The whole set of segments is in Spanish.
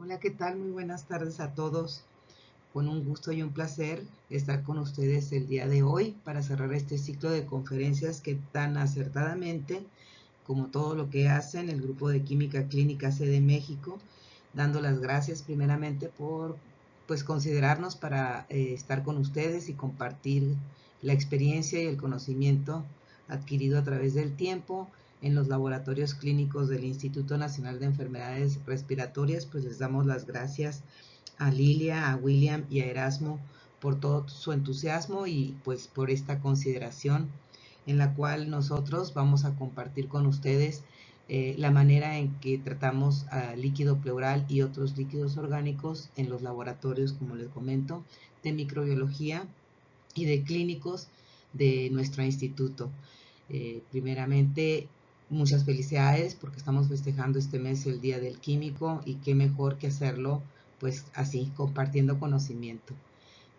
Hola, ¿qué tal? Muy buenas tardes a todos. Con un gusto y un placer estar con ustedes el día de hoy para cerrar este ciclo de conferencias que tan acertadamente, como todo lo que hacen el Grupo de Química Clínica C de México, dando las gracias primeramente por considerarnos para estar con ustedes y compartir la experiencia y el conocimiento adquirido a través del tiempo en los laboratorios clínicos del Instituto Nacional de Enfermedades Respiratorias. Pues les damos las gracias a Lilia, a William y a Erasmo por todo su entusiasmo y pues por esta consideración en la cual nosotros vamos a compartir con ustedes la manera en que tratamos líquido pleural y otros líquidos orgánicos en los laboratorios, como les comento, de microbiología y de clínicos de nuestro instituto. Primeramente, muchas felicidades porque estamos festejando este mes el Día del Químico y qué mejor que hacerlo pues así, compartiendo conocimiento.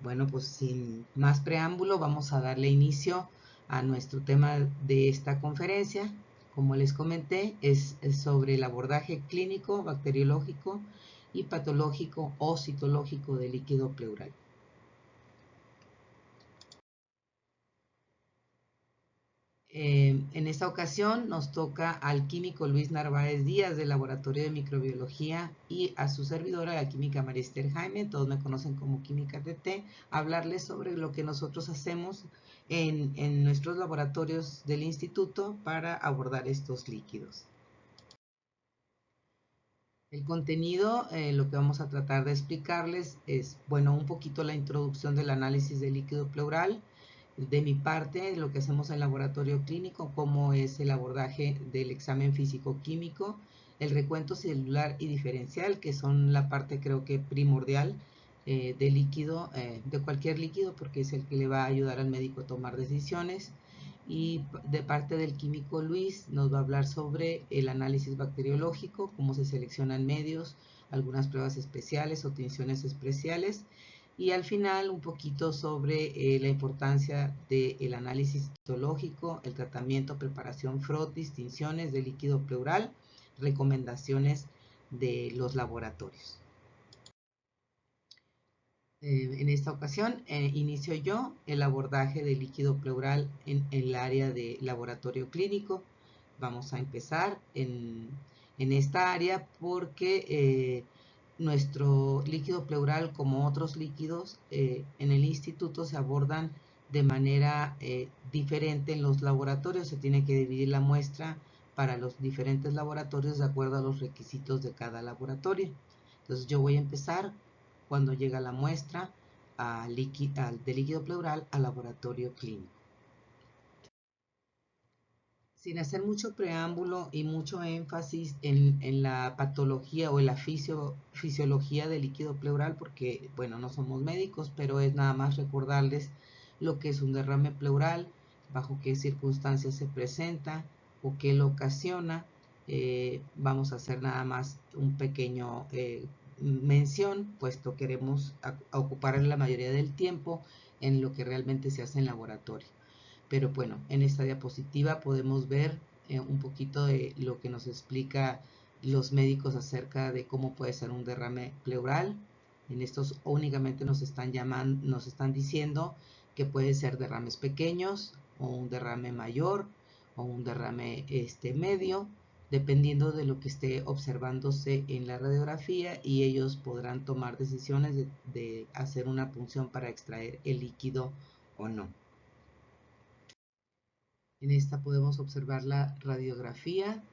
Bueno, pues sin más preámbulo vamos a darle inicio a nuestro tema de esta conferencia. Como les comenté, es sobre el abordaje clínico, bacteriológico y patológico o citológico del líquido pleural. En esta ocasión nos toca al químico Luis Narváez Díaz del Laboratorio de Microbiología y a su servidora, la química María Esther Jaime, todos me conocen como Química TT, hablarles sobre lo que nosotros hacemos en nuestros laboratorios del instituto para abordar estos líquidos. El contenido, lo que vamos a tratar de explicarles es, bueno, un poquito la introducción del análisis del líquido pleural. De mi parte, lo que hacemos en laboratorio clínico, cómo es el abordaje del examen físico-químico, el recuento celular y diferencial, que son la parte creo que primordial de líquido, de cualquier líquido, porque es el que le va a ayudar al médico a tomar decisiones. Y de parte del químico Luis nos va a hablar sobre el análisis bacteriológico, cómo se seleccionan medios, algunas pruebas especiales o tinciones especiales, y al final un poquito sobre la importancia del análisis histológico, el tratamiento, preparación, frotis, tinciones de líquido pleural, recomendaciones de los laboratorios. En esta ocasión inicio yo el abordaje del líquido pleural en el área de laboratorio clínico. Vamos a empezar en esta área porque nuestro líquido pleural, como otros líquidos, en el instituto se abordan de manera diferente en los laboratorios. Se tiene que dividir la muestra para los diferentes laboratorios de acuerdo a los requisitos de cada laboratorio. Entonces yo voy a empezar cuando llega la muestra de líquido pleural al laboratorio clínico. Sin hacer mucho preámbulo y mucho énfasis en la patología o en la fisiología del líquido pleural, porque, bueno, no somos médicos, pero es nada más recordarles lo que es un derrame pleural, bajo qué circunstancias se presenta o qué lo ocasiona. Vamos a hacer nada más un pequeño mención, puesto queremos ocupar la mayoría del tiempo en lo que realmente se hace en laboratorio. Pero bueno, en esta diapositiva podemos ver un poquito de lo que nos explica los médicos acerca de cómo puede ser un derrame pleural. En estos únicamente nos están diciendo que puede ser derrames pequeños o un derrame mayor o un derrame medio, dependiendo de lo que esté observándose en la radiografía, y ellos podrán tomar decisiones de hacer una punción para extraer el líquido o no. En esta podemos observar la radiografía,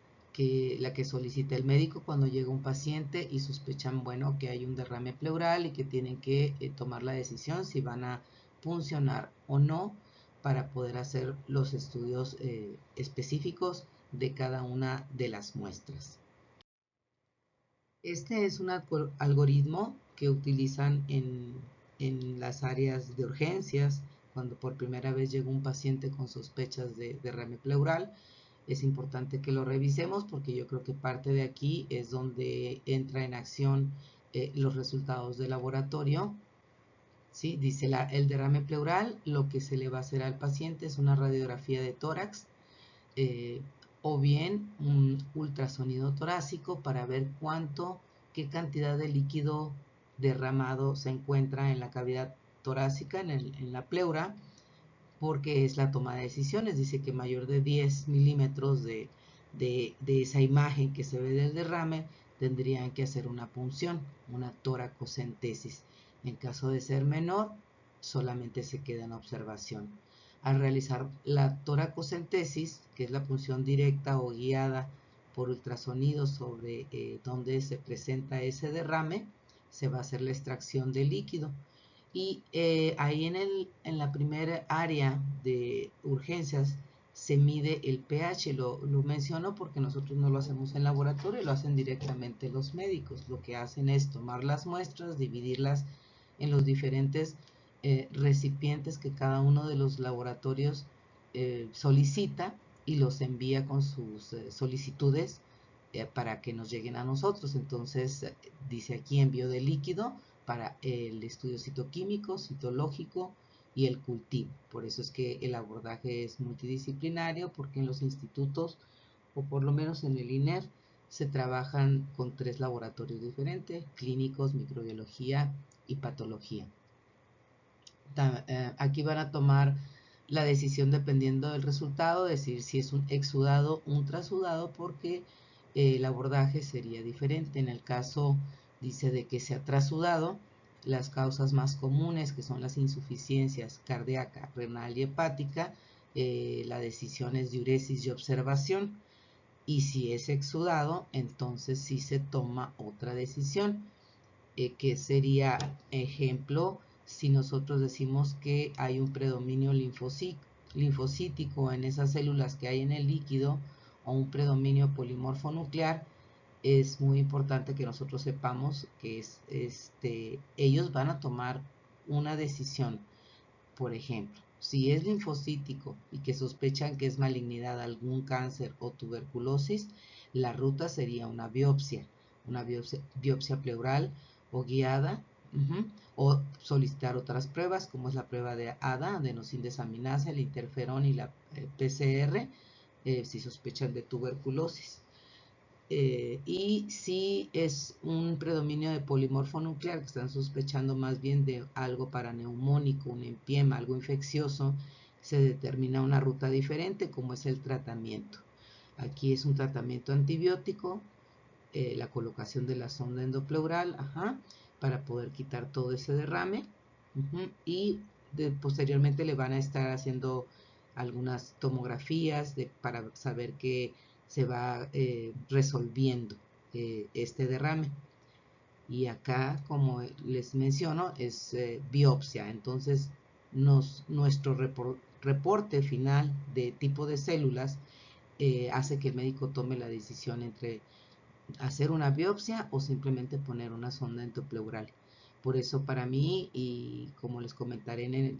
la que solicita el médico cuando llega un paciente y sospechan, bueno, que hay un derrame pleural y que tienen que tomar la decisión si van a puncionar o no para poder hacer los estudios específicos de cada una de las muestras. Este es un algoritmo que utilizan en las áreas de urgencias cuando por primera vez llega un paciente con sospechas de derrame pleural. Es importante que lo revisemos porque yo creo que parte de aquí es donde entra en acción los resultados de laboratorio. ¿Sí? Dice el derrame pleural, lo que se le va a hacer al paciente es una radiografía de tórax o bien un ultrasonido torácico para ver qué cantidad de líquido derramado se encuentra en la cavidad torácica, en la pleura, porque es la toma de decisiones. Dice que mayor de 10 milímetros de esa imagen que se ve del derrame tendrían que hacer una punción, una toracocentesis. En caso de ser menor, solamente se queda en observación. Al realizar la toracocentesis, que es la punción directa o guiada por ultrasonido sobre donde se presenta ese derrame, se va a hacer la extracción del líquido. Y ahí en la primera área de urgencias se mide el pH. Lo menciono porque nosotros no lo hacemos en laboratorio, lo hacen directamente los médicos. Lo que hacen es tomar las muestras, dividirlas en los diferentes recipientes que cada uno de los laboratorios solicita y los envía con sus solicitudes para que nos lleguen a nosotros. Entonces dice aquí envío de líquido para el estudio citoquímico, citológico y el cultivo. Por eso es que el abordaje es multidisciplinario, porque en los institutos, o por lo menos en el INER, se trabajan con 3 laboratorios diferentes: clínicos, microbiología y patología. Aquí van a tomar la decisión dependiendo del resultado, decir si es un exudado o un trasudado, porque el abordaje sería diferente. En el caso, dice, de que sea trasudado, las causas más comunes, que son las insuficiencias cardíaca, renal y hepática, la decisión es diuresis y observación. Y si es exudado, entonces sí se toma otra decisión, que sería, ejemplo, si nosotros decimos que hay un predominio linfocítico en esas células que hay en el líquido, o un predominio polimorfo nuclear, es muy importante que nosotros sepamos que ellos van a tomar una decisión. Por ejemplo, si es linfocítico y que sospechan que es malignidad, algún cáncer o tuberculosis, la ruta sería una biopsia pleural o guiada, o solicitar otras pruebas, como es la prueba de ADA, adenosindesaminasa, el interferón y la PCR, si sospechan de tuberculosis. Y si es un predominio de polimorfo nuclear, que están sospechando más bien de algo paraneumónico, un empiema, algo infeccioso, se determina una ruta diferente, como es el tratamiento. Aquí es un tratamiento antibiótico, la colocación de la sonda endopleural, para poder quitar todo ese derrame, y posteriormente le van a estar haciendo algunas tomografías para saber que se va resolviendo este derrame. Y acá, como les menciono, es biopsia. Entonces nuestro reporte final de tipo de células hace que el médico tome la decisión entre hacer una biopsia o simplemente poner una sonda endopleural. Por eso, para mí, y como les comentaré en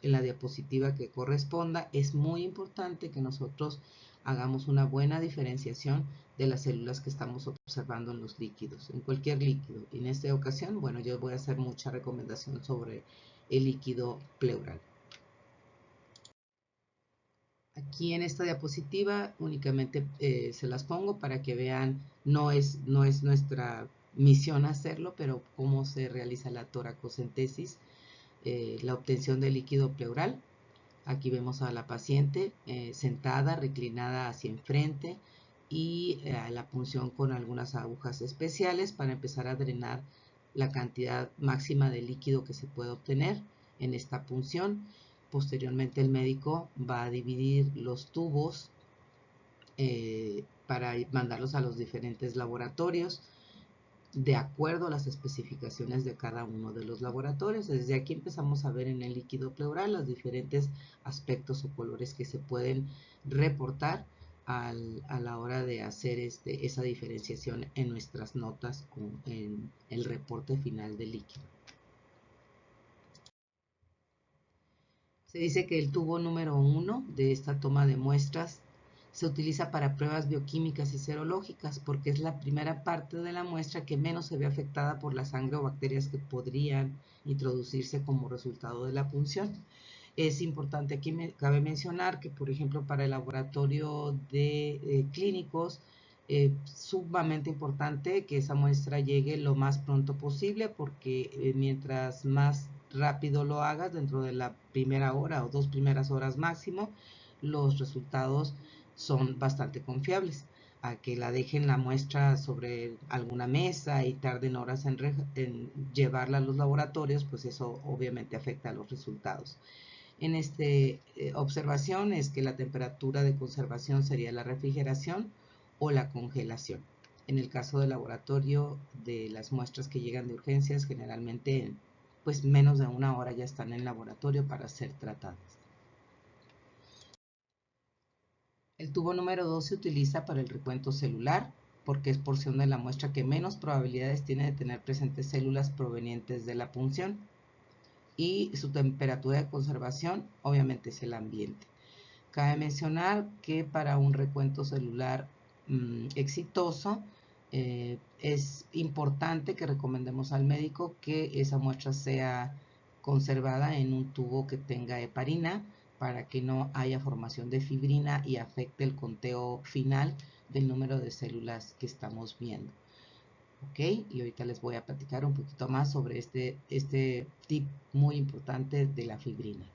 la diapositiva que corresponda, es muy importante que nosotros hagamos una buena diferenciación de las células que estamos observando en los líquidos, en cualquier líquido. Y en esta ocasión, bueno, yo voy a hacer mucha recomendación sobre el líquido pleural. Aquí en esta diapositiva únicamente se las pongo para que vean, no es nuestra misión hacerlo, pero cómo se realiza la toracocentesis, la obtención de líquido pleural. Aquí vemos a la paciente sentada, reclinada hacia enfrente, y la punción con algunas agujas especiales para empezar a drenar la cantidad máxima de líquido que se puede obtener en esta punción. Posteriormente el médico va a dividir los tubos para mandarlos a los diferentes laboratorios de acuerdo a las especificaciones de cada uno de los laboratorios. Desde aquí empezamos a ver en el líquido pleural los diferentes aspectos o colores que se pueden reportar a la hora de hacer esa diferenciación en nuestras notas en el reporte final del líquido. Se dice que el tubo número 1 de esta toma de muestras se utiliza para pruebas bioquímicas y serológicas, porque es la primera parte de la muestra que menos se ve afectada por la sangre o bacterias que podrían introducirse como resultado de la punción. Es importante, aquí cabe mencionar que, por ejemplo, para el laboratorio de clínicos, Sumamente importante que esa muestra llegue lo más pronto posible, porque mientras más rápido lo hagas, dentro de la primera hora o 2 primeras horas máximo, los resultados son bastante confiables. A que la dejen la muestra sobre alguna mesa y tarden horas en llevarla a los laboratorios, pues eso obviamente afecta a los resultados. En esta observación es que la temperatura de conservación sería la refrigeración o la congelación. En el caso del laboratorio, de las muestras que llegan de urgencias, generalmente pues menos de una hora ya están en el laboratorio para ser tratadas. El tubo número 2 se utiliza para el recuento celular porque es porción de la muestra que menos probabilidades tiene de tener presentes células provenientes de la punción, y su temperatura de conservación obviamente es el ambiente. Cabe mencionar que para un recuento celular exitoso es importante que recomendemos al médico que esa muestra sea conservada en un tubo que tenga heparina para que no haya formación de fibrina y afecte el conteo final del número de células que estamos viendo. ¿Ok? Y ahorita les voy a platicar un poquito más sobre este tip muy importante de la fibrina.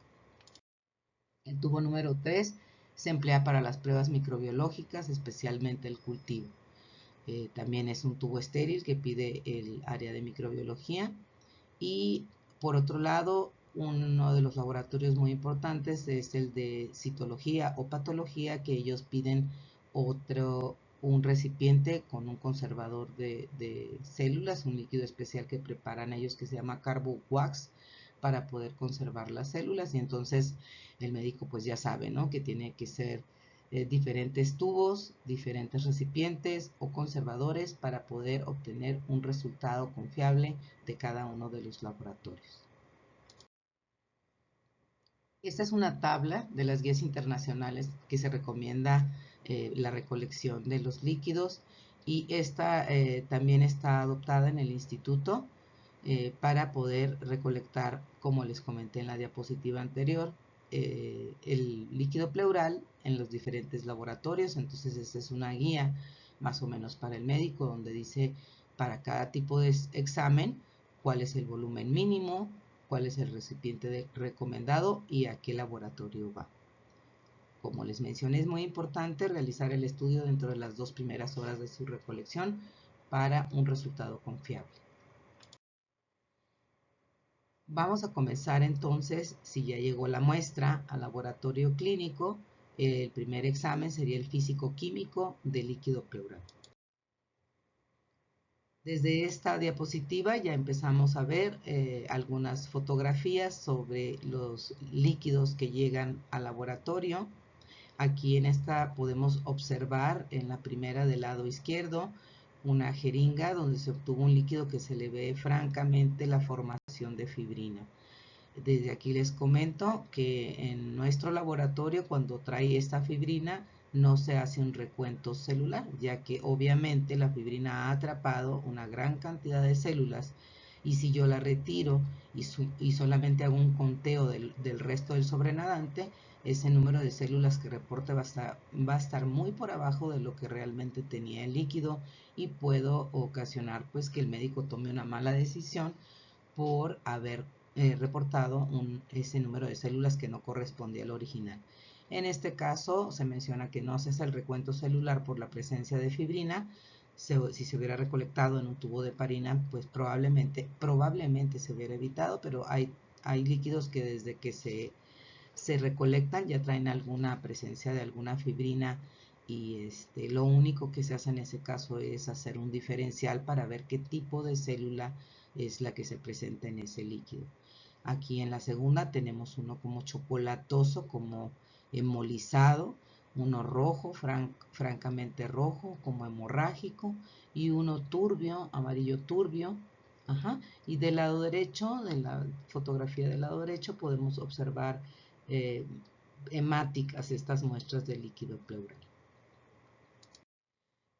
El tubo número 3 se emplea para las pruebas microbiológicas, especialmente el cultivo. También es un tubo estéril que pide el área de microbiología. Y por otro lado, uno de los laboratorios muy importantes es el de citología o patología, que ellos piden un recipiente con un conservador de células, un líquido especial que preparan ellos que se llama carbo wax para poder conservar las células. Y entonces el médico pues ya sabe, ¿no?, que tiene que ser diferentes tubos, diferentes recipientes o conservadores para poder obtener un resultado confiable de cada uno de los laboratorios. Esta es una tabla de las guías internacionales que se recomienda la recolección de los líquidos, y esta también está adoptada en el instituto para poder recolectar, como les comenté en la diapositiva anterior, el líquido pleural en los diferentes laboratorios. Entonces esta es una guía más o menos para el médico, donde dice para cada tipo de examen cuál es el volumen mínimo, cuál es el recipiente recomendado y a qué laboratorio va. Como les mencioné, es muy importante realizar el estudio dentro de las 2 primeras horas de su recolección para un resultado confiable. Vamos a comenzar entonces, si ya llegó la muestra al laboratorio clínico, el primer examen sería el físico-químico del líquido pleural. Desde esta diapositiva ya empezamos a ver algunas fotografías sobre los líquidos que llegan al laboratorio. Aquí en esta podemos observar en la primera del lado izquierdo una jeringa donde se obtuvo un líquido que se le ve francamente la formación de fibrina. Desde aquí les comento que en nuestro laboratorio, cuando trae esta fibrina, no se hace un recuento celular, ya que obviamente la fibrina ha atrapado una gran cantidad de células, y si yo la retiro y solamente hago un conteo del resto del sobrenadante, ese número de células que reporte va a estar muy por abajo de lo que realmente tenía el líquido, y puedo ocasionar pues que el médico tome una mala decisión por haber reportado ese número de células que no correspondía al original. En este caso se menciona que no se hace el recuento celular por la presencia de fibrina. Si se hubiera recolectado en un tubo de heparina, pues probablemente se hubiera evitado, pero hay líquidos que desde que se recolectan ya traen alguna presencia de alguna fibrina, y lo único que se hace en ese caso es hacer un diferencial para ver qué tipo de célula es la que se presenta en ese líquido. Aquí en la segunda tenemos uno como chocolatoso, como hemolizado, uno rojo, francamente rojo, como hemorrágico, y uno turbio, amarillo turbio. Ajá. Y del lado derecho, de la fotografía del lado derecho, podemos observar hemáticas, estas muestras de líquido pleural.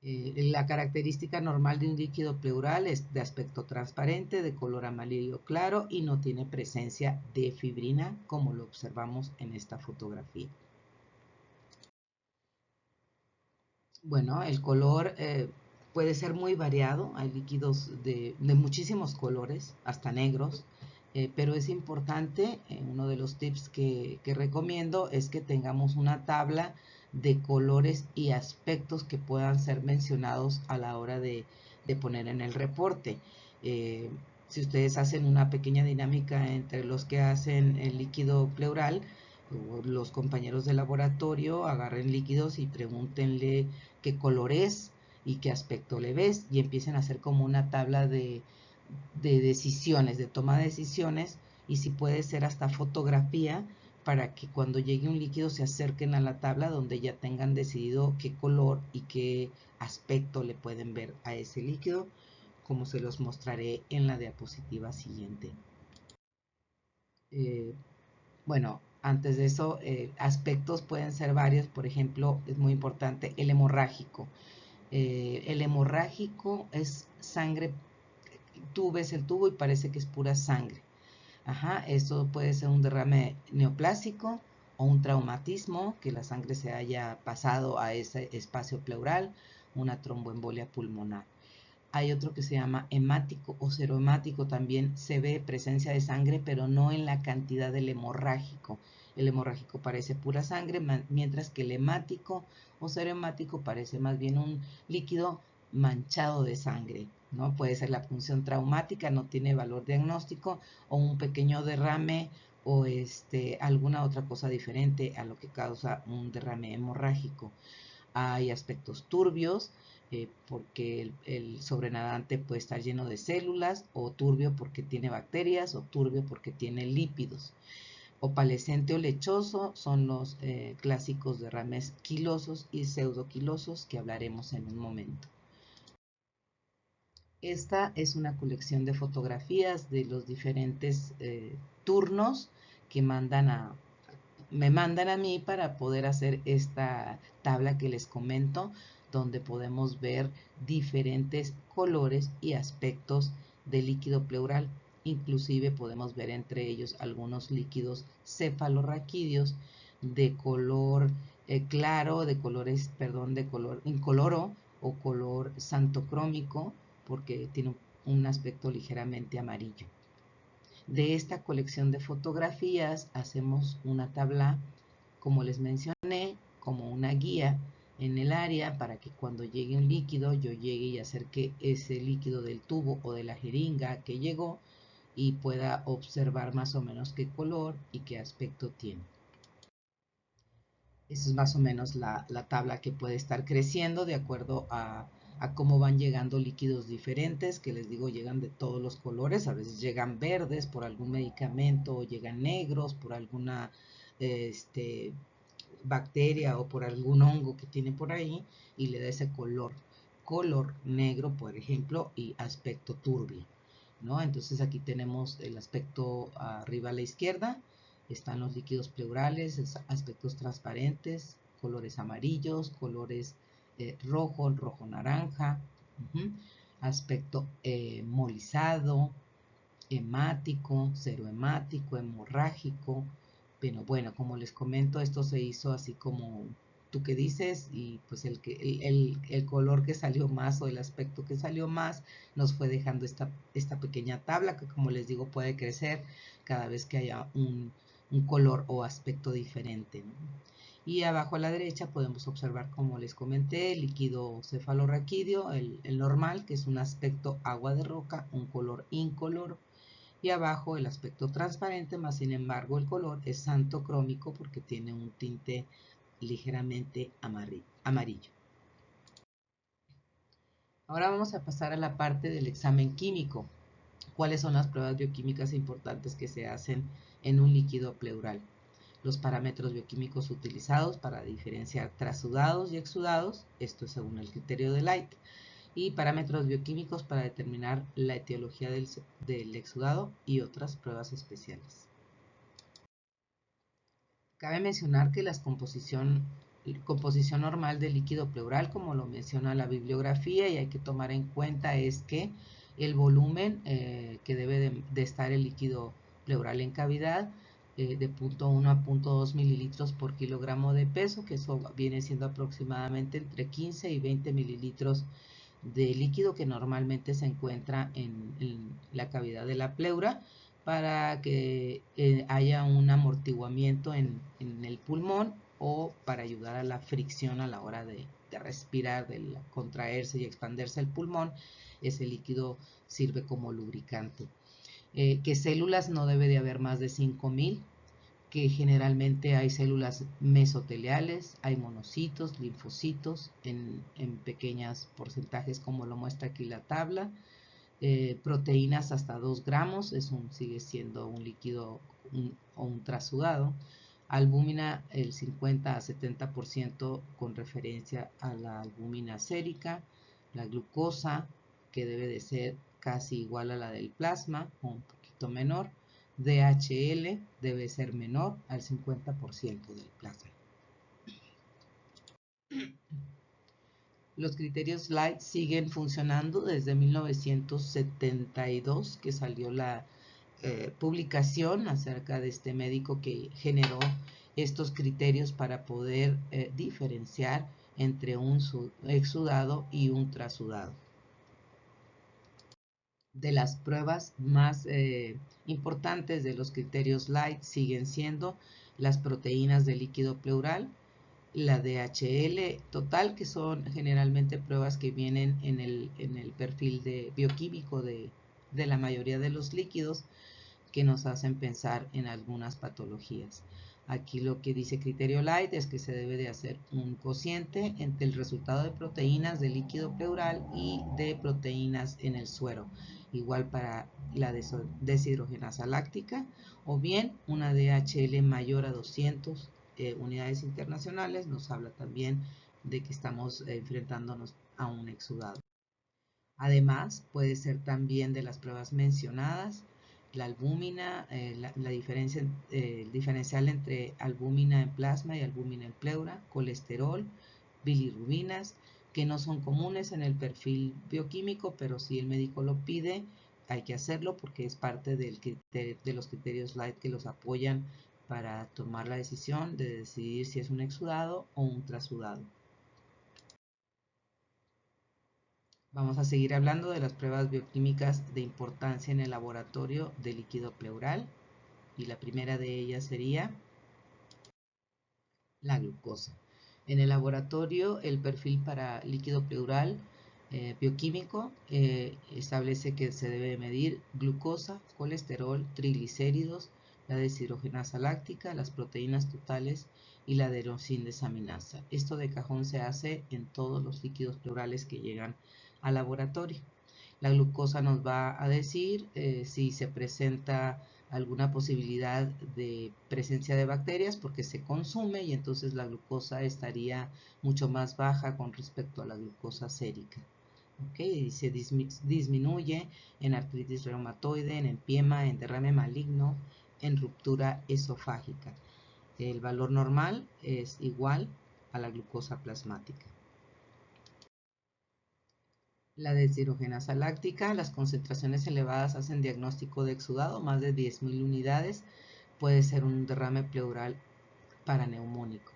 La característica normal de un líquido pleural es de aspecto transparente, de color amarillo claro, y no tiene presencia de fibrina, como lo observamos en esta fotografía. Bueno, el color puede ser muy variado, hay líquidos de muchísimos colores, hasta negros, pero es importante, uno de los tips que recomiendo es que tengamos una tabla de colores y aspectos que puedan ser mencionados a la hora de poner en el reporte. Eh, si ustedes hacen una pequeña dinámica entre los que hacen el líquido pleural, los compañeros de laboratorio agarren líquidos y pregúntenle qué color es y qué aspecto le ves, y empiecen a hacer como una tabla de decisiones, de toma de decisiones, y si puede ser hasta fotografía, para que cuando llegue un líquido se acerquen a la tabla donde ya tengan decidido qué color y qué aspecto le pueden ver a ese líquido, como se los mostraré en la diapositiva siguiente. Eh, bueno, antes de eso, aspectos pueden ser varios. Por ejemplo, es muy importante el hemorrágico. El hemorrágico es sangre, tú ves el tubo y parece que es pura sangre. Ajá, esto puede ser un derrame neoplásico o un traumatismo, que la sangre se haya pasado a ese espacio pleural, una tromboembolia pulmonar. Hay otro que se llama hemático o serohemático, también se ve presencia de sangre, pero no en la cantidad del hemorrágico. El hemorrágico parece pura sangre, mientras que el hemático o serohemático parece más bien un líquido manchado de sangre, ¿no? Puede ser la punción traumática, no tiene valor diagnóstico, o un pequeño derrame o alguna otra cosa diferente a lo que causa un derrame hemorrágico. Hay aspectos turbios, porque el sobrenadante puede estar lleno de células, o turbio porque tiene bacterias, o turbio porque tiene lípidos. Opalescente o lechoso son los clásicos derrames quilosos y pseudoquilosos, que hablaremos en un momento. Esta es una colección de fotografías de los diferentes turnos que me mandan a mí para poder hacer esta tabla que les comento, donde podemos ver diferentes colores y aspectos del líquido pleural. Inclusive podemos ver entre ellos algunos líquidos cefalorraquídeos de color claro, de colores, perdón, de color incoloro o color santocrómico, porque tiene un aspecto ligeramente amarillo. De esta colección de fotografías hacemos una tabla, como les mencioné, como una guía en el área, para que cuando llegue un líquido yo llegue y acerque ese líquido del tubo o de la jeringa que llegó y pueda observar más o menos qué color y qué aspecto tiene. Esa es más o menos la tabla que puede estar creciendo de acuerdo a cómo van llegando líquidos diferentes, que les digo, llegan de todos los colores. A veces llegan verdes por algún medicamento, o llegan negros por alguna bacteria o por algún hongo que tiene por ahí, y le da ese color negro, por ejemplo, y aspecto turbio, ¿no? Entonces aquí tenemos el aspecto arriba a la izquierda, están los líquidos pleurales, aspectos transparentes, colores amarillos, colores rojo naranja, aspecto molizado, hemático, serohemático, hemorrágico. Pero bueno, como les comento, esto se hizo así como tú que dices, y pues el color que salió más, o el aspecto que salió más, nos fue dejando esta pequeña tabla, que, como les digo, puede crecer cada vez que haya un color o aspecto diferente, ¿no? Y abajo a la derecha podemos observar, como les comenté, el líquido cefalorraquídeo, el normal, que es un aspecto agua de roca, un color incoloro. Y abajo el aspecto transparente, más sin embargo el color es santocrómico, porque tiene un tinte ligeramente amarillo. Ahora vamos a pasar a la parte del examen químico. ¿Cuáles son las pruebas bioquímicas importantes que se hacen en un líquido pleural? Los parámetros bioquímicos utilizados para diferenciar trasudados y exudados, esto es según el criterio de Light, y parámetros bioquímicos para determinar la etiología del exudado, y otras pruebas especiales. Cabe mencionar que la composición normal del líquido pleural, como lo menciona la bibliografía y hay que tomar en cuenta, es que el volumen que debe de estar el líquido pleural en cavidad de 0.1 a 0.2 mililitros por kilogramo de peso, que eso viene siendo aproximadamente entre 15 y 20 mililitros de líquido que normalmente se encuentra en la cavidad de la pleura, para que haya un amortiguamiento en el pulmón, o para ayudar a la fricción a la hora de respirar, de contraerse y expandirse el pulmón. Ese líquido sirve como lubricante. Que células no debe de haber más de 5000, que generalmente hay células mesoteliales, hay monocitos, linfocitos en pequeños porcentajes, como lo muestra aquí la tabla. Proteínas hasta 2 gramos, sigue siendo un líquido o un trasudado. Albúmina el 50 a 70% con referencia a la albúmina sérica. La glucosa, que debe de ser casi igual a la del plasma o un poquito menor. DHL debe ser menor al 50% del plasma. Los criterios Light siguen funcionando desde 1972, que salió la publicación acerca de este médico que generó estos criterios para poder diferenciar entre un exudado y un trasudado. De las pruebas más importantes de los criterios Light siguen siendo las proteínas del líquido pleural, la DHL total, que son generalmente pruebas que vienen en el perfil bioquímico de la mayoría de los líquidos, que nos hacen pensar en algunas patologías. Aquí lo que dice criterio Light es que se debe de hacer un cociente entre el resultado de proteínas del líquido pleural y de proteínas en el suero, igual para la deshidrogenasa láctica, o bien una DHL mayor a 200 unidades internacionales. Nos habla también de que estamos enfrentándonos a un exudado. Además, puede ser también de las pruebas mencionadas, la albúmina, la diferencia, el diferencial entre albúmina en plasma y albúmina en pleura, colesterol, bilirrubinas, que no son comunes en el perfil bioquímico, pero si el médico lo pide, hay que hacerlo porque es parte de los criterios Light que los apoyan para tomar la decisión de decidir si es un exudado o un trasudado. Vamos a seguir hablando de las pruebas bioquímicas de importancia en el laboratorio de líquido pleural, y la primera de ellas sería la glucosa. En el laboratorio, el perfil para líquido pleural bioquímico establece que se debe medir glucosa, colesterol, triglicéridos, la deshidrogenasa láctica, las proteínas totales y la adenosine-desaminasa. Esto de cajón se hace en todos los líquidos pleurales que llegan al laboratorio. La glucosa nos va a decir si se presenta alguna posibilidad de presencia de bacterias, porque se consume, y entonces la glucosa estaría mucho más baja con respecto a la glucosa sérica. ¿Okay? Y se disminuye en artritis reumatoide, en empiema, en derrame maligno, en ruptura esofágica. El valor normal es igual a la glucosa plasmática. La deshidrogenasa láctica, las concentraciones elevadas hacen diagnóstico de exudado, más de 10.000 unidades, puede ser un derrame pleural paraneumónico.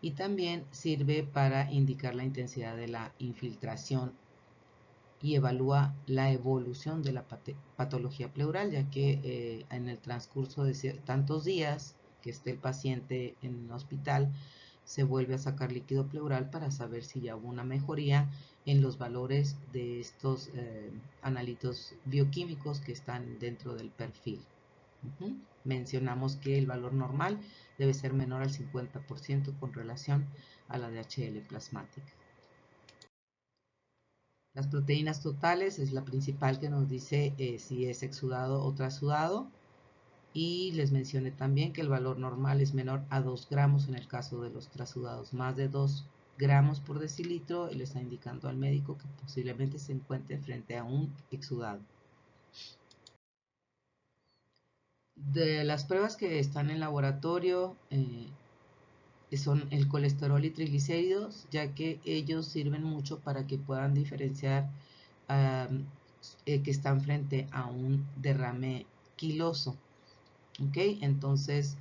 Y también sirve para indicar la intensidad de la infiltración y evalúa la evolución de la patología pleural, ya que en el transcurso de tantos días que esté el paciente en el hospital, se vuelve a sacar líquido pleural para saber si ya hubo una mejoría en los valores de estos analitos bioquímicos que están dentro del perfil. Mencionamos que el valor normal debe ser menor al 50% con relación a la DHL plasmática. Las proteínas totales es la principal, que nos dice si es exudado o trasudado. Y les mencioné también que el valor normal es menor a 2 gramos en el caso de los trasudados. Más de 2 gramos por decilitro, le está indicando al médico que posiblemente se encuentre frente a un exudado. De las pruebas que están en laboratorio son el colesterol y triglicéridos, ya que ellos sirven mucho para que puedan diferenciar que están frente a un derrame quiloso. ¿Ok? Entonces,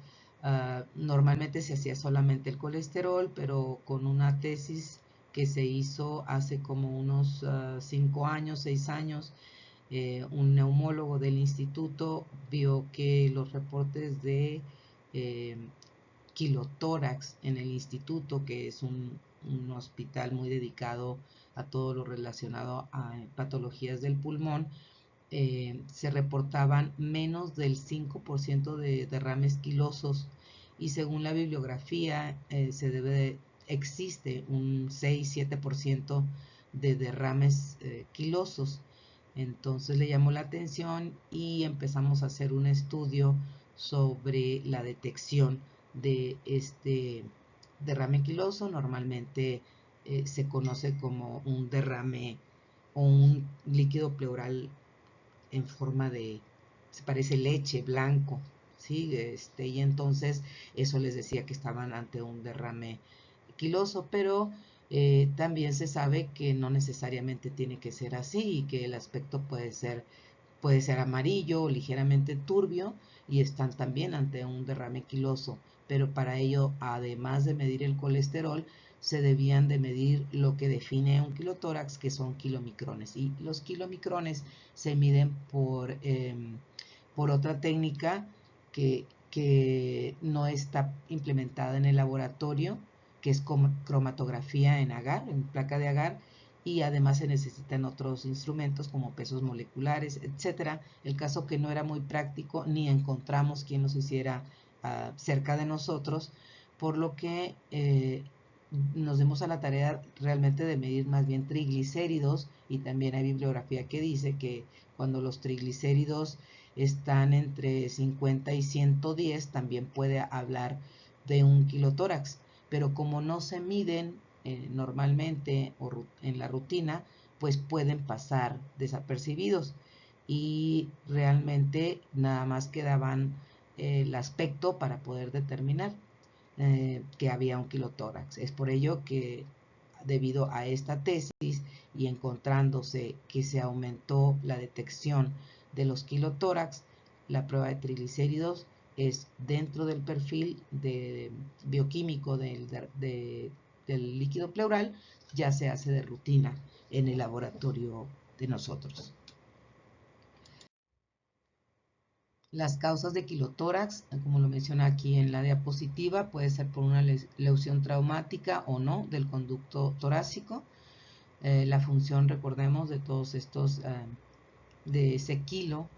normalmente se hacía solamente el colesterol, pero con una tesis que se hizo hace como unos 5 años, 6 años, un neumólogo del instituto vio que los reportes de eh, quilotórax en el instituto, que es un hospital muy dedicado a todo lo relacionado a patologías del pulmón, se reportaban menos del 5% de derrames quilosos, y según la bibliografía existe un 6-7% de derrames quilosos. Entonces le llamó la atención y empezamos a hacer un estudio sobre la detección de este derrame quiloso. Normalmente se conoce como un derrame o un líquido pleural en forma de, se parece leche, blanco, ¿sí? Y entonces eso les decía que estaban ante un derrame quiloso, pero también se sabe que no necesariamente tiene que ser así, y que el aspecto puede ser amarillo o ligeramente turbio, y están también ante un derrame quiloso. Pero para ello, además de medir el colesterol, se debían de medir lo que define un kilotórax, que son kilomicrones. Y los kilomicrones se miden por otra técnica que no está implementada en el laboratorio, que es cromatografía en agar, en placa de agar, y además se necesitan otros instrumentos como pesos moleculares, etcétera. El caso que no era muy práctico, ni encontramos quien los hiciera cerca de nosotros, por lo que nos dimos a la tarea realmente de medir más bien triglicéridos, y también hay bibliografía que dice que cuando los triglicéridos están entre 50 y 110 también puede hablar de un kilotórax, pero como no se miden normalmente o en la rutina, pues pueden pasar desapercibidos, y realmente nada más quedaban el aspecto para poder determinar que había un kilotórax. Es por ello que, debido a esta tesis y encontrándose que se aumentó la detección de los kilotórax, la prueba de triglicéridos es dentro del perfil bioquímico del líquido pleural, ya se hace de rutina en el laboratorio de nosotros. Las causas de kilotórax, como lo menciona aquí en la diapositiva, puede ser por una lesión traumática o no del conducto torácico. La función, recordemos, de todos estos, de ese kilo,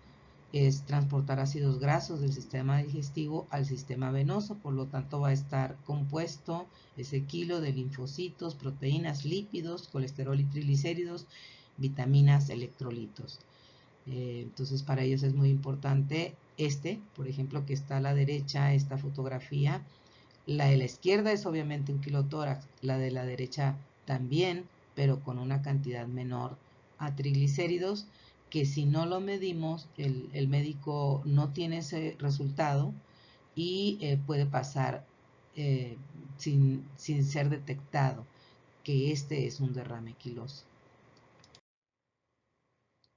es transportar ácidos grasos del sistema digestivo al sistema venoso. Por lo tanto, va a estar compuesto ese kilo de linfocitos, proteínas, lípidos, colesterol y triglicéridos, vitaminas, electrolitos. Entonces, para ellos es muy importante por ejemplo, que está a la derecha, esta fotografía. La de la izquierda es obviamente un kilotórax, la de la derecha también, pero con una cantidad menor a triglicéridos, que si no lo medimos, el médico no tiene ese resultado, y puede pasar sin ser detectado que este es un derrame quiloso.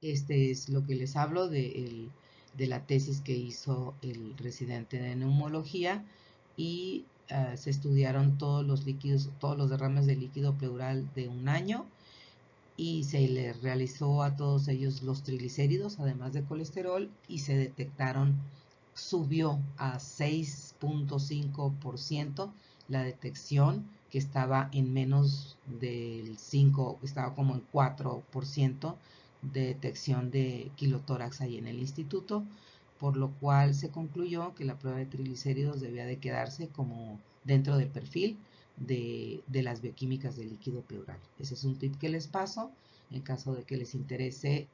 Este es lo que les hablo de la tesis que hizo el residente de neumología, y se estudiaron todos los líquidos, todos los derrames de líquido pleural de un año, y se les realizó a todos ellos los triglicéridos, además de colesterol, y se detectaron, subió a 6.5% la detección, que estaba en menos del 5, estaba como en 4% de detección de kilotórax ahí en el instituto, por lo cual se concluyó que la prueba de triglicéridos debía de quedarse como dentro del perfil de las bioquímicas del líquido pleural. Ese es un tip que les paso en caso de que les interese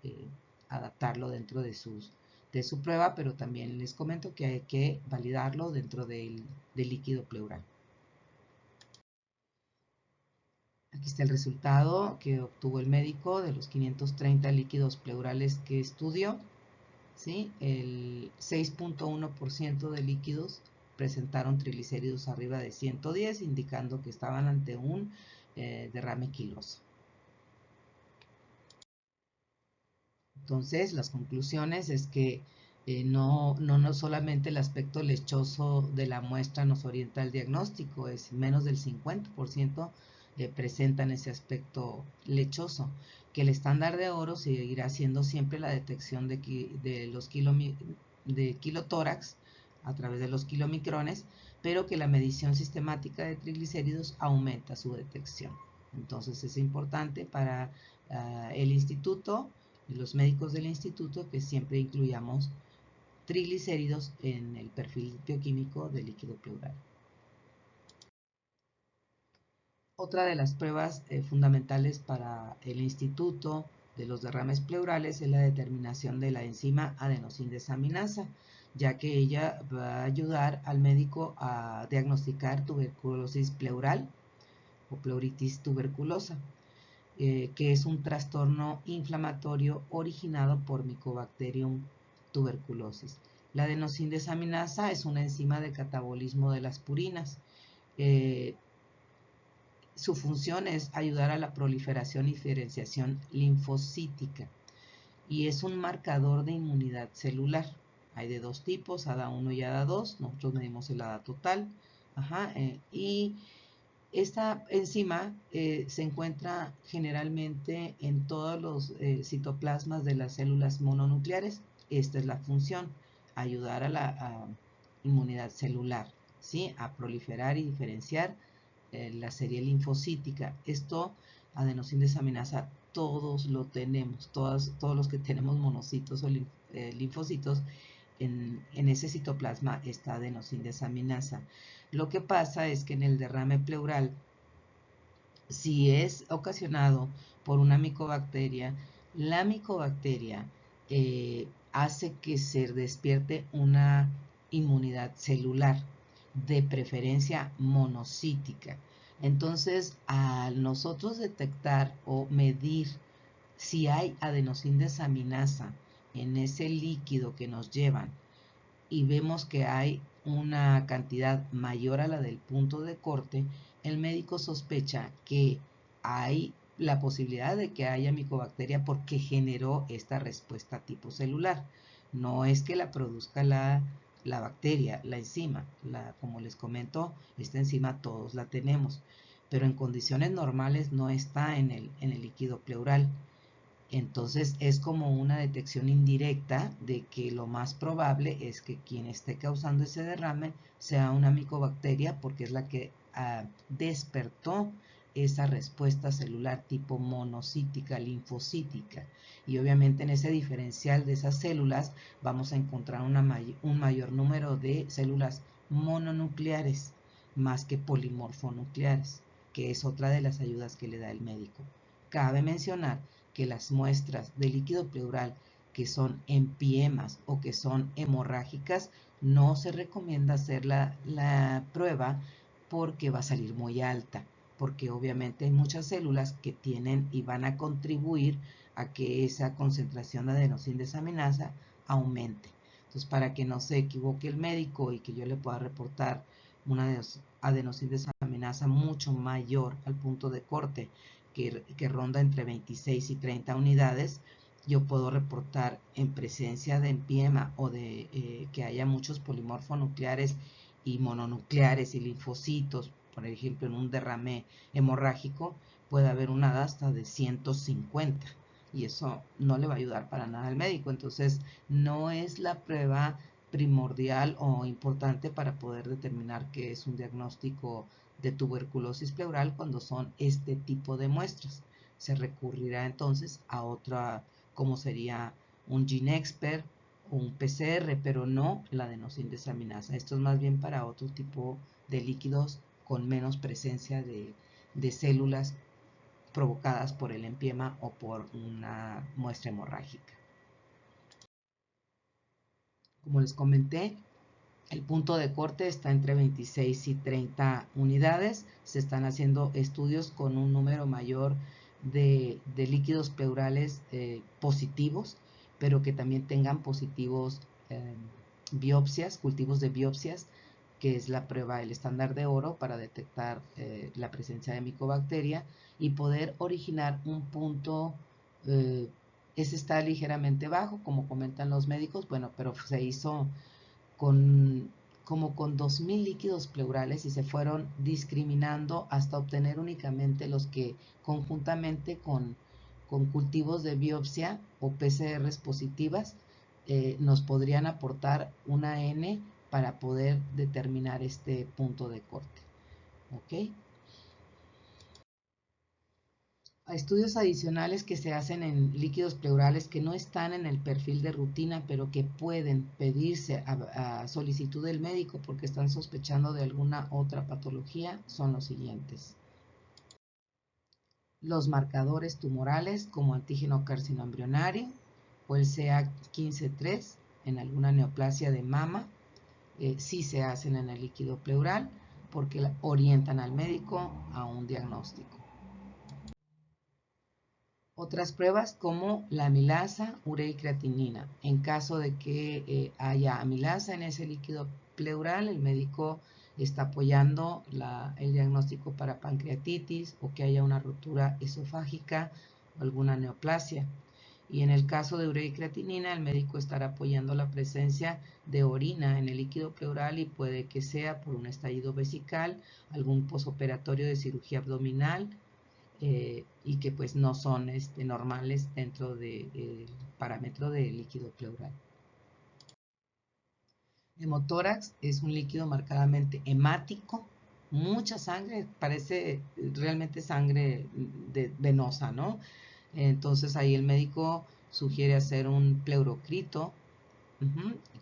adaptarlo dentro de su prueba, pero también les comento que hay que validarlo dentro del líquido pleural. Aquí está el resultado que obtuvo el médico de los 530 líquidos pleurales que estudió. ¿Sí? El 6.1% de líquidos presentaron triglicéridos arriba de 110, indicando que estaban ante un derrame quiloso. Entonces, las conclusiones es que No solamente el aspecto lechoso de la muestra nos orienta al diagnóstico, es menos del 50% presentan ese aspecto lechoso, que el estándar de oro seguirá siendo siempre la detección de los de kilotórax a través de los kilomicrones, pero que la medición sistemática de triglicéridos aumenta su detección. Entonces es importante para el instituto y los médicos del instituto que siempre incluyamos triglicéridos en el perfil bioquímico del líquido pleural. Otra de las pruebas fundamentales para el instituto de los derrames pleurales es la determinación de la enzima adenosíndesaminasa, ya que ella va a ayudar al médico a diagnosticar tuberculosis pleural o pleuritis tuberculosa, que es un trastorno inflamatorio originado por Mycobacterium tuberculosis. La adenosíndesaminasa es una enzima de catabolismo de las purinas. Su función es ayudar a la proliferación y diferenciación linfocítica y es un marcador de inmunidad celular. Hay de dos tipos, ADA1 y ADA2. Nosotros medimos el ADA total. Y esta enzima se encuentra generalmente en todos los citoplasmas de las células mononucleares. Esta es la función, ayudar a la inmunidad celular, ¿sí? A proliferar y diferenciar la serie linfocítica. Esto, adenosíndesaminasa, todos lo tenemos, todos los que tenemos monocitos o linfocitos, en ese citoplasma está adenosíndesaminasa. Lo que pasa es que en el derrame pleural, si es ocasionado por una micobacteria, la micobacteria hace que se despierte una inmunidad celular, de preferencia monocítica. Entonces, al nosotros detectar o medir si hay adenosíndesaminasa en ese líquido que nos llevan y vemos que hay una cantidad mayor a la del punto de corte, el médico sospecha que hay la posibilidad de que haya micobacteria porque generó esta respuesta tipo celular. No es que la produzca la bacteria, la enzima. Como les comento, esta enzima todos la tenemos, pero en condiciones normales no está en el líquido pleural. Entonces es como una detección indirecta de que lo más probable es que quien esté causando ese derrame sea una micobacteria, porque es la que despertó esa respuesta celular tipo monocítica, linfocítica. Y obviamente en ese diferencial de esas células vamos a encontrar un mayor número de células mononucleares más que polimorfonucleares, que es otra de las ayudas que le da el médico. Cabe mencionar que las muestras de líquido pleural que son empiemas o que son hemorrágicas, no se recomienda hacer la prueba porque va a salir muy alta, porque obviamente hay muchas células que tienen y van a contribuir a que esa concentración de adenosíndesaminasa aumente. Entonces, para que no se equivoque el médico y que yo le pueda reportar una adenosíndesaminasa mucho mayor al punto de corte, que ronda entre 26 y 30 unidades, yo puedo reportar en presencia de empiema o de que haya muchos polimorfonucleares y mononucleares y linfocitos, por ejemplo, en un derrame hemorrágico, puede haber una ADA hasta de 150 y eso no le va a ayudar para nada al médico. Entonces, no es la prueba primordial o importante para poder determinar que es un diagnóstico de tuberculosis pleural cuando son este tipo de muestras. Se recurrirá entonces a otra, como sería un GeneXpert o un PCR, pero no la adenosíndesaminasa. Esto es más bien para otro tipo de líquidos con menos presencia de células provocadas por el empiema o por una muestra hemorrágica. Como les comenté, el punto de corte está entre 26 y 30 unidades. Se están haciendo estudios con un número mayor de líquidos pleurales positivos, pero que también tengan positivos biopsias, cultivos de biopsias, que es la prueba, el estándar de oro para detectar la presencia de micobacteria y poder originar un punto ese está ligeramente bajo, como comentan los médicos, bueno, pero se hizo como con 2000 líquidos pleurales y se fueron discriminando hasta obtener únicamente los que conjuntamente con cultivos de biopsia o PCRs positivas nos podrían aportar una N para poder determinar este punto de corte. ¿Ok? Estudios adicionales que se hacen en líquidos pleurales que no están en el perfil de rutina, pero que pueden pedirse a solicitud del médico porque están sospechando de alguna otra patología, son los siguientes. Los marcadores tumorales como antígeno carcinoembrionario o el CA15-3 en alguna neoplasia de mama, sí se hacen en el líquido pleural porque orientan al médico a un diagnóstico. Otras pruebas como la amilasa, urea y creatinina. En caso de que haya amilasa en ese líquido pleural, el médico está apoyando el diagnóstico para pancreatitis o que haya una rotura esofágica o alguna neoplasia. Y en el caso de urea y creatinina, el médico estará apoyando la presencia de orina en el líquido pleural y puede que sea por un estallido vesical, algún posoperatorio de cirugía abdominal, y que pues no son normales dentro del parámetro de líquido pleural. Hemotórax es un líquido marcadamente hemático, mucha sangre, parece realmente sangre venosa, ¿no? Entonces ahí el médico sugiere hacer un pleurocrito,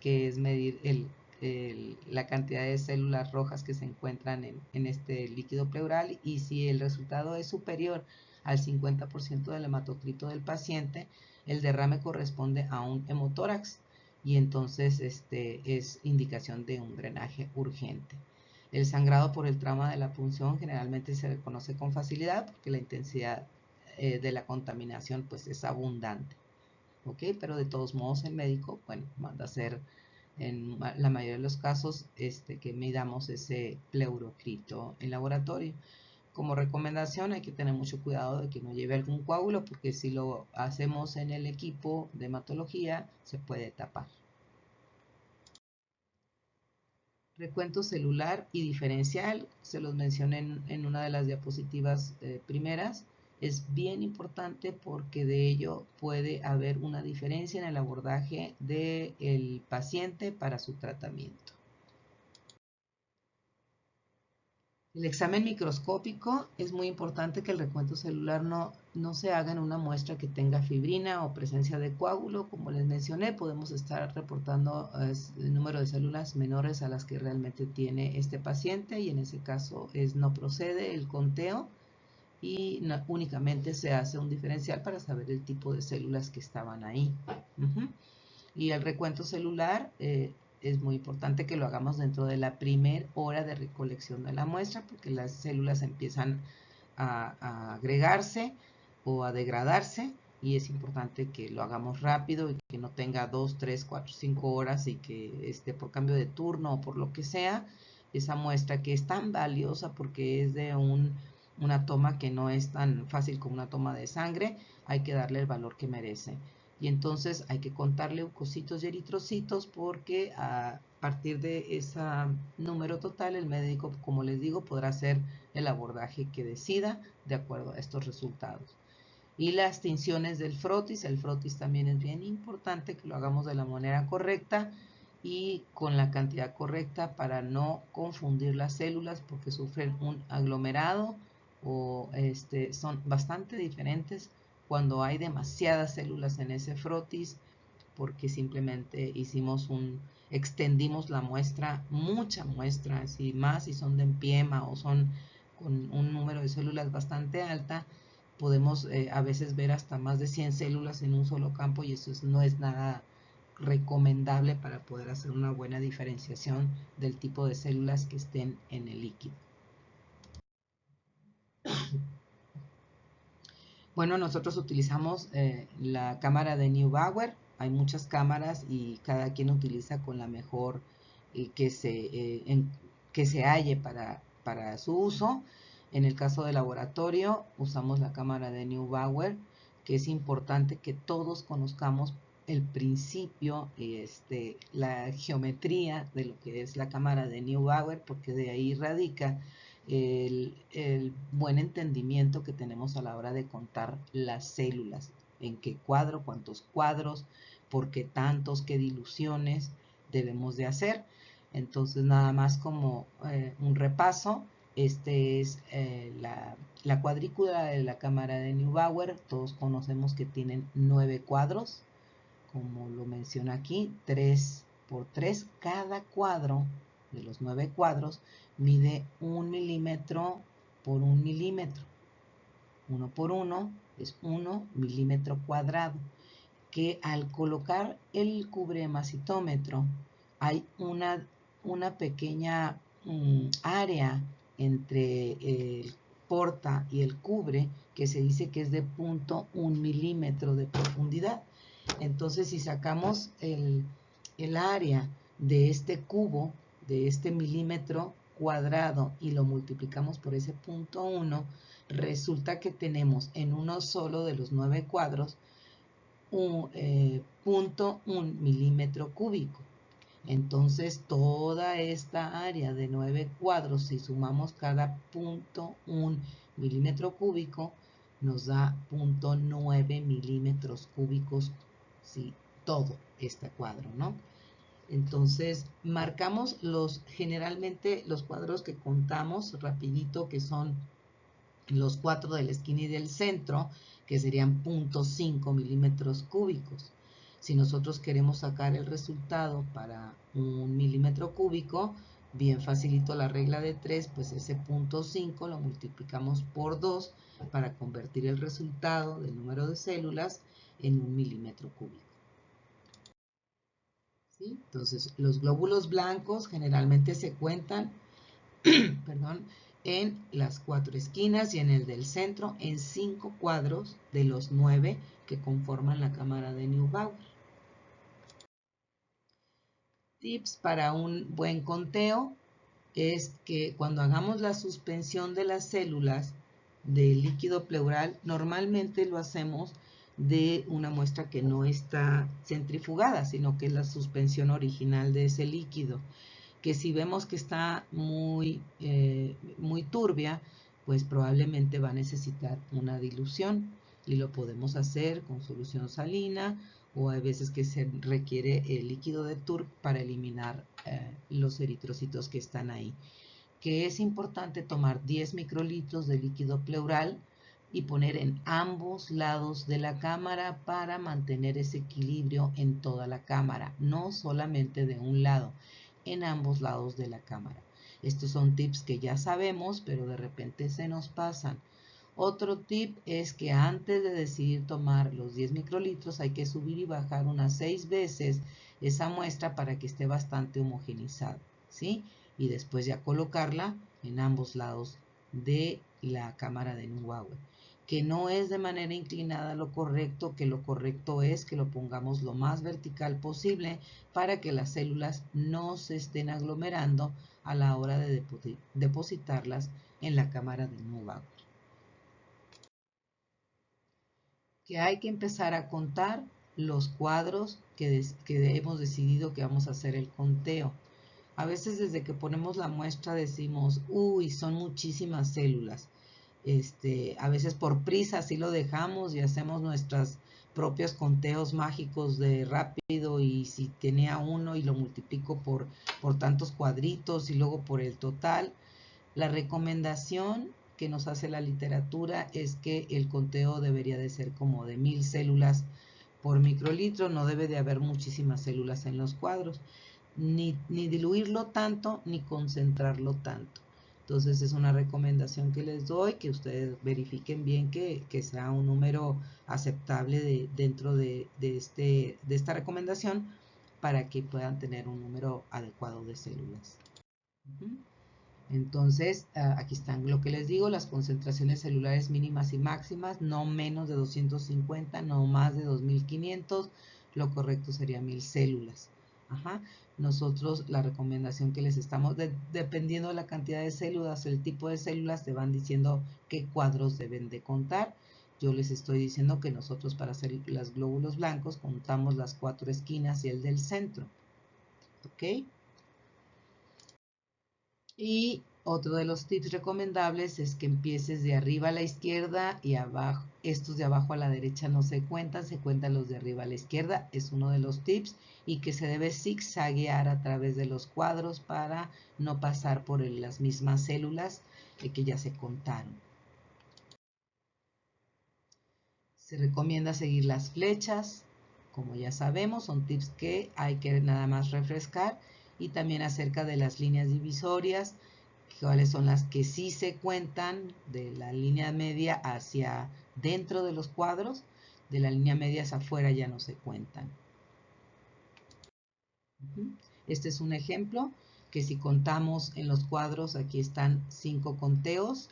que es medir la cantidad de células rojas que se encuentran en este líquido pleural, y si el resultado es superior al 50% del hematocrito del paciente, el derrame corresponde a un hemotórax y entonces es indicación de un drenaje urgente. El sangrado por el trauma de la punción generalmente se reconoce con facilidad porque la intensidad de la contaminación pues es abundante. ¿Ok? Pero de todos modos el médico, bueno, manda a hacer en la mayoría de los casos que midamos ese pleurocrito en laboratorio. Como recomendación hay que tener mucho cuidado de que no lleve algún coágulo porque si lo hacemos en el equipo de hematología se puede tapar. Recuento celular y diferencial, se los mencioné en una de las diapositivas primeras. Es bien importante porque de ello puede haber una diferencia en el abordaje del paciente para su tratamiento. El examen microscópico, es muy importante que el recuento celular no se haga en una muestra que tenga fibrina o presencia de coágulo. Como les mencioné, podemos estar reportando el número de células menores a las que realmente tiene este paciente y en ese caso no procede el conteo y únicamente se hace un diferencial para saber el tipo de células que estaban ahí. Y el recuento celular es muy importante que lo hagamos dentro de la primera hora de recolección de la muestra porque las células empiezan a agregarse o a degradarse y es importante que lo hagamos rápido y que no tenga 2, 3, 4, 5 horas y que por cambio de turno o por lo que sea, esa muestra que es tan valiosa porque es de una toma que no es tan fácil como una toma de sangre, hay que darle el valor que merece. Y entonces hay que contar leucocitos y eritrocitos porque a partir de ese número total el médico, como les digo, podrá hacer el abordaje que decida de acuerdo a estos resultados. Y las tinciones del frotis, el frotis también es bien importante que lo hagamos de la manera correcta y con la cantidad correcta para no confundir las células porque sufren un aglomerado o son bastante diferentes cuando hay demasiadas células en ese frotis porque simplemente extendimos la muestra, mucha muestra, más si son de empiema o son con un número de células bastante alta, podemos a veces ver hasta más de 100 células en un solo campo y eso no es nada recomendable para poder hacer una buena diferenciación del tipo de células que estén en el líquido. Bueno, nosotros utilizamos la cámara de Neubauer. Hay muchas cámaras y cada quien utiliza con la mejor que se halle para su uso. En el caso de laboratorio, usamos la cámara de Neubauer, que es importante que todos conozcamos el principio y la geometría de lo que es la cámara de Neubauer, porque de ahí radica el buen entendimiento que tenemos a la hora de contar las células, en qué cuadro, cuántos cuadros, por qué tantos, qué diluciones debemos de hacer. Entonces, nada más como un repaso, es la cuadrícula de la cámara de Neubauer. Todos conocemos que tienen 9 cuadros, como lo menciona aquí, 3 por 3. Cada cuadro de los 9 cuadros mide 1 milímetro por 1 milímetro. 1 por 1 es 1 milímetro cuadrado, que al colocar el cubremacitómetro hay una pequeña área entre el porta y el cubre que se dice que es de 0.1 milímetro de profundidad. Entonces, si sacamos el área de este cubo, de este milímetro cuadrado, y lo multiplicamos por ese 0.1, resulta que tenemos en uno solo de los 9 cuadros 0.1 milímetro cúbico. Entonces, toda esta área de 9 cuadros, si sumamos cada 0.1 milímetro cúbico, nos da 0.9 milímetros cúbicos, ¿sí? Todo este cuadro, ¿no? Entonces, marcamos generalmente los cuadros que contamos rapidito, que son los 4 de la esquina y del centro, que serían 0.5 milímetros cúbicos. Si nosotros queremos sacar el resultado para 1 milímetro cúbico, bien facilito la regla de 3, pues ese 0.5 lo multiplicamos por 2 para convertir el resultado del número de células en 1 milímetro cúbico. ¿Sí? Entonces, los glóbulos blancos generalmente se cuentan perdón, en las 4 esquinas y en el del centro en 5 cuadros de los 9 que conforman la cámara de Neubauer. Tips para un buen conteo es que cuando hagamos la suspensión de las células del líquido pleural, normalmente lo hacemos de una muestra que no está centrifugada, sino que es la suspensión original de ese líquido, que si vemos que está muy turbia, pues probablemente va a necesitar una dilución, y lo podemos hacer con solución salina, o hay veces que se requiere el líquido de Turk para eliminar los eritrocitos que están ahí. Que es importante tomar 10 microlitros de líquido pleural y poner en ambos lados de la cámara para mantener ese equilibrio en toda la cámara, no solamente de un lado, en ambos lados de la cámara. Estos son tips que ya sabemos, pero de repente se nos pasan. Otro tip es que antes de decidir tomar los 10 microlitros hay que subir y bajar unas 6 veces esa muestra para que esté bastante homogenizada, ¿sí? Y después ya colocarla en ambos lados de la cámara de Neubauer. Que no es de manera inclinada lo correcto, que lo correcto es que lo pongamos lo más vertical posible para que las células no se estén aglomerando a la hora de depositarlas en la cámara de Neubauer. Que hay que empezar a contar los cuadros que hemos decidido que vamos a hacer el conteo. A veces desde que ponemos la muestra decimos, uy, son muchísimas células. A veces por prisa así lo dejamos y hacemos nuestros propios conteos mágicos de rápido, y si tenía uno y lo multiplico por tantos cuadritos y luego por el total. La recomendación que nos hace la literatura es que el conteo debería de ser como de 1000 células por microlitro, no debe de haber muchísimas células en los cuadros, ni diluirlo tanto, ni concentrarlo tanto. Entonces es una recomendación que les doy, que ustedes verifiquen bien que sea un número aceptable dentro de esta recomendación, para que puedan tener un número adecuado de células. Entonces, aquí están lo que les digo, las concentraciones celulares mínimas y máximas, no menos de 250, no más de 2500, lo correcto sería 1000 células. Nosotros la recomendación que les estamos, dependiendo de la cantidad de células, el tipo de células, te van diciendo qué cuadros deben de contar. yo les estoy diciendo que nosotros para hacer los glóbulos blancos contamos las 4 esquinas y el del centro. ¿Ok? Y otro de los tips recomendables es que empieces de arriba a la izquierda y abajo. Estos de abajo a la derecha no se cuentan los de arriba a la izquierda. Es uno de los tips, y que se debe zigzaguear a través de los cuadros para no pasar por las mismas células que ya se contaron. Se recomienda seguir las flechas, como ya sabemos, son tips que hay que nada más refrescar, y también acerca de las líneas divisorias, cuáles son las que sí se cuentan de la línea media hacia dentro de los cuadros, de la línea media hacia afuera ya no se cuentan. Este es un ejemplo que si contamos en los cuadros, aquí están 5 conteos,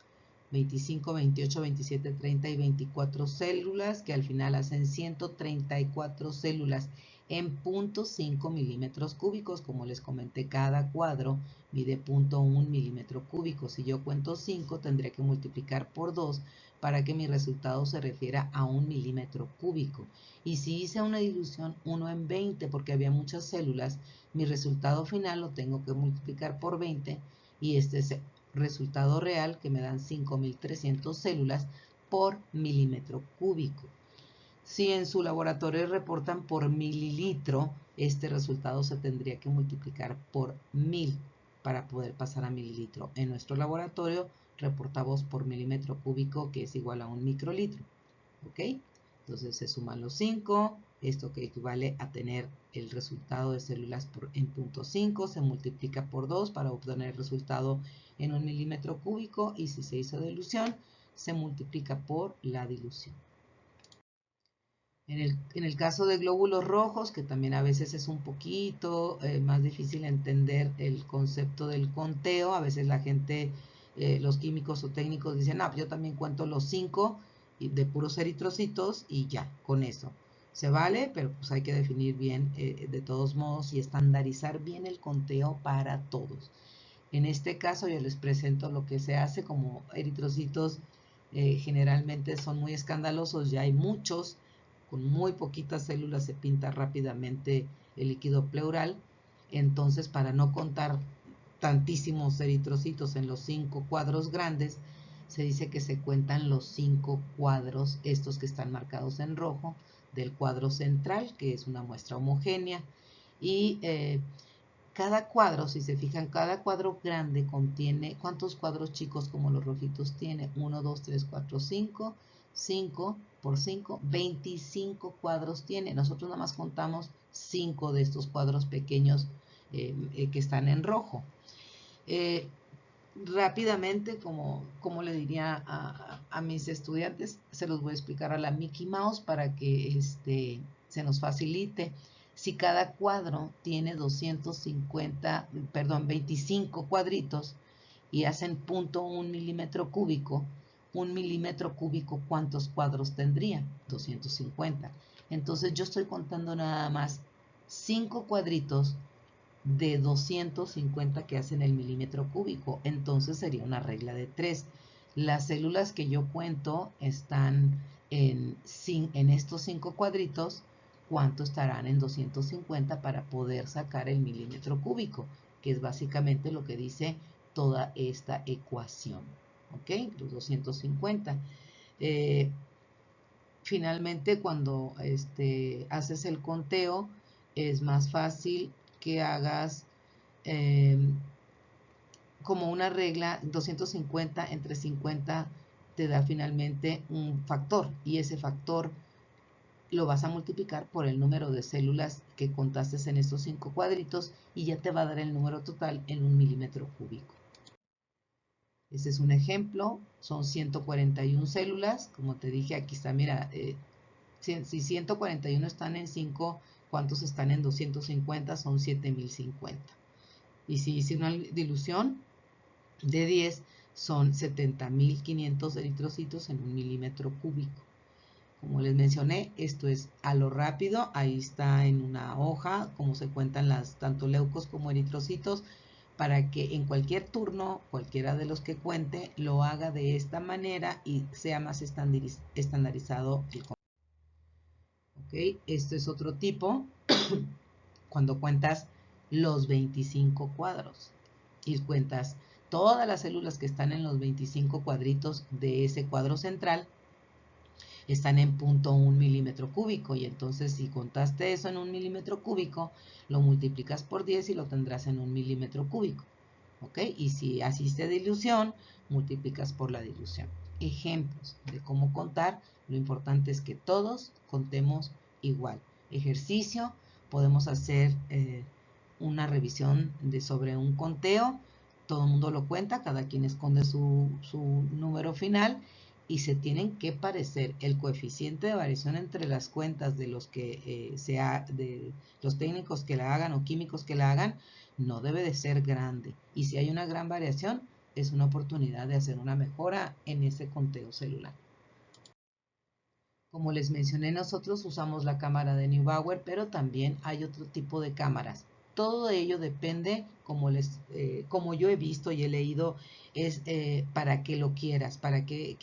25, 28, 27, 30 y 24 células, que al final hacen 134 células en 0.5 milímetros cúbicos. Como les comenté, cada cuadro mide 0.1 milímetro cúbico. Si yo cuento 5, tendré que multiplicar por 2 para que mi resultado se refiera a 1 milímetro cúbico. Y si hice una dilución 1 en 20 porque había muchas células, mi resultado final lo tengo que multiplicar por 20, y este es el resultado real, que me dan 5.300 células por milímetro cúbico. Si en su laboratorio reportan por mililitro, este resultado se tendría que multiplicar por 1000 para poder pasar a mililitro. En nuestro laboratorio reportamos por milímetro cúbico, que es igual a 1 microlitro. ¿Ok? Entonces se suman los 5, esto que equivale a tener el resultado de células en 0.5, se multiplica por 2 para obtener el resultado en 1 milímetro cúbico, y si se hizo dilución, se multiplica por la dilución. En el caso de glóbulos rojos, que también a veces es un poquito más difícil entender el concepto del conteo, a veces la gente, los químicos o técnicos dicen, no, yo también cuento los 5 de puros eritrocitos y ya, con eso. Se vale, pero pues hay que definir bien de todos modos y estandarizar bien el conteo para todos. En este caso yo les presento lo que se hace. Como eritrocitos generalmente son muy escandalosos, ya hay muchos, con muy poquitas células se pinta rápidamente el líquido pleural. Entonces, para no contar tantísimos eritrocitos en los 5 cuadros grandes, se dice que se cuentan los 5 cuadros, estos que están marcados en rojo, del cuadro central, que es una muestra homogénea. Y cada cuadro, si se fijan, cada cuadro grande contiene, ¿cuántos cuadros chicos como los rojitos tiene? 1, 2, 3, 4, 5. 5 por 5, 25 cuadros tiene. Nosotros nada más contamos 5 de estos cuadros pequeños que están en rojo. Rápidamente, como le diría a mis estudiantes, se los voy a explicar a la Mickey Mouse para que se nos facilite. Si cada cuadro tiene 25 cuadritos y hacen 0.1 milímetro cúbico, 1 milímetro cúbico, ¿cuántos cuadros tendría? 250. Entonces yo estoy contando nada más 5 cuadritos de 250 que hacen el milímetro cúbico. Entonces sería una regla de 3. Las células que yo cuento están en estos 5 cuadritos. ¿Cuánto estarán en 250 para poder sacar el milímetro cúbico? Que es básicamente lo que dice toda esta ecuación. ¿Ok? Los 250. Finalmente, cuando haces el conteo, es más fácil que hagas como una regla. 250 entre 50 te da finalmente un factor, y ese factor lo vas a multiplicar por el número de células que contaste en estos 5 cuadritos, y ya te va a dar el número total en 1 milímetro cúbico. Este es un ejemplo, son 141 células. Como te dije, aquí está, mira, si 141 están en 5, ¿cuántos están en 250? Son 7050. Y si hice una dilución de 10, son 70.500 eritrocitos en 1 milímetro cúbico. Como les mencioné, esto es a lo rápido. Ahí está en una hoja cómo se cuentan tanto leucos como eritrocitos, para que en cualquier turno, cualquiera de los que cuente, lo haga de esta manera y sea más estandarizado el control. ¿Ok? Esto es otro tipo cuando cuentas los 25 cuadros y cuentas todas las células que están en los 25 cuadritos de ese cuadro central, están en 0.1 milímetro cúbico, y entonces si contaste eso en 1 milímetro cúbico, lo multiplicas por 10 y lo tendrás en 1 milímetro cúbico. ¿Ok? Y si asiste dilución, multiplicas por la dilución. Ejemplos de cómo contar. Lo importante es que todos contemos igual. Ejercicio, podemos hacer una revisión sobre un conteo. Todo el mundo lo cuenta, cada quien esconde su número final y se tienen que parecer. El coeficiente de variación entre las cuentas de los que de los técnicos que la hagan o químicos que la hagan no debe de ser grande, y si hay una gran variación es una oportunidad de hacer una mejora en ese conteo celular. Como les mencioné, nosotros usamos la cámara de Neubauer, pero también hay otro tipo de cámaras. Todo ello depende, como yo he visto y he leído, es para qué lo quieras, para qué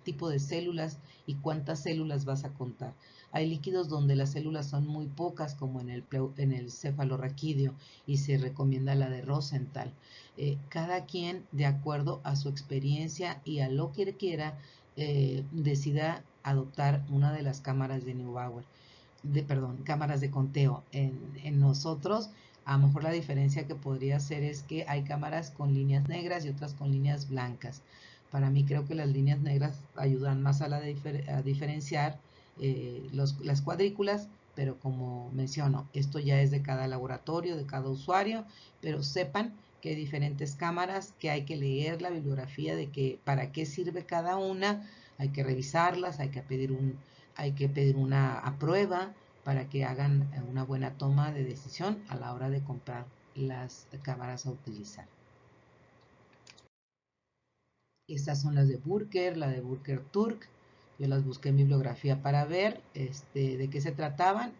tipo de células y cuántas células vas a contar. Hay líquidos donde las células son muy pocas, como en el cefalorraquídeo, y se recomienda la de Rosenthal. Cada quien, de acuerdo a su experiencia y a lo que quiera, decida adoptar una de las cámaras de Neubauer, cámaras de conteo. En nosotros, a lo mejor la diferencia que podría ser es que hay cámaras con líneas negras y otras con líneas blancas. Para mí creo que las líneas negras ayudan más a diferenciar las cuadrículas, pero como menciono, esto ya es de cada laboratorio, de cada usuario, pero sepan que hay diferentes cámaras, que hay que leer la bibliografía de que para qué sirve cada una, hay que revisarlas, hay que pedir una prueba para que hagan una buena toma de decisión a la hora de comprar las cámaras a utilizar. Estas son las de Burker, la de Burker Turk. Yo las busqué en bibliografía para ver de qué se trataban.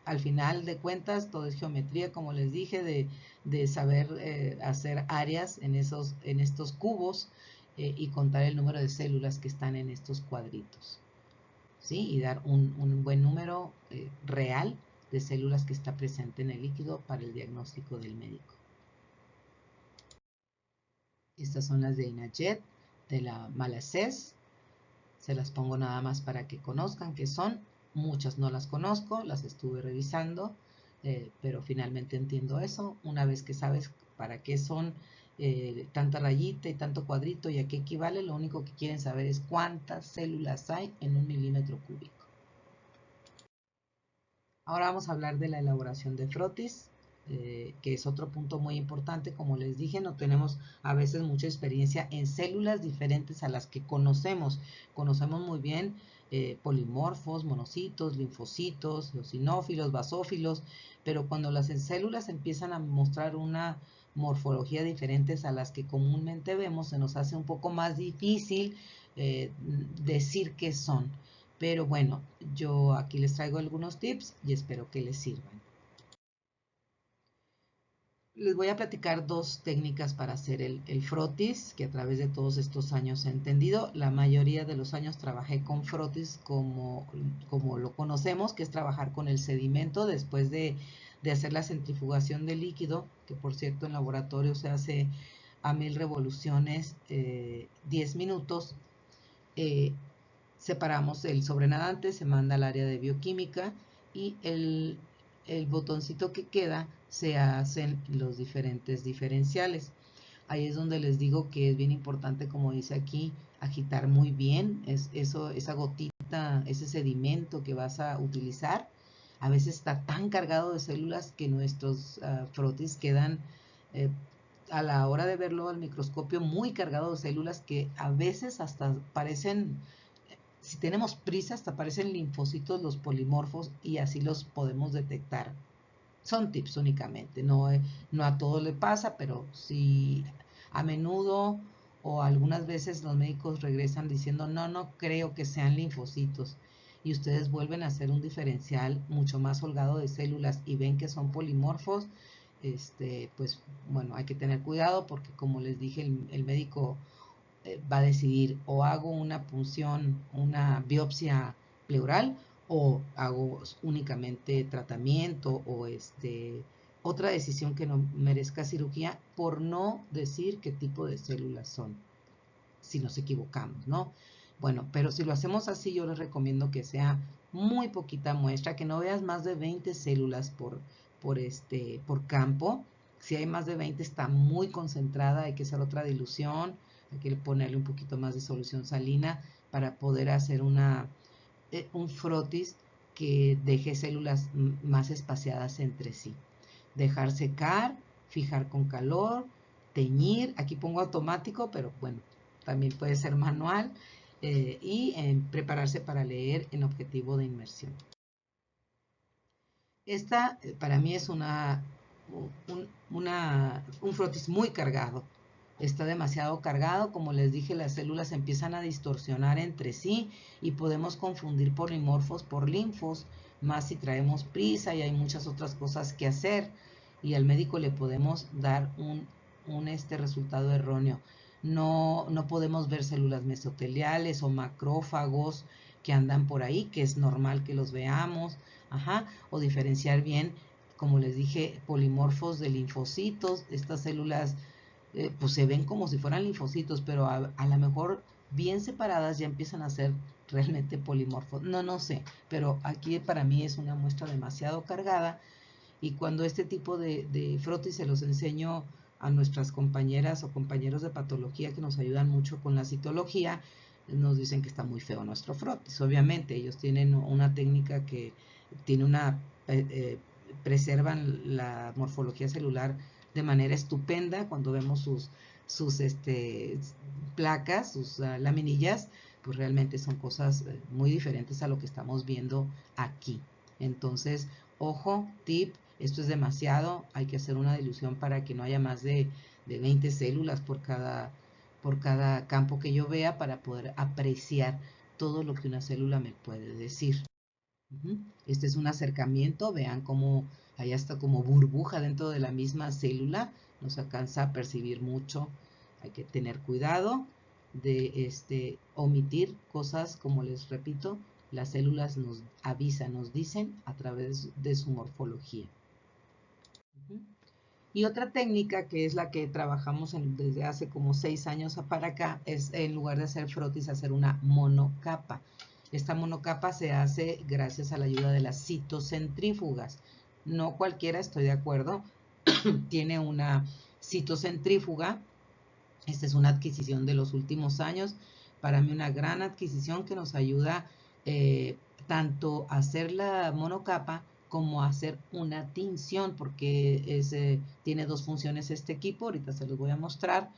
Al final de cuentas, todo es geometría, como les dije, de saber hacer áreas en estos cubos y contar el número de células que están en estos cuadritos, ¿sí? Y dar un buen número real de células que está presente en el líquido para el diagnóstico del médico. Estas son las de Inajet, de la Malassez. Se las pongo nada más para que conozcan qué son. Muchas no las conozco, las estuve revisando, pero finalmente entiendo eso. Una vez que sabes para qué son tanta rayita y tanto cuadrito y a qué equivale, lo único que quieren saber es cuántas células hay en 1 milímetro cúbico. Ahora vamos a hablar de la elaboración de frotis, que es otro punto muy importante. Como les dije, no tenemos a veces mucha experiencia en células diferentes a las que conocemos. Conocemos muy bien polimorfos, monocitos, linfocitos, eosinófilos, basófilos, pero cuando las células empiezan a mostrar una morfología diferentes a las que comúnmente vemos, se nos hace un poco más difícil decir qué son. Pero bueno, yo aquí les traigo algunos tips y espero que les sirvan. Les voy a platicar dos técnicas para hacer el frotis, que a través de todos estos años he entendido. La mayoría de los años trabajé con frotis como lo conocemos, que es trabajar con el sedimento después de hacer la centrifugación del líquido, que por cierto en laboratorio se hace a 1000 revoluciones, 10 minutos. Separamos el sobrenadante, se manda al área de bioquímica y el botoncito que queda se hacen los diferentes diferenciales. Ahí es donde les digo que es bien importante, como dice aquí, agitar muy bien esa gotita, ese sedimento que vas a utilizar. A veces está tan cargado de células que nuestros frotis quedan a la hora de verlo al microscopio muy cargado de células que a veces hasta parecen, si tenemos prisa, hasta aparecen linfocitos, los polimorfos, y así los podemos detectar. Son tips únicamente, no a todos le pasa, pero sí a menudo o algunas veces los médicos regresan diciendo no creo que sean linfocitos, y ustedes vuelven a hacer un diferencial mucho más holgado de células y ven que son polimorfos, pues bueno, hay que tener cuidado porque como les dije, el médico va a decidir o hago una punción, una biopsia pleural o hago únicamente tratamiento o otra decisión que no merezca cirugía por no decir qué tipo de células son, si nos equivocamos, ¿no? Bueno, pero si lo hacemos así, yo les recomiendo que sea muy poquita muestra, que no veas más de 20 células por campo. Si hay más de 20 está muy concentrada, hay que hacer otra dilución, hay que ponerle un poquito más de solución salina para poder hacer un frotis que deje células más espaciadas entre sí. Dejar secar, fijar con calor, teñir, aquí pongo automático, pero bueno, también puede ser manual, y prepararse para leer en objetivo de inmersión. Esta para mí es un frotis muy cargado. Está demasiado cargado, como les dije, las células empiezan a distorsionar entre sí y podemos confundir polimorfos por linfos, más si traemos prisa y hay muchas otras cosas que hacer y al médico le podemos dar un resultado erróneo. No podemos ver células mesoteliales o macrófagos que andan por ahí, que es normal que los veamos, o diferenciar bien, como les dije, polimorfos de linfocitos. Estas células pues se ven como si fueran linfocitos, pero a lo mejor bien separadas ya empiezan a ser realmente polimorfos. No sé, pero aquí para mí es una muestra demasiado cargada y cuando este tipo de frotis se los enseño a nuestras compañeras o compañeros de patología que nos ayudan mucho con la citología, nos dicen que está muy feo nuestro frotis. Obviamente ellos tienen una técnica que tiene preservan la morfología celular de manera estupenda. Cuando vemos sus placas, sus laminillas, pues realmente son cosas muy diferentes a lo que estamos viendo aquí. Entonces, ojo, tip, esto es demasiado, hay que hacer una dilución para que no haya más de 20 células por cada campo que yo vea para poder apreciar todo lo que una célula me puede decir. Este es un acercamiento, vean cómo hay hasta como burbuja dentro de la misma célula, no se alcanza a percibir mucho, hay que tener cuidado de omitir cosas, como les repito, las células nos avisan, nos dicen a través de su morfología. Y otra técnica que es la que trabajamos desde hace como 6 años para acá es, en lugar de hacer frotis, hacer una monocapa. Esta monocapa se hace gracias a la ayuda de las citocentrífugas. No cualquiera, estoy de acuerdo, tiene una citocentrífuga. Esta es una adquisición de los últimos años. Para mí una gran adquisición que nos ayuda tanto a hacer la monocapa como a hacer una tinción, porque tiene dos funciones este equipo. Ahorita se los voy a mostrar,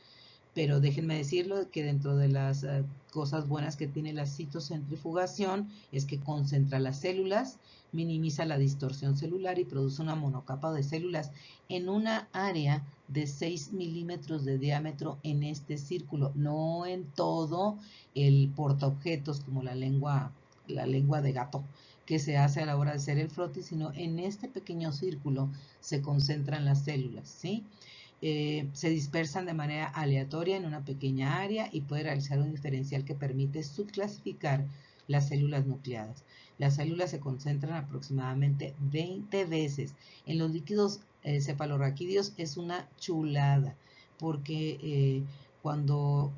pero déjenme decirlo que dentro de las cosas buenas que tiene la citocentrifugación es que concentra las células, minimiza la distorsión celular y produce una monocapa de células en una área de 6 milímetros de diámetro en este círculo, no en todo el portaobjetos como la lengua de gato que se hace a la hora de hacer el frotis, sino en este pequeño círculo se concentran las células, ¿sí? Se dispersan de manera aleatoria en una pequeña área y puede realizar un diferencial que permite subclasificar las células nucleadas. Las células se concentran aproximadamente 20 veces. En los líquidos cefalorraquídeos es una chulada, porque cuando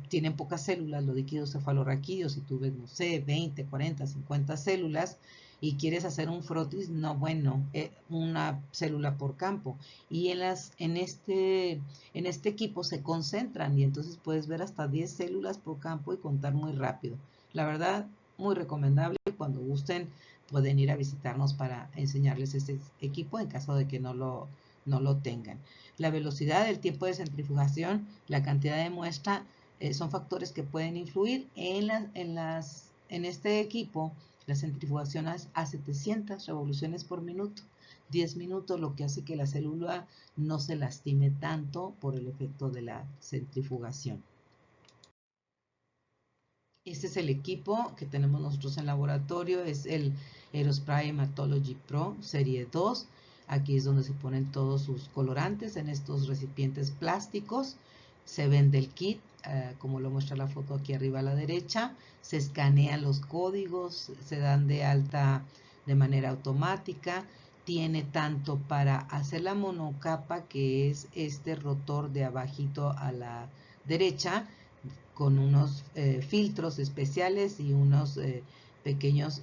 tienen pocas células, los líquidos cefalorraquídeos, si tú ves, no sé, 20, 40, 50 células, y quieres hacer un frotis, no, bueno, una célula por campo. Y en este equipo se concentran y entonces puedes ver hasta 10 células por campo y contar muy rápido. La verdad, muy recomendable. Cuando gusten, pueden ir a visitarnos para enseñarles este equipo en caso de que no lo tengan. La velocidad, el tiempo de centrifugación, la cantidad de muestra son factores que pueden influir en este equipo. La centrifugación a 700 revoluciones por minuto, 10 minutos, lo que hace que la célula no se lastime tanto por el efecto de la centrifugación. Este es el equipo que tenemos nosotros en laboratorio, es el Aerospray Hematology Pro Serie 2. Aquí es donde se ponen todos sus colorantes en estos recipientes plásticos. Se vende el kit, como lo muestra la foto aquí arriba a la derecha. Se escanean los códigos, se dan de alta de manera automática. Tiene tanto para hacer la monocapa, que es este rotor de abajito a la derecha, con unos filtros especiales y unos pequeños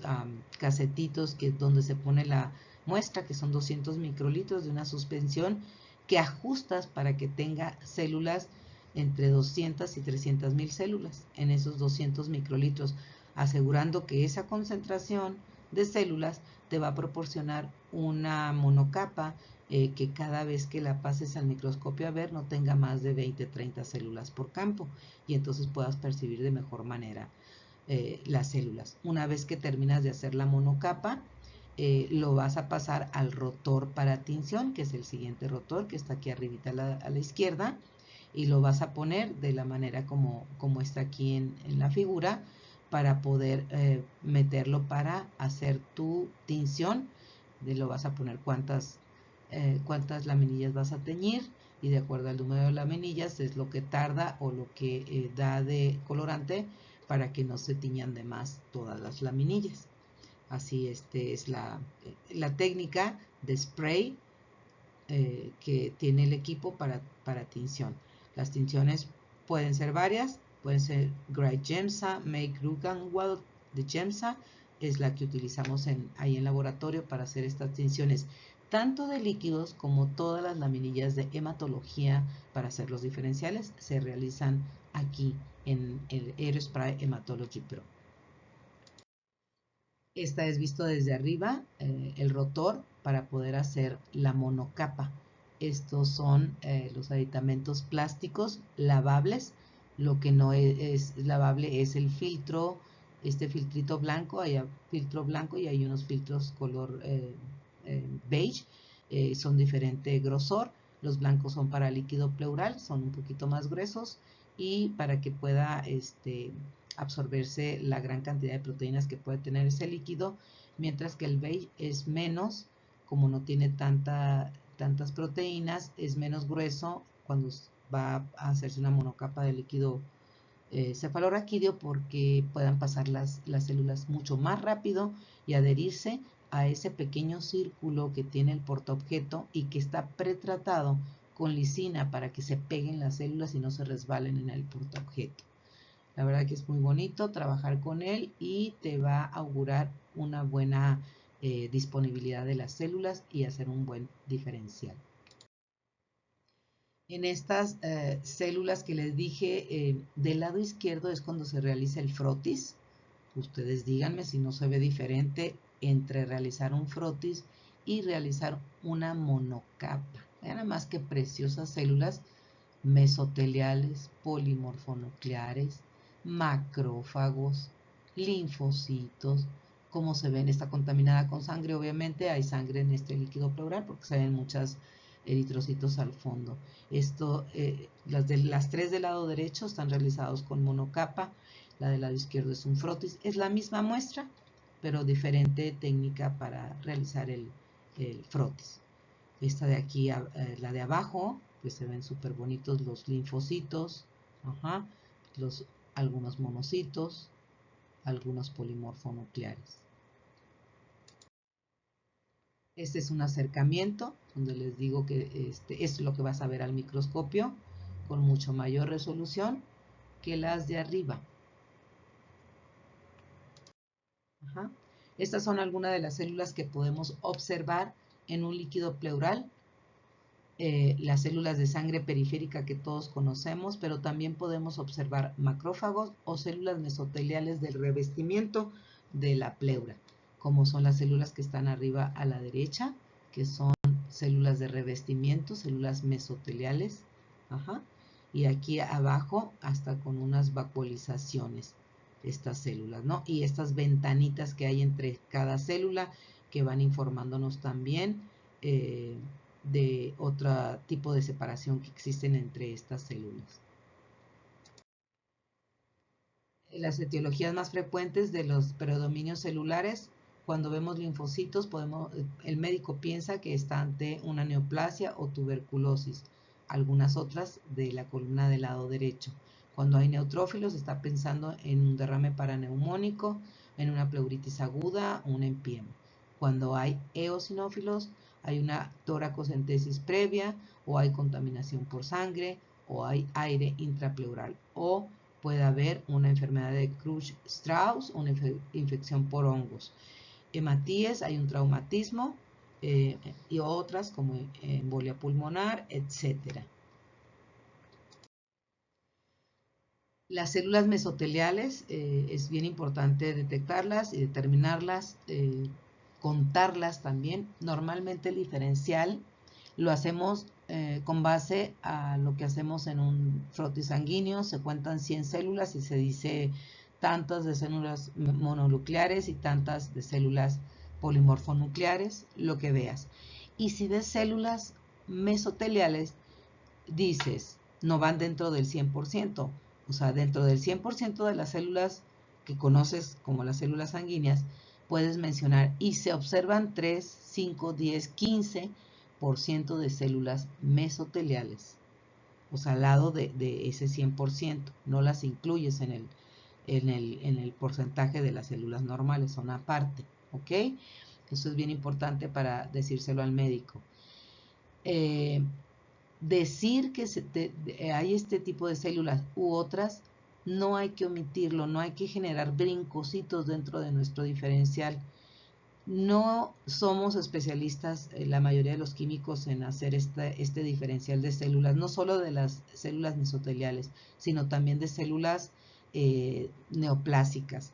casetitos donde se pone la muestra, que son 200 microlitros de una suspensión que ajustas para que tenga células entre 200 y 300 mil células en esos 200 microlitros, asegurando que esa concentración de células te va a proporcionar una monocapa que cada vez que la pases al microscopio a ver no tenga más de 20-30 células por campo, y entonces puedas percibir de mejor manera las células. Una vez que terminas de hacer la monocapa, lo vas a pasar al rotor para tinción, que es el siguiente rotor que está aquí arribita a la izquierda, y lo vas a poner de la manera como está aquí en la figura, para poder meterlo para hacer tu tinción. Lo vas a poner cuántas laminillas vas a teñir, y de acuerdo al número de laminillas es lo que tarda o lo que da de colorante para que no se tiñan de más todas las laminillas. Así es la técnica de spray que tiene el equipo para tinción. Las tinciones pueden ser varias, pueden ser Great Gemsa, Make Ruganwald de Gemsa, es la que utilizamos ahí en laboratorio para hacer estas tinciones, tanto de líquidos como todas las laminillas de hematología para hacer los diferenciales se realizan aquí en el Aerospray Hematology Pro. Esta es visto desde arriba, el rotor para poder hacer la monocapa. Estos son los aditamentos plásticos lavables. Lo que no es lavable es el filtro, este filtrito blanco. Hay filtro blanco y hay unos filtros color beige, son diferente grosor. Los blancos son para líquido pleural, son un poquito más gruesos, y para que pueda absorberse la gran cantidad de proteínas que puede tener ese líquido, mientras que el beige es menos, como no tiene tantas proteínas, es menos grueso cuando va a hacerse una monocapa de líquido cefalorraquídeo, porque puedan pasar las células mucho más rápido y adherirse a ese pequeño círculo que tiene el portaobjeto y que está pretratado con lisina para que se peguen las células y no se resbalen en el portaobjeto. La verdad que es muy bonito trabajar con él y te va a augurar una buena disponibilidad de las células y hacer un buen diferencial. En estas células que les dije, del lado izquierdo es cuando se realiza el frotis. Ustedes díganme si no se ve diferente entre realizar un frotis y realizar una monocapa. Vean nada más que preciosas células mesoteliales, polimorfonucleares, macrófagos, linfocitos. Como se ven, está contaminada con sangre. Obviamente hay sangre en este líquido pleural porque se ven muchas eritrocitos al fondo. Las tres del lado derecho están realizados con monocapa. La del lado izquierdo es un frotis. Es la misma muestra, pero diferente técnica para realizar el frotis. Esta de aquí, la de abajo, pues se ven súper bonitos los linfocitos, algunos monocitos, algunos polimorfonucleares. Este es un acercamiento donde les digo que es lo que vas a ver al microscopio con mucho mayor resolución que las de arriba. Estas son algunas de las células que podemos observar en un líquido pleural. Las células de sangre periférica que todos conocemos, pero también podemos observar macrófagos o células mesoteliales del revestimiento de la pleura, como son las células que están arriba a la derecha, que son células de revestimiento, células mesoteliales, y aquí abajo hasta con unas vacuolizaciones estas células, ¿no? Y estas ventanitas que hay entre cada célula que van informándonos también de otro tipo de separación que existen entre estas células. Las etiologías más frecuentes de los predominios celulares Cuando vemos linfocitos, el médico piensa que está ante una neoplasia o tuberculosis. Algunas otras de la columna del lado derecho. Cuando hay neutrófilos, está pensando en un derrame paraneumónico, en una pleuritis aguda, un empiema. Cuando hay eosinófilos, hay una toracocentesis previa, o hay contaminación por sangre, o hay aire intrapleural, o puede haber una enfermedad de Creutzfeldt-Strauss, una infección por hongos. Hematíes, hay un traumatismo, y otras como embolia pulmonar, etc. Las células mesoteliales, es bien importante detectarlas y determinarlas, contarlas también. Normalmente el diferencial lo hacemos con base a lo que hacemos en un frotis sanguíneo. Se cuentan 100 células y se dice tantas de células mononucleares y tantas de células polimorfonucleares, lo que veas. Y si ves células mesoteliales, dices, no van dentro del 100%. O sea, dentro del 100% de las células que conoces como las células sanguíneas, puedes mencionar, y se observan 3, 5, 10, 15% de células mesoteliales. O sea, al lado de ese 100%, no las incluyes en el porcentaje de las células normales, son aparte, ¿ok? Eso es bien importante para decírselo al médico. Decir que hay este tipo de células u otras, no hay que omitirlo, no hay que generar brincocitos dentro de nuestro diferencial. No somos especialistas, la mayoría de los químicos, en hacer este diferencial de células, no solo de las células mesoteliales, sino también de células neoplásicas.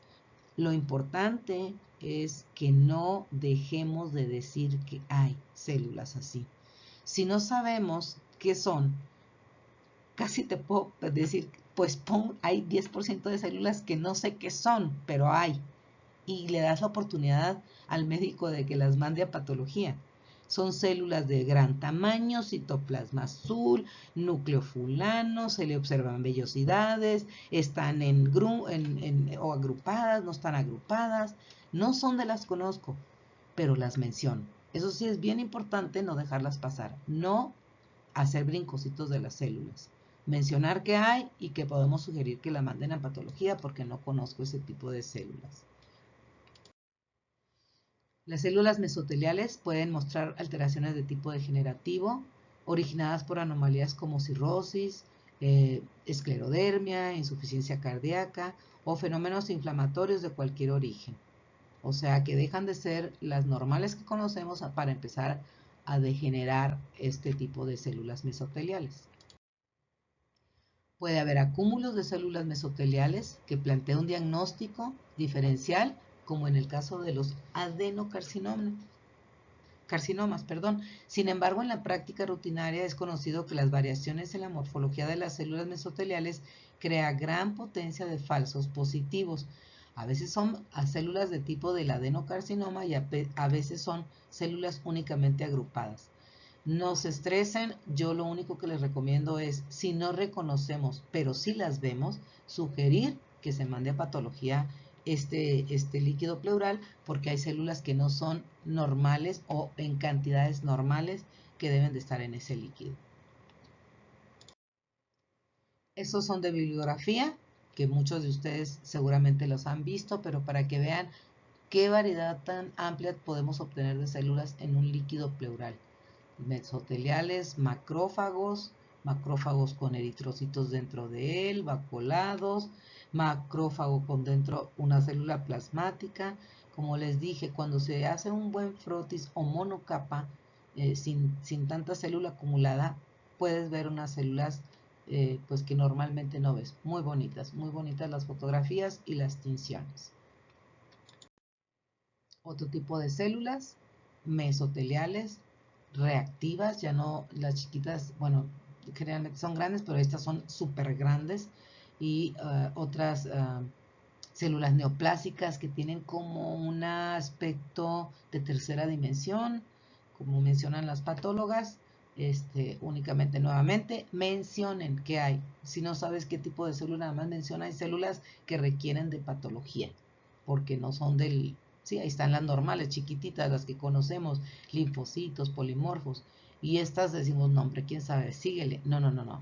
Lo importante es que no dejemos de decir que hay células así. Si no sabemos qué son, casi te puedo decir, pues hay 10% de células que no sé qué son, pero hay. Y le das la oportunidad al médico de que las mande a patología. Son células de gran tamaño, citoplasma azul, núcleo fulano, se le observan vellosidades, están o agrupadas, no están agrupadas, no son de las conozco, pero las menciono. Eso sí es bien importante, no dejarlas pasar, no hacer brincocitos de las células. Mencionar que hay y que podemos sugerir que la manden a patología porque no conozco ese tipo de células. Las células mesoteliales pueden mostrar alteraciones de tipo degenerativo originadas por anomalías como cirrosis, esclerodermia, insuficiencia cardíaca o fenómenos inflamatorios de cualquier origen. O sea que dejan de ser las normales que conocemos para empezar a degenerar este tipo de células mesoteliales. Puede haber acúmulos de células mesoteliales que plantea un diagnóstico diferencial, como en el caso de los adenocarcinomas. Sin embargo, en la práctica rutinaria es conocido que las variaciones en la morfología de las células mesoteliales crea gran potencia de falsos positivos. A veces son células de tipo del adenocarcinoma y a veces son células únicamente agrupadas. No se estresen, yo lo único que les recomiendo es, si no reconocemos, pero si las vemos, sugerir que se mande a patología este líquido pleural, porque hay células que no son normales o en cantidades normales que deben de estar en ese líquido. Estos son de bibliografía, que muchos de ustedes seguramente los han visto, pero para que vean qué variedad tan amplia podemos obtener de células en un líquido pleural. Mesoteliales, macrófagos con eritrocitos dentro de él, vacuolados, macrófago con dentro una célula plasmática. Como les dije, cuando se hace un buen frotis o monocapa, sin tanta célula acumulada, puedes ver unas células pues que normalmente no ves. Muy bonitas las fotografías y las tinciones. Otro tipo de células, mesoteliales, reactivas, ya no las chiquitas, bueno, generalmente son grandes, pero estas son súper grandes, y otras células neoplásicas que tienen como un aspecto de tercera dimensión, como mencionan las patólogas. Únicamente, nuevamente, mencionen qué hay. Si no sabes qué tipo de célula, nada más menciona, hay células que requieren de patología, porque no son del Sí, ahí están las normales, chiquititas, las que conocemos, linfocitos, polimorfos. Y estas decimos, no, hombre, quién sabe, síguele. No, no, no, no.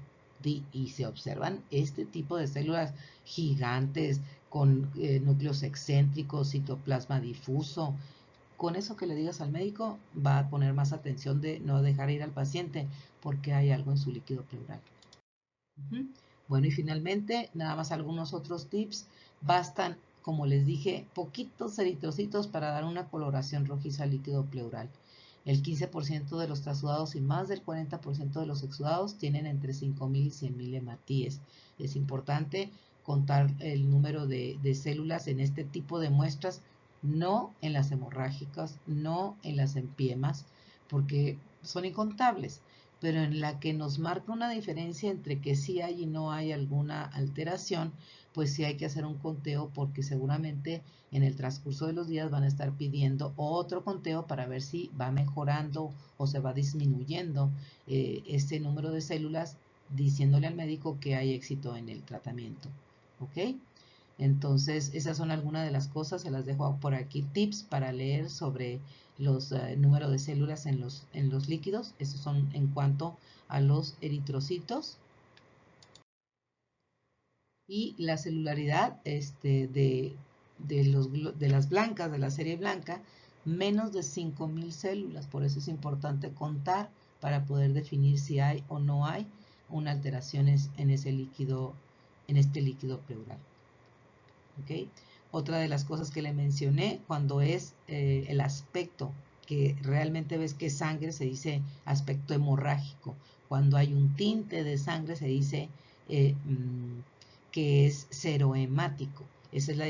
Y se observan este tipo de células gigantes con núcleos excéntricos, citoplasma difuso. Con eso que le digas al médico, va a poner más atención de no dejar ir al paciente porque hay algo en su líquido pleural. Bueno, y finalmente, nada más algunos otros tips. Bastan, como les dije, poquitos eritrocitos para dar una coloración rojiza al líquido pleural. El 15% de los trasudados y más del 40% de los exudados tienen entre 5.000 y 100.000 hematíes. Es importante contar el número de células en este tipo de muestras, no en las hemorrágicas, no en las empiemas, porque son incontables, pero en la que nos marca una diferencia entre que sí hay y no hay alguna alteración, pues sí hay que hacer un conteo porque seguramente en el transcurso de los días van a estar pidiendo otro conteo para ver si va mejorando o se va disminuyendo este número de células, diciéndole al médico que hay éxito en el tratamiento. ¿Ok? Entonces, esas son algunas de las cosas, se las dejo por aquí, tips para leer sobre los números de células en los líquidos. Estos son en cuanto a los eritrocitos. Y la celularidad de las blancas, de la serie blanca, menos de 5.000 células. Por eso es importante contar para poder definir si hay o no hay una alteración en este líquido pleural. ¿Okay? Otra de las cosas que le mencioné, cuando es el aspecto que realmente ves que es sangre, se dice aspecto hemorrágico. Cuando hay un tinte de sangre, se dice que es serohemático. Esa es la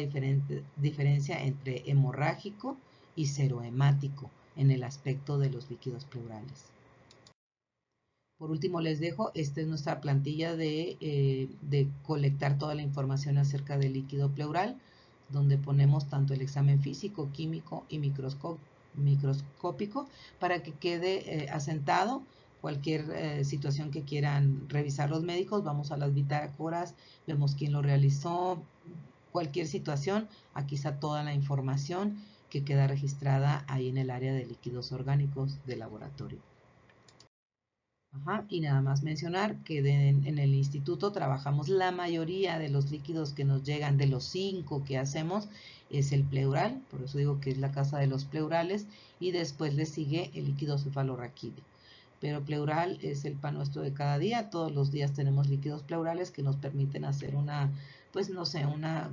diferencia entre hemorrágico y serohemático en el aspecto de los líquidos pleurales. Por último les dejo, esta es nuestra plantilla de colectar toda la información acerca del líquido pleural, donde ponemos tanto el examen físico, químico y microscópico para que quede asentado cualquier situación que quieran revisar los médicos. Vamos a las bitácoras, vemos quién lo realizó, cualquier situación, aquí está toda la información que queda registrada ahí en el área de líquidos orgánicos del laboratorio. Y nada más mencionar que en el instituto trabajamos la mayoría de los líquidos que nos llegan, de los 5 que hacemos, es el pleural, por eso digo que es la casa de los pleurales, y después le sigue el líquido cefalorraquídeo. Pero pleural es el pan nuestro de cada día, todos los días tenemos líquidos pleurales que nos permiten hacer una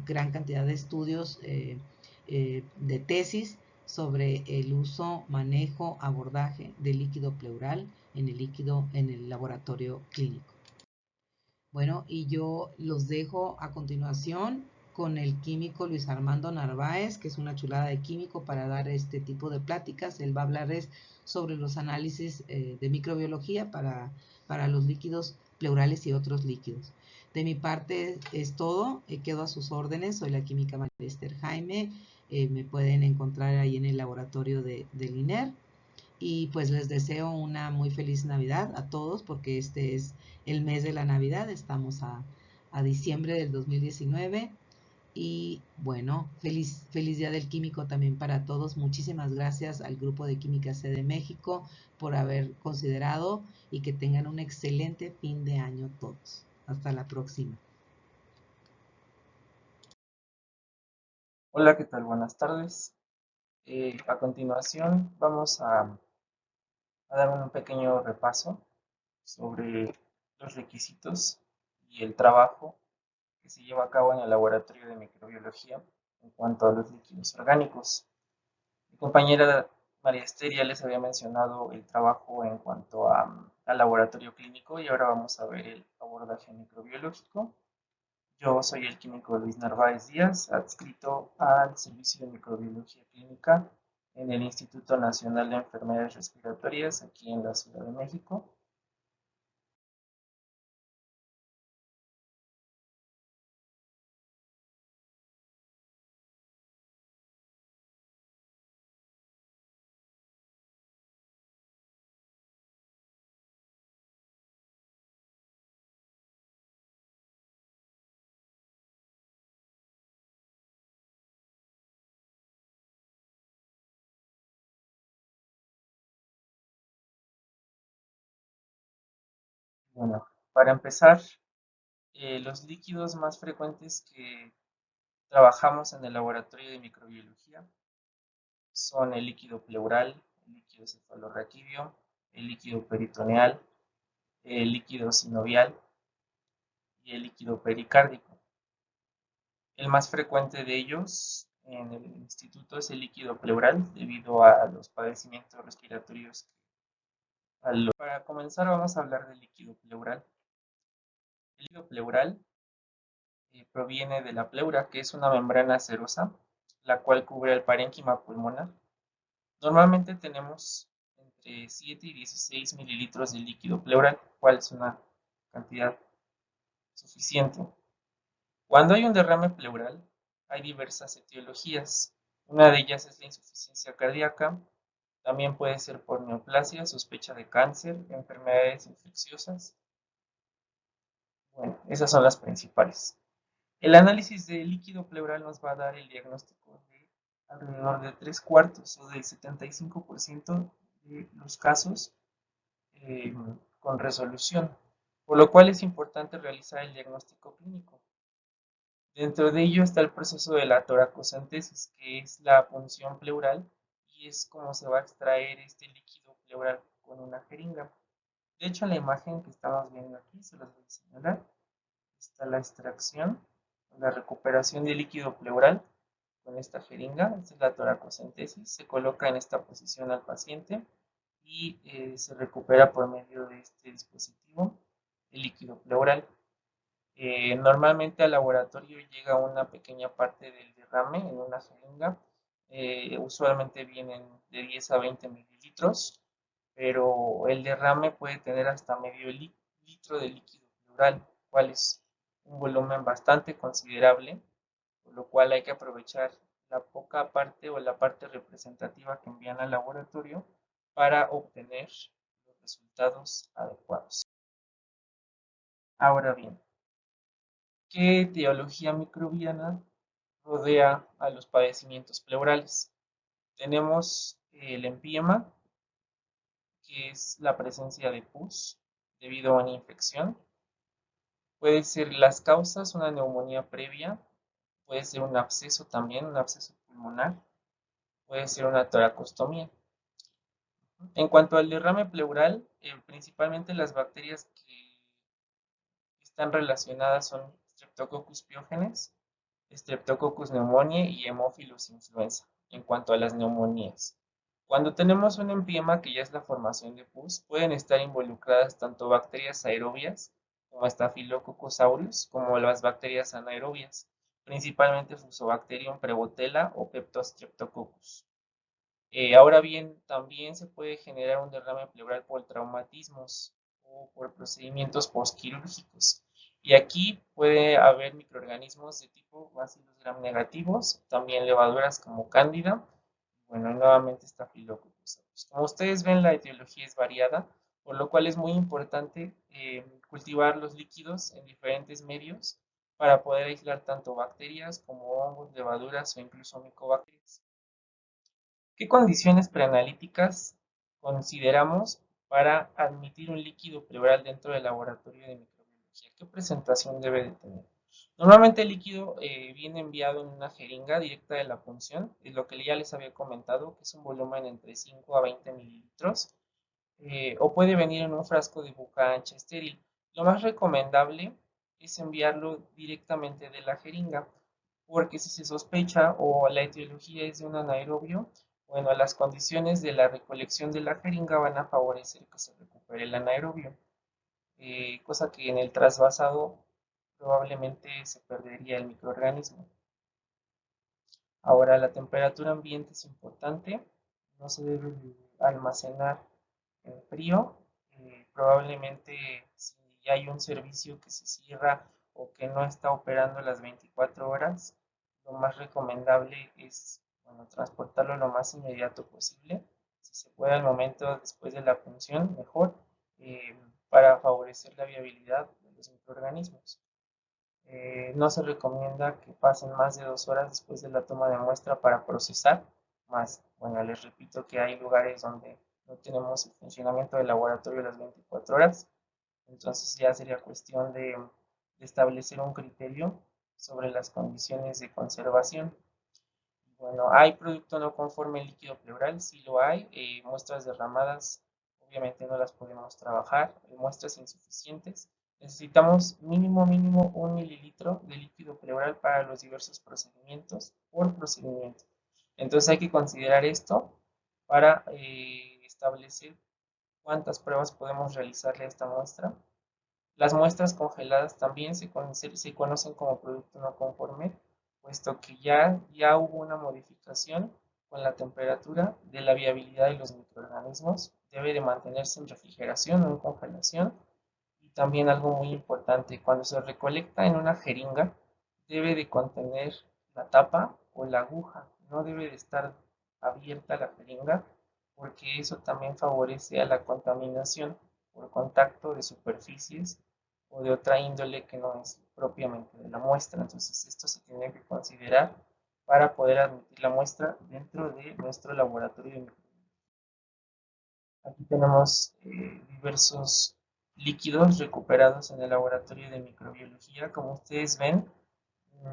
gran cantidad de estudios de tesis sobre el uso, manejo, abordaje del líquido pleural en el laboratorio clínico. Bueno, y yo los dejo a continuación con el químico Luis Armando Narváez, que es una chulada de químico para dar este tipo de pláticas. Él va a hablarles sobre los análisis de microbiología para los líquidos pleurales y otros líquidos. De mi parte es todo, quedo a sus órdenes, soy la química María Esther Jaime, me pueden encontrar ahí en el laboratorio del INER. Y pues les deseo una muy feliz Navidad a todos porque este es el mes de la Navidad, estamos a diciembre del 2019 y bueno, feliz Día del Químico también para todos. Muchísimas gracias al Grupo de Química C de México por haber considerado y que tengan un excelente fin de año todos. Hasta la próxima. Hola, ¿qué tal? Buenas tardes. A continuación vamos a dar un pequeño repaso sobre los requisitos y el trabajo que se lleva a cabo en el laboratorio de microbiología en cuanto a los líquidos orgánicos. Mi compañera María Esther ya les había mencionado el trabajo en cuanto al laboratorio clínico y ahora vamos a ver el abordaje microbiológico. Yo soy el químico Luis Narváez Díaz, adscrito al Servicio de Microbiología Clínica en el Instituto Nacional de Enfermedades Respiratorias aquí en la Ciudad de México. Bueno, para empezar, los líquidos más frecuentes que trabajamos en el laboratorio de microbiología son el líquido pleural, el líquido cefalorraquídeo, el líquido peritoneal, el líquido sinovial y el líquido pericárdico. El más frecuente de ellos en el instituto es el líquido pleural debido a los padecimientos respiratorios. Para comenzar vamos a hablar del líquido pleural. El líquido pleural proviene de la pleura, que es una membrana cerosa, la cual cubre el parénquima pulmonar. Normalmente tenemos entre 7 y 16 mililitros de líquido pleural, cual es una cantidad suficiente. Cuando hay un derrame pleural, hay diversas etiologías. Una de ellas es la insuficiencia cardíaca. También puede ser por neoplasia, sospecha de cáncer, enfermedades infecciosas. Bueno, esas son las principales. El análisis de líquido pleural nos va a dar el diagnóstico de alrededor de 3/4 o del 75% de los casos eh, con resolución, por lo cual es importante realizar el diagnóstico clínico. Dentro de ello está el proceso de la toracocentesis, que es la punción pleural y es como se va a extraer este líquido pleural con una jeringa. De hecho, en la imagen que estamos viendo aquí, se las voy a señalar, está la extracción, la recuperación de líquido pleural con esta jeringa. Esta es la toracocentesis, se coloca en esta posición al paciente y se recupera por medio de este dispositivo el líquido pleural. Normalmente al laboratorio llega una pequeña parte del derrame en una jeringa. Usualmente vienen de 10 a 20 mililitros, pero el derrame puede tener hasta medio litro de líquido pleural, cual es un volumen bastante considerable, por lo cual hay que aprovechar la poca parte o la parte representativa que envían al laboratorio para obtener los resultados adecuados. Ahora bien, ¿qué etiología microbiana rodea a los padecimientos pleurales? Tenemos el empiema, que es la presencia de pus debido a una infección. Puede ser las causas, una neumonía previa, puede ser un absceso también, un absceso pulmonar, puede ser una toracostomía. En cuanto al derrame pleural, principalmente las bacterias que están relacionadas son Streptococcus pyogenes, Streptococcus pneumoniae y Haemophilus influenza. En cuanto a las neumonías, cuando tenemos un empiema que ya es la formación de pus, pueden estar involucradas tanto bacterias aerobias como Staphylococcus aureus, como las bacterias anaerobias, principalmente Fusobacterium prevotella o Peptostreptococcus. Ahora bien, también se puede generar un derrame pleural por traumatismos o por procedimientos postquirúrgicos. Y aquí puede haber microorganismos de tipo Bacillus gram negativos, también levaduras como Cándida, bueno, y nuevamente Staphylococcus aureus. Como ustedes ven, la etiología es variada, por lo cual es muy importante cultivar los líquidos en diferentes medios para poder aislar tanto bacterias como hongos, levaduras o incluso micobacterias. ¿Qué condiciones preanalíticas consideramos para admitir un líquido pleural dentro del laboratorio de microbiología? ¿Qué presentación debe de tener? Normalmente el líquido viene enviado en una jeringa directa de la punción, es lo que ya les había comentado, que es un volumen entre 5 a 20 mililitros, o puede venir en un frasco de boca ancha estéril. Lo más recomendable es enviarlo directamente de la jeringa, porque si se sospecha o la etiología es de un anaerobio, bueno, las condiciones de la recolección de la jeringa van a favorecer que se recupere el anaerobio, cosa que en el trasvasado probablemente se perdería el microorganismo. Ahora, la temperatura ambiente es importante, no se debe almacenar en frío. Probablemente si hay un servicio que se cierra o que no está operando las 24 horas, lo más recomendable es, bueno, transportarlo lo más inmediato posible. Si se puede al momento después de la punción, mejor, para favorecer la viabilidad de los microorganismos. No se recomienda que pasen más de 2 horas después de la toma de muestra para procesar, más, bueno, les repito que hay lugares donde no tenemos el funcionamiento del laboratorio las 24 horas, Entonces ya sería cuestión de establecer un criterio sobre las condiciones de conservación. Bueno, ¿hay producto no conforme líquido pleural? Sí lo hay. Muestras derramadas, obviamente no las podemos trabajar. Muestras insuficientes. Necesitamos mínimo 1 mililitro de líquido pleural para los diversos procedimientos por procedimiento. Entonces hay que considerar esto para establecer cuántas pruebas podemos realizarle a esta muestra. Las muestras congeladas también se conocen como producto no conforme, puesto que ya hubo una modificación con la temperatura de la viabilidad de los microorganismos. Debe de mantenerse en refrigeración o en congelación. Y también algo muy importante, cuando se recolecta en una jeringa, debe de contener la tapa o la aguja. No debe de estar abierta la jeringa porque eso también favorece a la contaminación por contacto de superficies o de otra índole que no es propiamente de la muestra. Entonces esto se tiene que considerar para poder admitir la muestra dentro de nuestro laboratorio de microbiología. Aquí tenemos diversos líquidos recuperados en el laboratorio de microbiología. Como ustedes ven,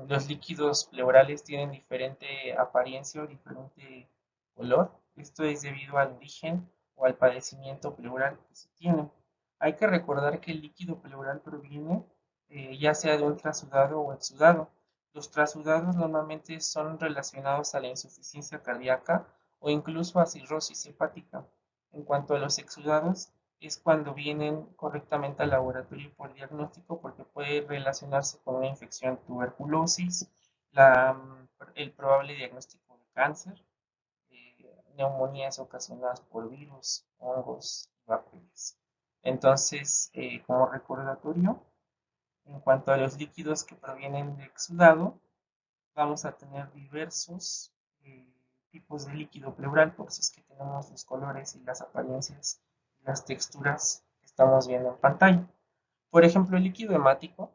los líquidos pleurales tienen diferente apariencia o diferente color. Esto es debido al origen o al padecimiento pleural que se tiene. Hay que recordar que el líquido pleural proviene ya sea de un trasudado o exudado. Los trasudados normalmente son relacionados a la insuficiencia cardíaca o incluso a cirrosis hepática. En cuanto a los exudados, es cuando vienen correctamente al laboratorio por diagnóstico porque puede relacionarse con una infección, tuberculosis, el probable diagnóstico de cáncer, neumonías ocasionadas por virus, hongos y bacterias. Entonces, como recordatorio, en cuanto a los líquidos que provienen de exudado, vamos a tener diversos tipos de líquido pleural, por eso es que tenemos los colores y las apariencias y las texturas que estamos viendo en pantalla. Por ejemplo, el líquido hemático,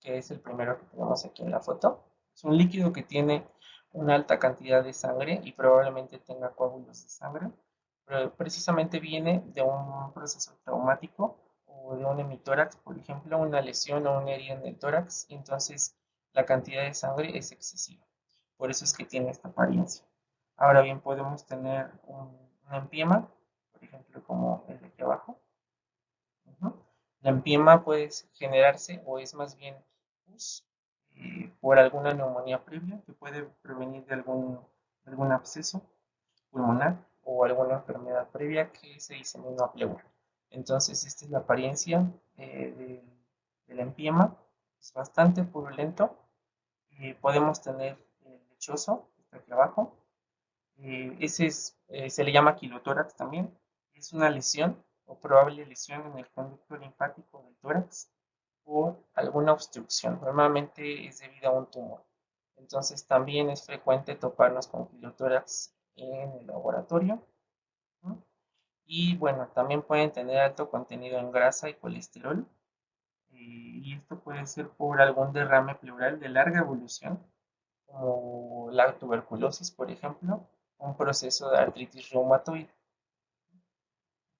que es el primero que tenemos aquí en la foto, es un líquido que tiene una alta cantidad de sangre y probablemente tenga coágulos de sangre, pero precisamente viene de un proceso traumático o de un hemitórax, por ejemplo, una lesión o una herida en el tórax, y entonces la cantidad de sangre es excesiva. Por eso es que tiene esta apariencia. Ahora bien, podemos tener un empiema, por ejemplo, como el de aquí abajo. La empiema puede generarse o es más bien pus por alguna neumonía previa que puede provenir de algún absceso pulmonar o alguna enfermedad previa que se diseminó a pleura. Entonces, esta es la apariencia del empiema. Es bastante purulento. Podemos tener el lechoso, que está aquí abajo. Se le llama quilotórax también. Es una lesión o probable lesión en el conducto linfático del tórax por alguna obstrucción. Normalmente es debido a un tumor. Entonces también es frecuente toparnos con quilotórax en el laboratorio, ¿no? Y bueno, también pueden tener alto contenido en grasa y colesterol. Y esto puede ser por algún derrame pleural de larga evolución, como la tuberculosis, por ejemplo, un proceso de artritis reumatoide.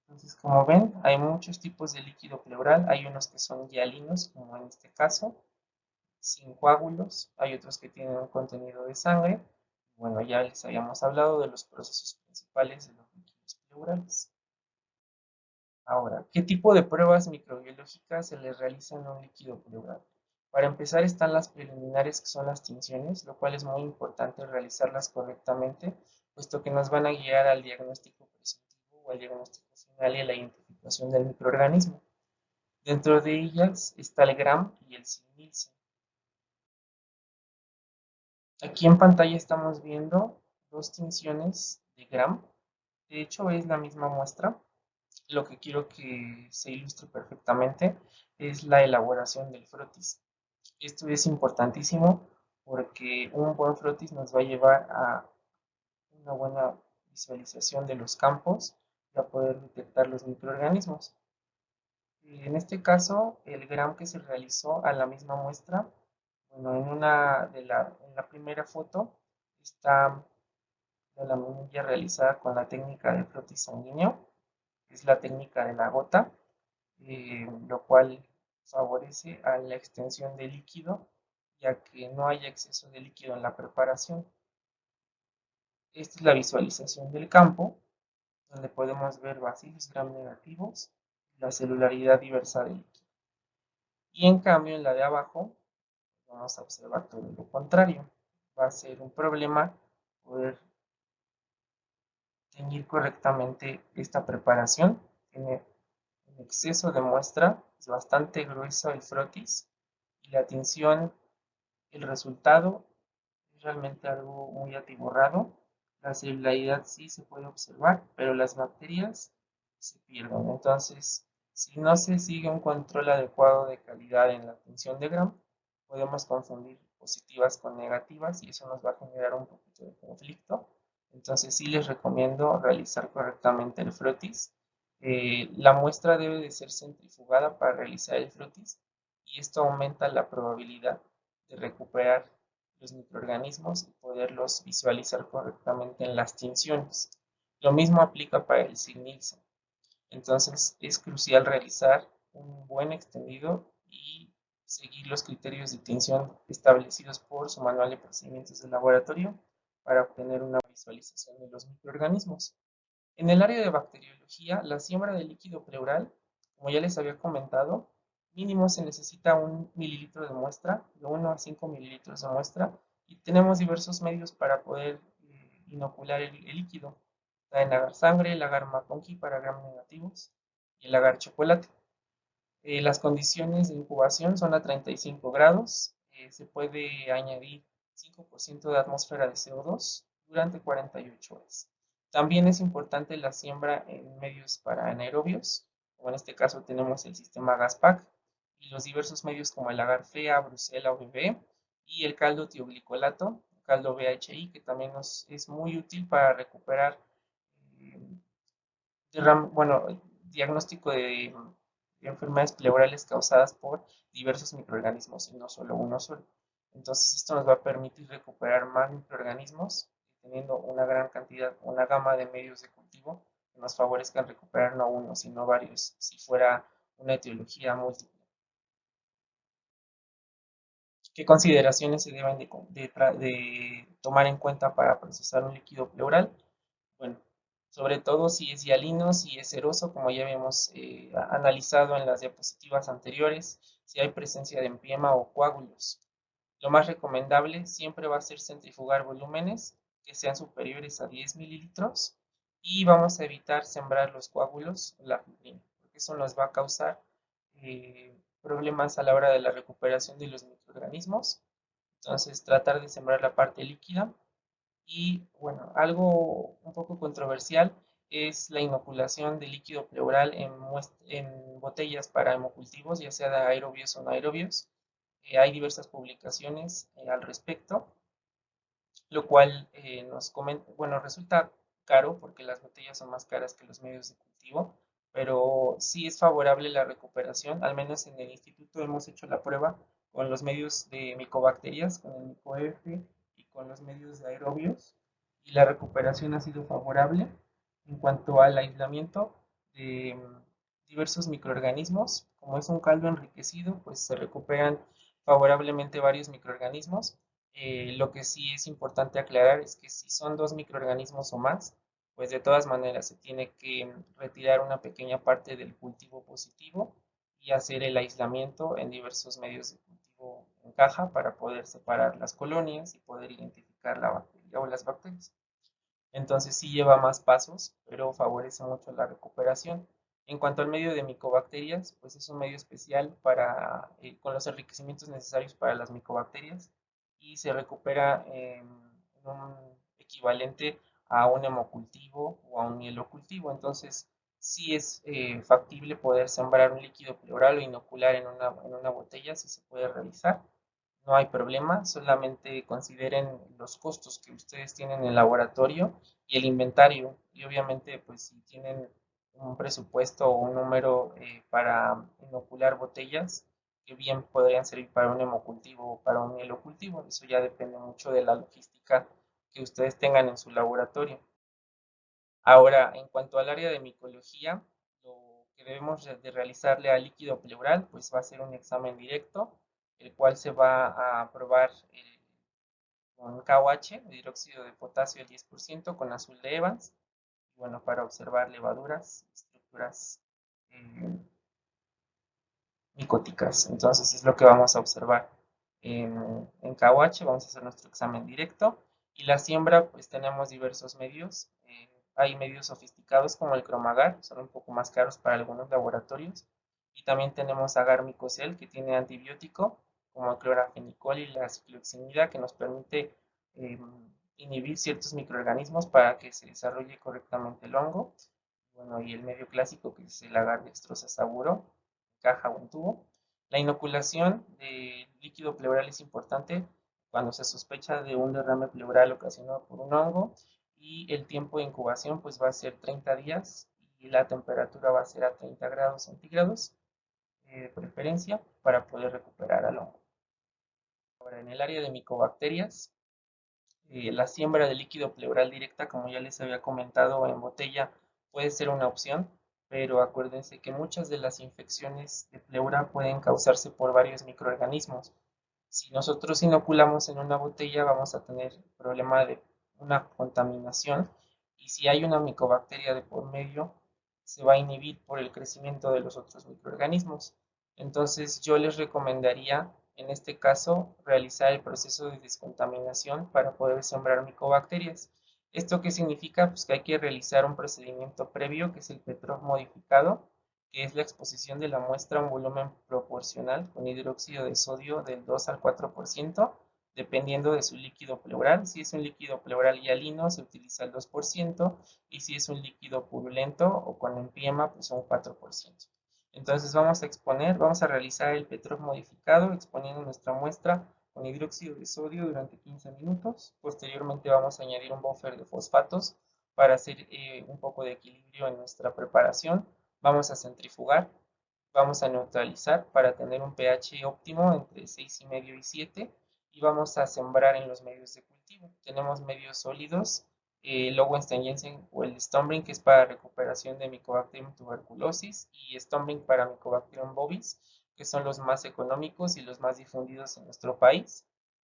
Entonces, como ven, hay muchos tipos de líquido pleural. Hay unos que son hialinos, como en este caso, sin coágulos. Hay otros que tienen un contenido de sangre. Bueno, ya les habíamos hablado de los procesos principales de los líquidos pleurales. Ahora, ¿qué tipo de pruebas microbiológicas se le realizan a un líquido pleural? Para empezar están las preliminares, que son las tinciones, lo cual es muy importante realizarlas correctamente, puesto que nos van a guiar al diagnóstico presuntivo o al diagnóstico final y a la identificación del microorganismo. Dentro de ellas está el Gram y el Sid-Nielsen. Aquí en pantalla estamos viendo dos tinciones de Gram. De hecho, es la misma muestra. Lo que quiero que se ilustre perfectamente es la elaboración del frotis. Esto es importantísimo porque un buen frotis nos va a llevar a una buena visualización de los campos y a poder detectar los microorganismos. En este caso, el gram que se realizó a la misma muestra, bueno, en la primera foto está la laminilla realizada con la técnica de frotis sanguíneo, que es la técnica de la gota. lo cual favorece a la extensión del líquido, ya que no hay exceso de líquido en la preparación. Esta es la visualización del campo, donde podemos ver bacilos gram negativos y la celularidad diversa del líquido. Y en cambio, en la de abajo, vamos a observar todo lo contrario. Va a ser un problema poder teñir correctamente esta preparación. Tiene un exceso de muestra, es bastante grueso el frotis y la tinción, el resultado es realmente algo muy atiborrado. La celularidad sí se puede observar, pero las bacterias se pierden. Entonces, si no se sigue un control adecuado de calidad en la tinción de Gram, podemos confundir positivas con negativas y eso nos va a generar un poquito de conflicto. Entonces, sí les recomiendo realizar correctamente el frotis. La muestra debe de ser centrifugada para realizar el frotis y esto aumenta la probabilidad de recuperar los microorganismos y poderlos visualizar correctamente en las tinciones. Lo mismo aplica para el Signilsen. Entonces es crucial realizar un buen extendido y seguir los criterios de tinción establecidos por su manual de procedimientos de laboratorio para obtener una visualización de los microorganismos. En el área de bacteriología, la siembra de líquido pleural, como ya les había comentado, mínimo se necesita 1 mililitro de muestra, de 1 a 5 mililitros de muestra, y tenemos diversos medios para poder inocular el líquido. Está en agar sangre, el agar maconqui para gram negativos y el agar chocolate. Las condiciones de incubación son a 35 grados. Se puede añadir 5% de atmósfera de CO2 durante 48 horas. También es importante la siembra en medios para anaerobios, como en este caso tenemos el sistema GasPac y los diversos medios como el agar FEA, Brucella o BB y el caldo tioglicolato, caldo BHI, que también nos es muy útil para recuperar diagnóstico de enfermedades pleurales causadas por diversos microorganismos y no solo uno solo. Entonces esto nos va a permitir recuperar más microorganismos teniendo una gran cantidad, una gama de medios de cultivo que nos favorezcan recuperar no uno, sino varios, si fuera una etiología múltiple. ¿Qué consideraciones se deben de tomar en cuenta para procesar un líquido pleural? Bueno, sobre todo si es hialino, si es seroso, como ya habíamos analizado en las diapositivas anteriores, si hay presencia de empiema o coágulos. Lo más recomendable siempre va a ser centrifugar volúmenes que sean superiores a 10 mililitros y vamos a evitar sembrar los coágulos o la fibrina, porque eso nos va a causar problemas a la hora de la recuperación de los microorganismos. Entonces, tratar de sembrar la parte líquida y bueno, algo un poco controversial es la inoculación de líquido pleural en botellas para hemocultivos, ya sea de aerobios o no aerobios. Hay diversas publicaciones al respecto, lo cual nos comenta, bueno, resulta caro porque las botellas son más caras que los medios de cultivo, pero sí es favorable la recuperación, al menos en el instituto hemos hecho la prueba con los medios de micobacterias, con el MicoF y con los medios de aerobios, y la recuperación ha sido favorable en cuanto al aislamiento de diversos microorganismos. Como es un caldo enriquecido, pues se recuperan favorablemente varios microorganismos. Lo que sí es importante aclarar es que si son 2 microorganismos o más, pues de todas maneras se tiene que retirar una pequeña parte del cultivo positivo y hacer el aislamiento en diversos medios de cultivo en caja para poder separar las colonias y poder identificar la bacteria o las bacterias. Entonces sí lleva más pasos, pero favorece mucho la recuperación. En cuanto al medio de micobacterias, pues es un medio especial con los enriquecimientos necesarios para las micobacterias y se recupera en un equivalente a un hemocultivo o a un mielocultivo. Entonces sí es factible poder sembrar un líquido pleural o inocular en una botella, si se puede realizar. No hay problema, solamente consideren los costos que ustedes tienen en el laboratorio y el inventario. Y obviamente, pues si tienen un presupuesto o un número para inocular botellas, que bien podrían servir para un hemocultivo o para un mielocultivo. Eso ya depende mucho de la logística que ustedes tengan en su laboratorio. Ahora, en cuanto al área de micología, lo que debemos de realizarle al líquido pleural, pues va a ser un examen directo, el cual se va a probar con KOH, hidróxido de potasio al 10%, con azul de Evans, y bueno, para observar levaduras, estructuras micóticas. Entonces es lo que vamos a observar en KOH. Vamos a hacer nuestro examen directo. Y la siembra, pues tenemos diversos medios. Hay medios sofisticados como el Cromagar, son un poco más caros para algunos laboratorios. Y también tenemos agar micocel, que tiene antibiótico, como el clorafenicol y la cicloximida, que nos permite inhibir ciertos microorganismos para que se desarrolle correctamente el hongo. Bueno, y el medio clásico, que es el agar dextrosa saburo, caja o en tubo. La inoculación de líquido pleural es importante cuando se sospecha de un derrame pleural ocasionado por un hongo, y el tiempo de incubación pues va a ser 30 días y la temperatura va a ser a 30 grados centígrados de preferencia para poder recuperar al hongo. Ahora, en el área de micobacterias, la siembra de líquido pleural directa, como ya les había comentado, en botella puede ser una opción, pero acuérdense que muchas de las infecciones de pleura pueden causarse por varios microorganismos. Si nosotros inoculamos en una botella, vamos a tener problema de una contaminación, y si hay una micobacteria de por medio, se va a inhibir por el crecimiento de los otros microorganismos. Entonces yo les recomendaría en este caso realizar el proceso de descontaminación para poder sembrar micobacterias. ¿Esto qué significa? Pues que hay que realizar un procedimiento previo, que es el Petrov modificado, que es la exposición de la muestra a un volumen proporcional con hidróxido de sodio del 2 al 4%, dependiendo de su líquido pleural. Si es un líquido pleural hialino, se utiliza el 2%, y si es un líquido purulento o con empiema, pues un 4%. Entonces vamos a realizar el Petrov modificado exponiendo nuestra muestra con hidróxido de sodio durante 15 minutos. Posteriormente vamos a añadir un buffer de fosfatos para hacer un poco de equilibrio en nuestra preparación. Vamos a centrifugar, vamos a neutralizar para tener un pH óptimo entre 6,5 y 7, y vamos a sembrar en los medios de cultivo. Tenemos medios sólidos, Lowenstein-Jensen o el Stonebring, que es para recuperación de Mycobacterium tuberculosis, y Stonebring para Mycobacterium bovis, que son los más económicos y los más difundidos en nuestro país.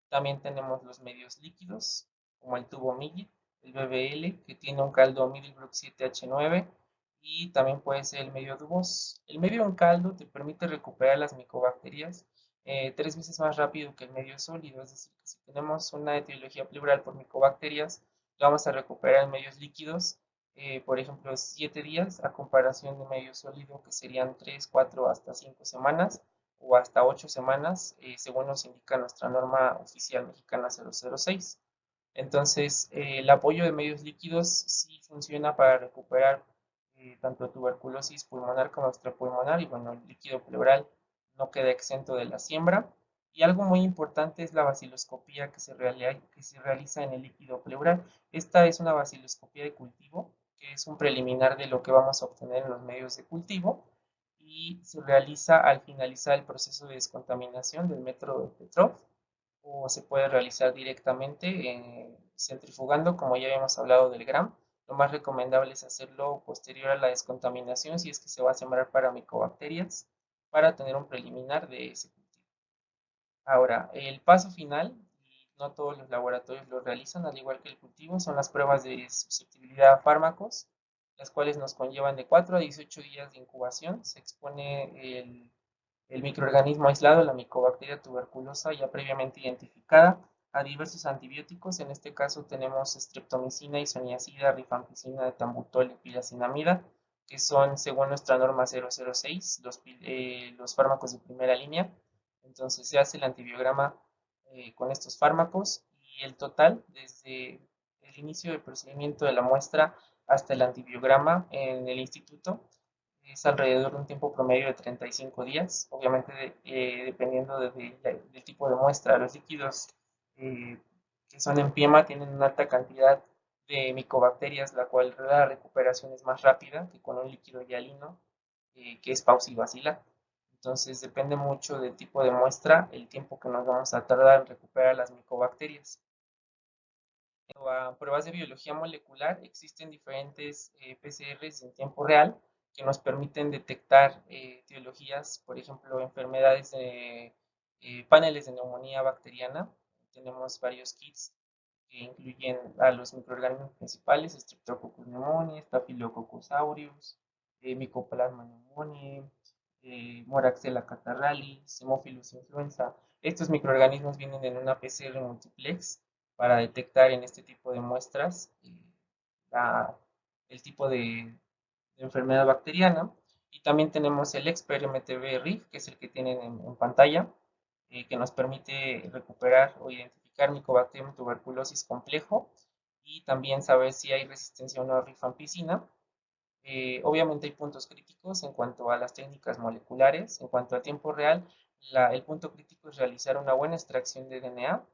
También tenemos los medios líquidos, como el tubo Millit, el BBL, que tiene un caldo Middlebrook 7H9, y también puede ser el medio Dubos. El medio en caldo te permite recuperar las micobacterias 3 veces más rápido que el medio sólido, es decir, que si tenemos una etiología pleural por micobacterias, lo vamos a recuperar en medios líquidos, por ejemplo, 7 días, a comparación de medio sólido, que serían 3, 4, hasta 5 semanas, o hasta 8 semanas, según nos indica nuestra norma oficial mexicana 006. Entonces, el apoyo de medios líquidos sí funciona para recuperar tanto tuberculosis pulmonar como extrapulmonar, y bueno, el líquido pleural no queda exento de la siembra. Y algo muy importante es la baciloscopía que se realiza en el líquido pleural. Esta es una baciloscopía de cultivo, que es un preliminar de lo que vamos a obtener en los medios de cultivo, y se realiza al finalizar el proceso de descontaminación del método de Petrov, o se puede realizar directamente centrifugando, como ya habíamos hablado del GRAM. Lo más recomendable es hacerlo posterior a la descontaminación si es que se va a sembrar para micobacterias, para tener un preliminar de ese cultivo. Ahora, el paso final, y no todos los laboratorios lo realizan, al igual que el cultivo, son las pruebas de susceptibilidad a fármacos, las cuales nos conllevan de 4 a 18 días de incubación. Se expone el microorganismo aislado, la micobacteria tuberculosa ya previamente identificada, a diversos antibióticos. En este caso tenemos streptomicina, isoniazida, rifampicina, etambutol y piracinamida, que son, según nuestra norma 006, los fármacos de primera línea. Entonces se hace el antibiograma con estos fármacos, y el total, desde el inicio del procedimiento de la muestra hasta el antibiograma en el instituto, es alrededor de un tiempo promedio de 35 días, obviamente dependiendo del tipo de muestra. Los líquidos eh, que son en piema tienen una alta cantidad de micobacterias, la cual la recuperación es más rápida que con un líquido hialino, que es paucibacila. Entonces depende mucho del tipo de muestra, el tiempo que nos vamos a tardar en recuperar las micobacterias. A pruebas de biología molecular, existen diferentes PCRs en tiempo real, que nos permiten detectar etiologías, por ejemplo, enfermedades de paneles de neumonía bacteriana. Tenemos varios kits que incluyen a los microorganismos principales: Streptococcus pneumoniae, Staphylococcus aureus, Mycoplasma pneumoniae, Moraxella catarrhalis, Haemophilus influenza. Estos microorganismos vienen en una PCR multiplex para detectar en este tipo de muestras el tipo de enfermedad bacteriana. Y también tenemos el Expert MTB RIF, que es el que tienen en pantalla, que nos permite recuperar o identificar Mycobacterium tuberculosis complejo y también saber si hay resistencia o no a rifampicina. Obviamente hay puntos críticos en cuanto a las técnicas moleculares. En cuanto a tiempo real, el punto crítico es realizar una buena extracción de DNA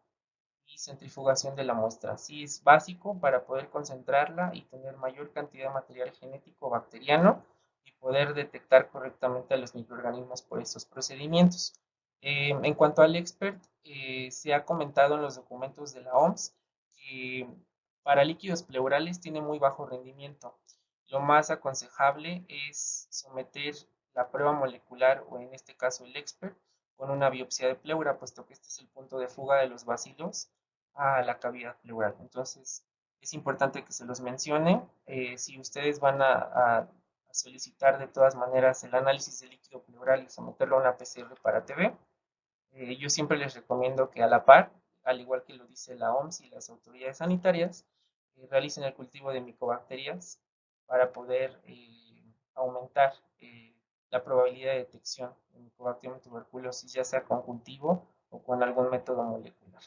y centrifugación de la muestra. Sí, es básico para poder concentrarla y tener mayor cantidad de material genético bacteriano y poder detectar correctamente a los microorganismos por estos procedimientos. En cuanto al expert, se ha comentado en los documentos de la OMS que para líquidos pleurales tiene muy bajo rendimiento. Lo más aconsejable es someter la prueba molecular, o en este caso el expert, con una biopsia de pleura, puesto que este es el punto de fuga de los bacilos a la cavidad pleural. Entonces, es importante que se los mencione. Si ustedes van a solicitar de todas maneras el análisis de líquido pleural y someterlo a una PCR para TB, yo siempre les recomiendo que a la par, al igual que lo dice la OMS y las autoridades sanitarias, realicen el cultivo de micobacterias para poder aumentar la probabilidad de detección de Mycobacterium tuberculosis, ya sea con cultivo o con algún método molecular.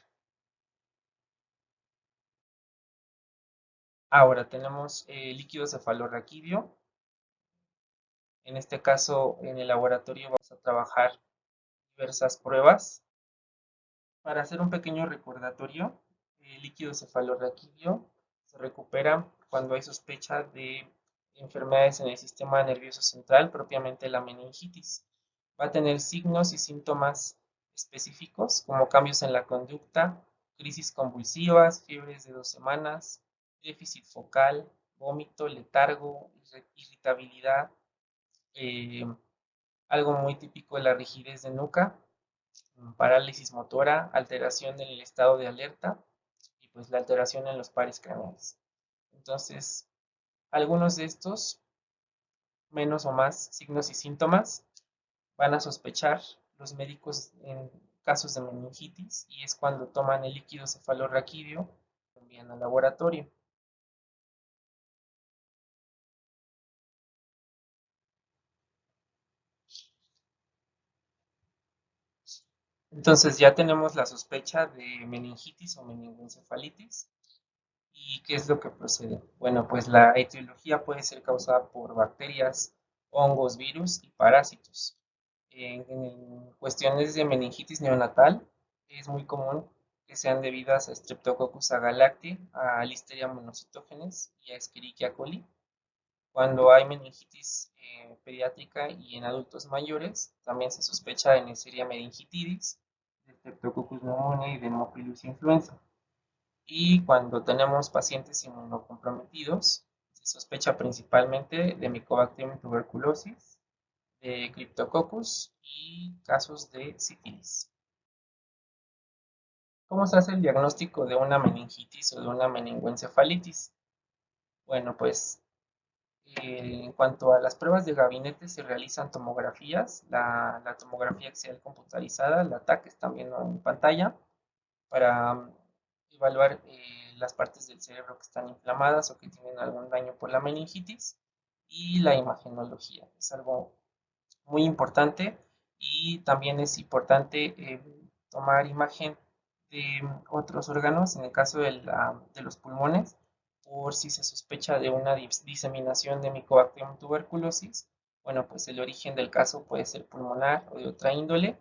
Ahora tenemos líquido cefalorraquídeo. En este caso, en el laboratorio vamos a trabajar diversas pruebas. Para hacer un pequeño recordatorio, el líquido cefalorraquídeo se recupera cuando hay sospecha de enfermedades en el sistema nervioso central, propiamente la meningitis. Va a tener signos y síntomas específicos como cambios en la conducta, crisis convulsivas, fiebres de 2 semanas, déficit focal, vómito, letargo, irritabilidad, eh, algo muy típico de la rigidez de nuca, parálisis motora, alteración en el estado de alerta y pues la alteración en los pares craneales. Entonces, algunos de estos, menos o más signos y síntomas, van a sospechar los médicos en casos de meningitis, y es cuando toman el líquido cefalorraquídeo y lo envían al laboratorio. Entonces ya tenemos la sospecha de meningitis o meningoencefalitis. ¿Y qué es lo que procede? Bueno, pues la etiología puede ser causada por bacterias, hongos, virus y parásitos. En cuestiones de meningitis neonatal, es muy común que sean debidas a Streptococcus agalactiae, a Listeria monocytogenes y a Escherichia coli. Cuando hay meningitis pediátrica y en adultos mayores, también se sospecha de Neisseria meningitidis, de Streptococcus pneumoniae y de Haemophilus influenza. Y cuando tenemos pacientes inmunocomprometidos, se sospecha principalmente de Mycobacterium tuberculosis, de Cryptococcus y casos de sífilis. ¿Cómo se hace el diagnóstico de una meningitis o de una meningoencefalitis? Bueno, pues en cuanto a las pruebas de gabinete, se realizan tomografías, la tomografía axial computarizada, la TAC, que están viendo en pantalla, para evaluar las partes del cerebro que están inflamadas o que tienen algún daño por la meningitis, y la imagenología. Es algo muy importante, y también es importante tomar imagen de otros órganos, en el caso de los pulmones, por si se sospecha de una diseminación de Mycobacterium tuberculosis. Bueno, pues el origen del caso puede ser pulmonar o de otra índole,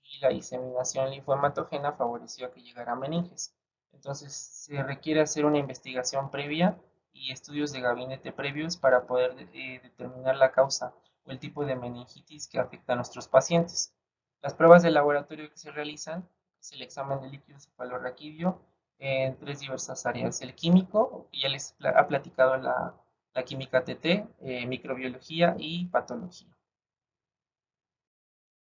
y la diseminación linfohematógena favoreció a que llegara a meninges. Entonces, se requiere hacer una investigación previa y estudios de gabinete previos para poder determinar la causa o el tipo de meningitis que afecta a nuestros pacientes. Las pruebas de laboratorio que se realizan es el examen de líquido cefalorraquídeo en 3 diversas áreas: el químico, que ya les ha platicado la la química TT, microbiología y patología.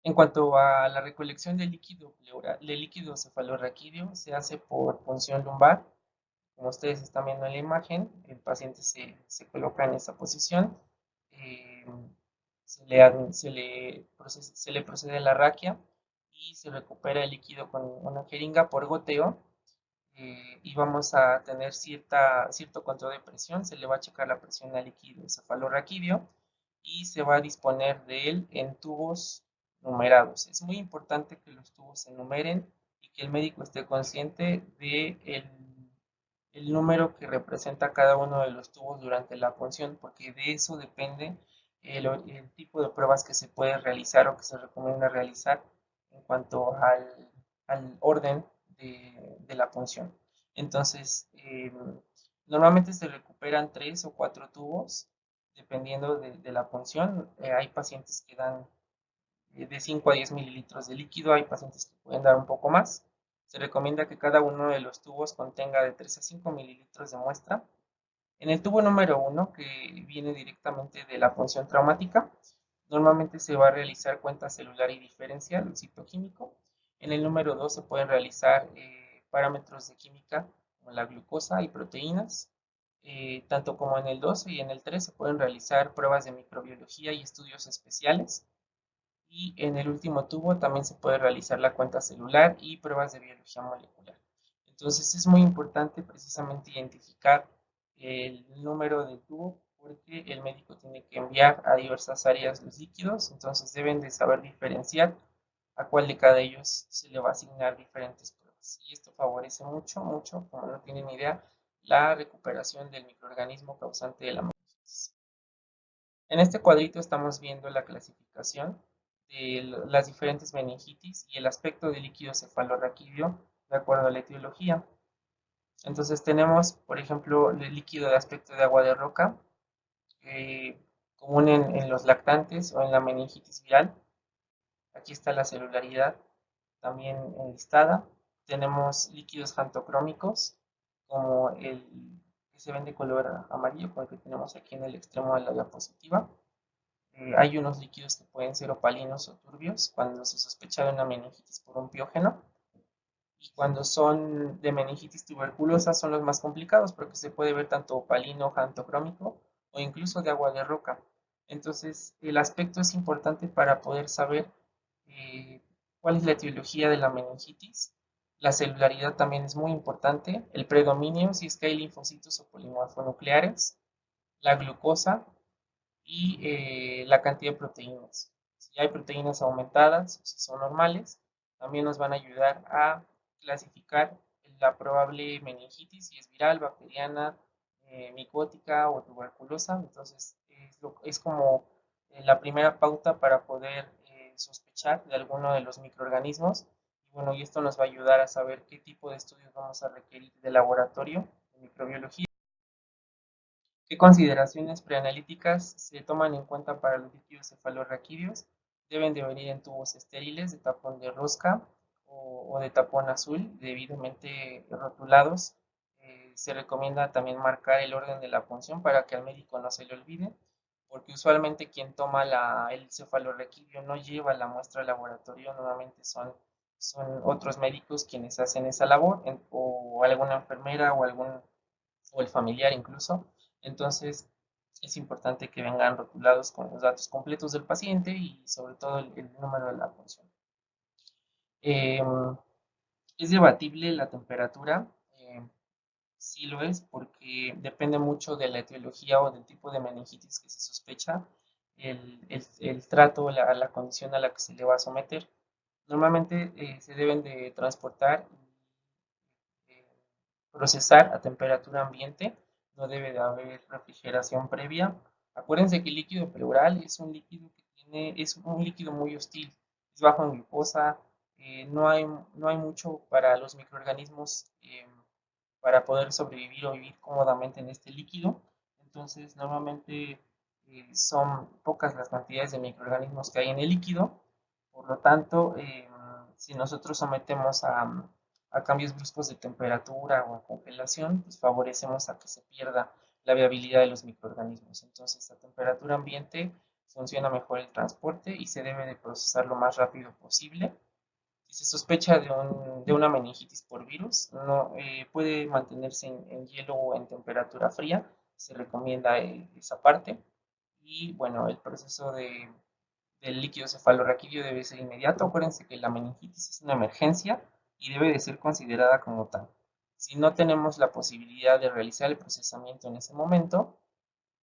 En cuanto a la recolección del líquido pleural, del líquido cefalorraquídeo, se hace por punción lumbar. Como ustedes están viendo en la imagen, el paciente se coloca en esa posición, eh, se le procede la raquia y se recupera el líquido con una jeringa por goteo, y vamos a tener cierto control de presión. Se le va a checar la presión al líquido cefalorraquídeo y se va a disponer de él en tubos numerados. Es muy importante que los tubos se numeren y que el médico esté consciente de el número que representa cada uno de los tubos durante la punción, porque de eso depende el tipo de pruebas que se puede realizar o que se recomienda realizar en cuanto al orden de la punción. Entonces, normalmente se recuperan 3 o 4 tubos dependiendo de la punción. Hay pacientes que dan de 5 a 10 mililitros de líquido, hay pacientes que pueden dar un poco más. Se recomienda que cada uno de los tubos contenga de 3 a 5 mililitros de muestra. En el tubo número 1, que viene directamente de la punción traumática, normalmente se va a realizar cuenta celular y diferencial, el citoquímico. En el número 2 se pueden realizar parámetros de química como la glucosa y proteínas. Tanto como en el 2 y en el 3 se pueden realizar pruebas de microbiología y estudios especiales. Y en el último tubo también se puede realizar la cuenta celular y pruebas de biología molecular. Entonces es muy importante precisamente identificar el número del tubo porque el médico tiene que enviar a diversas áreas los líquidos, entonces deben de saber diferenciar a cuál de cada ellos se le va a asignar diferentes pruebas. Y esto favorece mucho, mucho, como no tienen idea, la recuperación del microorganismo causante de la meningitis. En este cuadrito estamos viendo la clasificación de las diferentes meningitis y el aspecto del líquido cefalorraquídeo de acuerdo a la etiología. Entonces tenemos, por ejemplo, el líquido de aspecto de agua de roca, común en los lactantes o en la meningitis viral. Aquí está la celularidad también enlistada. Tenemos líquidos xantocrómicos, como el que se ven de color amarillo, como el que tenemos aquí en el extremo de la diapositiva. Hay unos líquidos que pueden ser opalinos o turbios cuando se sospecha de una meningitis por un piógeno. Y cuando son de meningitis tuberculosa son los más complicados porque se puede ver tanto opalino, xantocrómico o incluso de agua de roca. Entonces, el aspecto es importante para poder saber eh, cuál es la etiología de la meningitis. La celularidad también es muy importante. El predominio, si es que hay linfocitos o polimorfonucleares. La glucosa y la cantidad de proteínas. Si hay proteínas aumentadas, si son normales, también nos van a ayudar a clasificar la probable meningitis, si es viral, bacteriana, micótica o tuberculosa. Entonces, es como la primera pauta para poder sospechar de alguno de los microorganismos. Y bueno, y esto nos va a ayudar a saber qué tipo de estudios vamos a requerir de laboratorio de microbiología. ¿Qué consideraciones preanalíticas se toman en cuenta para los líquidos cefalorraquídeos? Deben de venir en tubos estériles de tapón de rosca o de tapón azul, debidamente rotulados. Se recomienda también marcar el orden de la punción para que al médico no se le olvide, porque usualmente quien toma el cefalorraquídeo no lleva la muestra al laboratorio, normalmente son otros médicos quienes hacen esa labor, o alguna enfermera o el familiar incluso. Entonces, es importante que vengan rotulados con los datos completos del paciente y sobre todo el número de la punción. Eh, es debatible la temperatura, sí lo es, porque depende mucho de la etiología o del tipo de meningitis que se sospecha, el trato, la condición a la que se le va a someter. Normalmente se deben de transportar y procesar a temperatura ambiente, no debe de haber refrigeración previa. Acuérdense que el líquido pleural es un líquido es un líquido muy hostil, es bajo en glucosa, no hay mucho para los microorganismos para poder sobrevivir o vivir cómodamente en este líquido. Entonces, normalmente son pocas las cantidades de microorganismos que hay en el líquido. Por lo tanto, si nosotros sometemos a cambios bruscos de temperatura o a congelación, pues favorecemos a que se pierda la viabilidad de los microorganismos. Entonces, a temperatura ambiente funciona mejor el transporte y se debe de procesar lo más rápido posible. Si se sospecha de una meningitis por virus, no, puede mantenerse en hielo o en temperatura fría, se recomienda esa parte. Y bueno, el proceso del líquido cefalorraquídeo debe ser inmediato. Acuérdense que la meningitis es una emergencia y debe de ser considerada como tal. Si no tenemos la posibilidad de realizar el procesamiento en ese momento,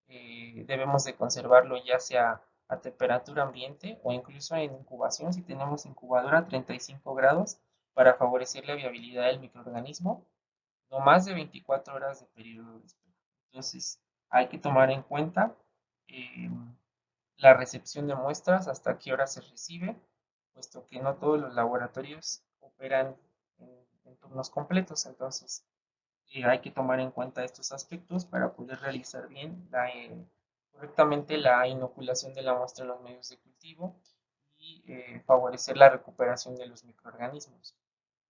debemos de conservarlo ya sea a temperatura ambiente o incluso en incubación si tenemos incubadora a 35 grados para favorecer la viabilidad del microorganismo, no más de 24 horas de periodo de espera. Entonces hay que tomar en cuenta eh, la recepción de muestras, hasta qué hora se recibe, puesto que no todos los laboratorios operan en turnos completos. Entonces hay que tomar en cuenta estos aspectos para poder realizar bien correctamente la inoculación de la muestra en los medios de cultivo y favorecer la recuperación de los microorganismos.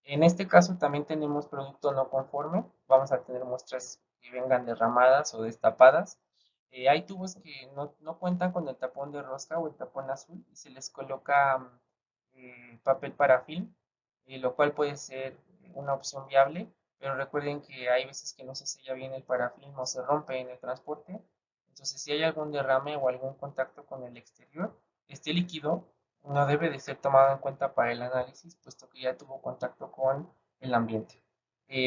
En este caso también tenemos producto no conforme, vamos a tener muestras que vengan derramadas o destapadas. Hay tubos que no cuentan con el tapón de rosca o el tapón azul y se les coloca papel parafilm, lo cual puede ser una opción viable, pero recuerden que hay veces que no se sella bien el parafilm o se rompe en el transporte. Entonces, si hay algún derrame o algún contacto con el exterior, este líquido no debe de ser tomado en cuenta para el análisis, puesto que ya tuvo contacto con el ambiente.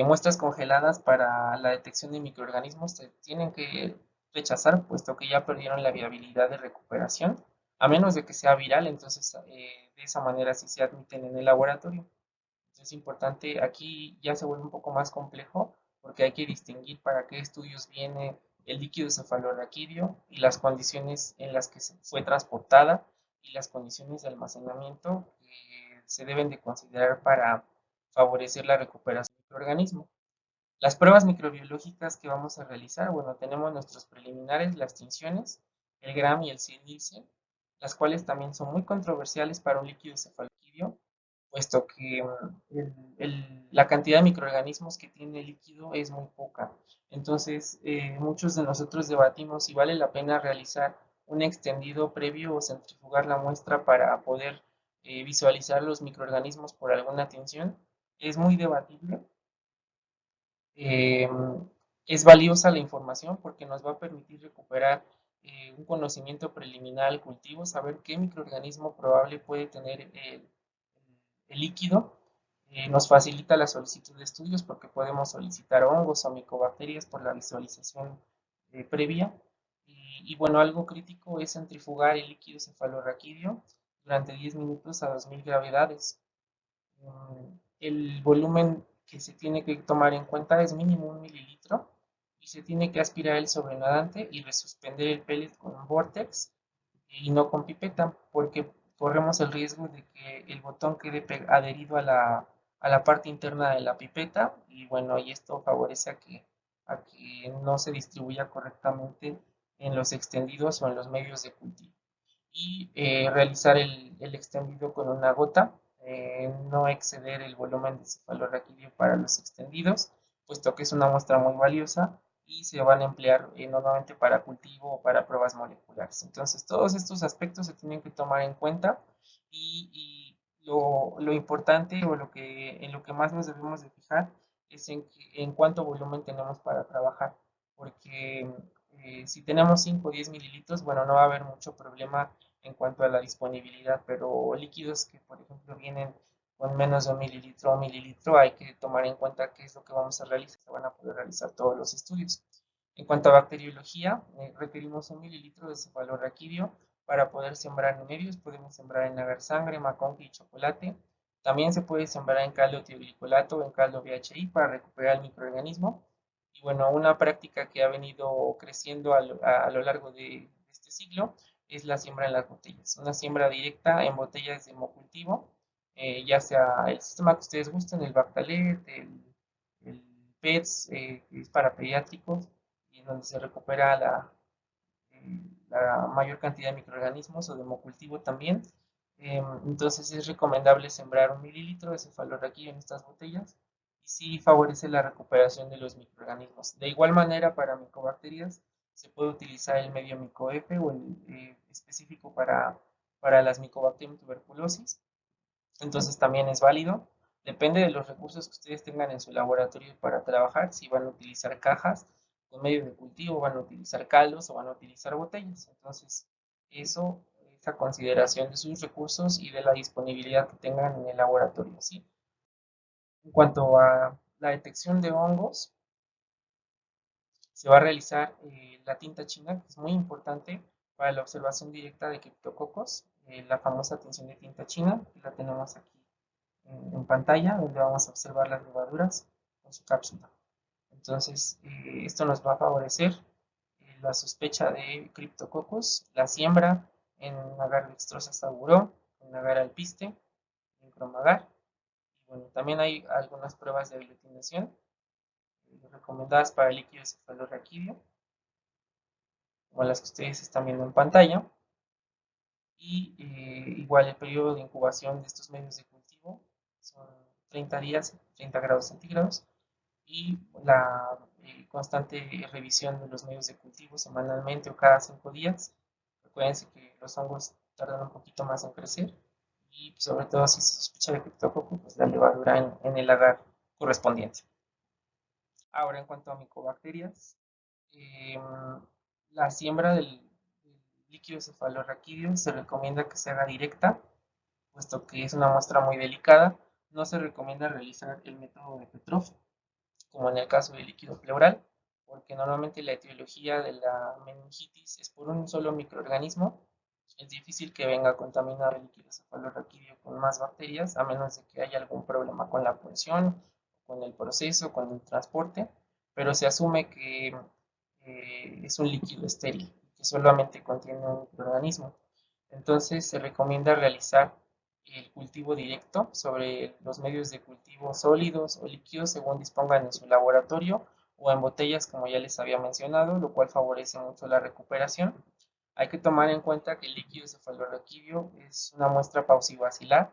Muestras congeladas para la detección de microorganismos se tienen que rechazar, puesto que ya perdieron la viabilidad de recuperación, a menos de que sea viral, entonces de esa manera sí se admiten en el laboratorio. Es importante, aquí ya se vuelve un poco más complejo porque hay que distinguir para qué estudios viene el líquido cefalorraquídeo y las condiciones en las que se fue transportada y las condiciones de almacenamiento que se deben de considerar para favorecer la recuperación del microorganismo. Las pruebas microbiológicas que vamos a realizar, bueno, tenemos nuestros preliminares, las tinciones, el Gram y el Nielsen, las cuales también son muy controversiales para un líquido cefalorraquídeo, puesto que la cantidad de microorganismos que tiene el líquido es muy poca. Entonces, muchos de nosotros debatimos si vale la pena realizar un extendido previo o centrifugar la muestra para poder visualizar los microorganismos por alguna tinción. Es muy debatible. Eh, es valiosa la información porque nos va a permitir recuperar un conocimiento preliminar al cultivo, saber qué microorganismo probable puede tener el líquido. Nos facilita la solicitud de estudios porque podemos solicitar hongos o micobacterias por la visualización previa. Y bueno, algo crítico es centrifugar el líquido cefalorraquídeo durante 10 minutos a 2000 gravedades. El volumen que se tiene que tomar en cuenta es mínimo 1 mililitro y se tiene que aspirar el sobrenadante y resuspender el pellet con un vortex y no con pipeta porque corremos el riesgo de que el botón quede adherido a la parte interna de la pipeta y bueno, y esto favorece a que no se distribuya correctamente en los extendidos o en los medios de cultivo y realizar el extendido con una gota, no exceder el volumen de cefalorraquídeo para los extendidos, puesto que es una muestra muy valiosa y se van a emplear normalmente para cultivo o para pruebas moleculares. Entonces, todos estos aspectos se tienen que tomar en cuenta y lo importante o en lo que más nos debemos de fijar es en cuánto volumen tenemos para trabajar, porque si tenemos 5 o 10 mililitros, bueno, no va a haber mucho problema en cuanto a la disponibilidad, pero líquidos que, por ejemplo, vienen con menos de un mililitro, hay que tomar en cuenta qué es lo que vamos a realizar, se van a poder realizar todos los estudios. En cuanto a bacteriología, requerimos 1 mililitro de cefalorraquídeo para poder sembrar en medios, podemos sembrar en agar sangre, maconque y chocolate. También se puede sembrar en caldo tioglicolato o en caldo BHI para recuperar el microorganismo. Y bueno, una práctica que ha venido creciendo a lo largo de este siglo es la siembra en las botellas. Una siembra directa en botellas de mocultivo, ya sea el sistema que ustedes gusten, el Bactalet, el PETS, que es para pediátricos, y en donde se recupera la mayor cantidad de microorganismos o de hemocultivo también. Entonces es recomendable sembrar 1 mililitro de cefalorraquídeo en estas botellas y sí favorece la recuperación de los microorganismos. De igual manera, para micobacterias se puede utilizar el medio MicoF o el específico para las Mycobacterium tuberculosis. Entonces también es válido. Depende de los recursos que ustedes tengan en su laboratorio para trabajar, si van a utilizar cajas con medio de cultivo, van a utilizar caldos o van a utilizar botellas. Entonces, eso es a consideración de sus recursos y de la disponibilidad que tengan en el laboratorio, ¿sí? En cuanto a la detección de hongos, se va a realizar la tinta china, que es muy importante para la observación directa de criptococos, la famosa tinción de tinta china, que la tenemos aquí en pantalla, donde vamos a observar las levaduras con su cápsula. Entonces, esto nos va a favorecer la sospecha de criptococos, la siembra en agar dextrosa saburó, en agar alpiste, en cromagar. Y bueno, también hay algunas pruebas de aglutinación recomendadas para líquido cefalorraquídeo, como las que ustedes están viendo en pantalla. Y igual el periodo de incubación de estos medios de cultivo son 30 días, 30 grados centígrados, y la constante revisión de los medios de cultivo semanalmente o cada 5 días. Recuerden que los hongos tardan un poquito más en crecer y pues, sobre todo si se sospecha de criptococo, pues la levadura en el agar correspondiente. Ahora, en cuanto a micobacterias, eh, la siembra del líquido cefalorraquídeo se recomienda que se haga directa, puesto que es una muestra muy delicada. No se recomienda realizar el método de Petrov, como en el caso del líquido pleural, porque normalmente la etiología de la meningitis es por un solo microorganismo. Es difícil que venga contaminado el líquido cefalorraquídeo con más bacterias, a menos de que haya algún problema con la punción, con el proceso, con el transporte, pero se asume que es un líquido estéril, que solamente contiene un microorganismo. Entonces se recomienda realizar el cultivo directo sobre los medios de cultivo sólidos o líquidos según dispongan en su laboratorio o en botellas como ya les había mencionado, lo cual favorece mucho la recuperación. Hay que tomar en cuenta que el líquido cefalorraquídeo es una muestra pausivacilar,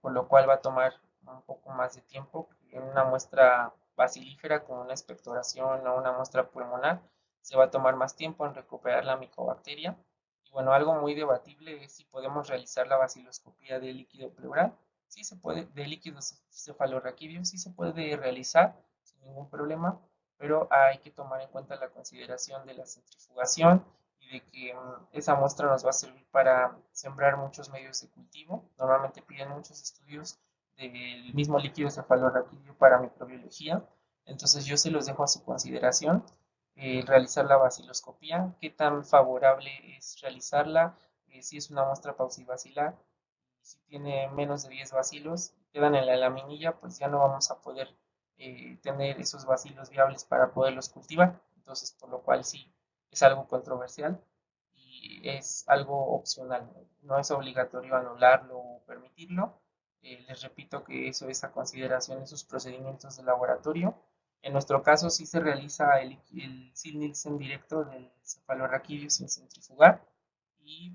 por lo cual va a tomar un poco más de tiempo que en una muestra bacilífera con una expectoración o una muestra pulmonar. Se va a tomar más tiempo en recuperar la micobacteria. Y bueno, algo muy debatible es si podemos realizar la baciloscopía de líquido pleural. Sí se puede, de líquido cefalorraquídeo, sí se puede realizar sin ningún problema, pero hay que tomar en cuenta la consideración de la centrifugación y de que esa muestra nos va a servir para sembrar muchos medios de cultivo. Normalmente piden muchos estudios del mismo líquido cefalorraquídeo para microbiología, entonces yo se los dejo a su consideración. Realizar la baciloscopía, qué tan favorable es realizarla, si es una muestra pausibacilar, si tiene menos de 10 bacilos, quedan en la laminilla, pues ya no vamos a poder tener esos bacilos viables para poderlos cultivar, entonces por lo cual sí es algo controversial y es algo opcional, no es obligatorio anularlo o permitirlo. Les repito que eso es a consideración de sus procedimientos de laboratorio. En nuestro caso sí se realiza el Sil-Nielsen directo del cefalorraquídeo sin centrifugar y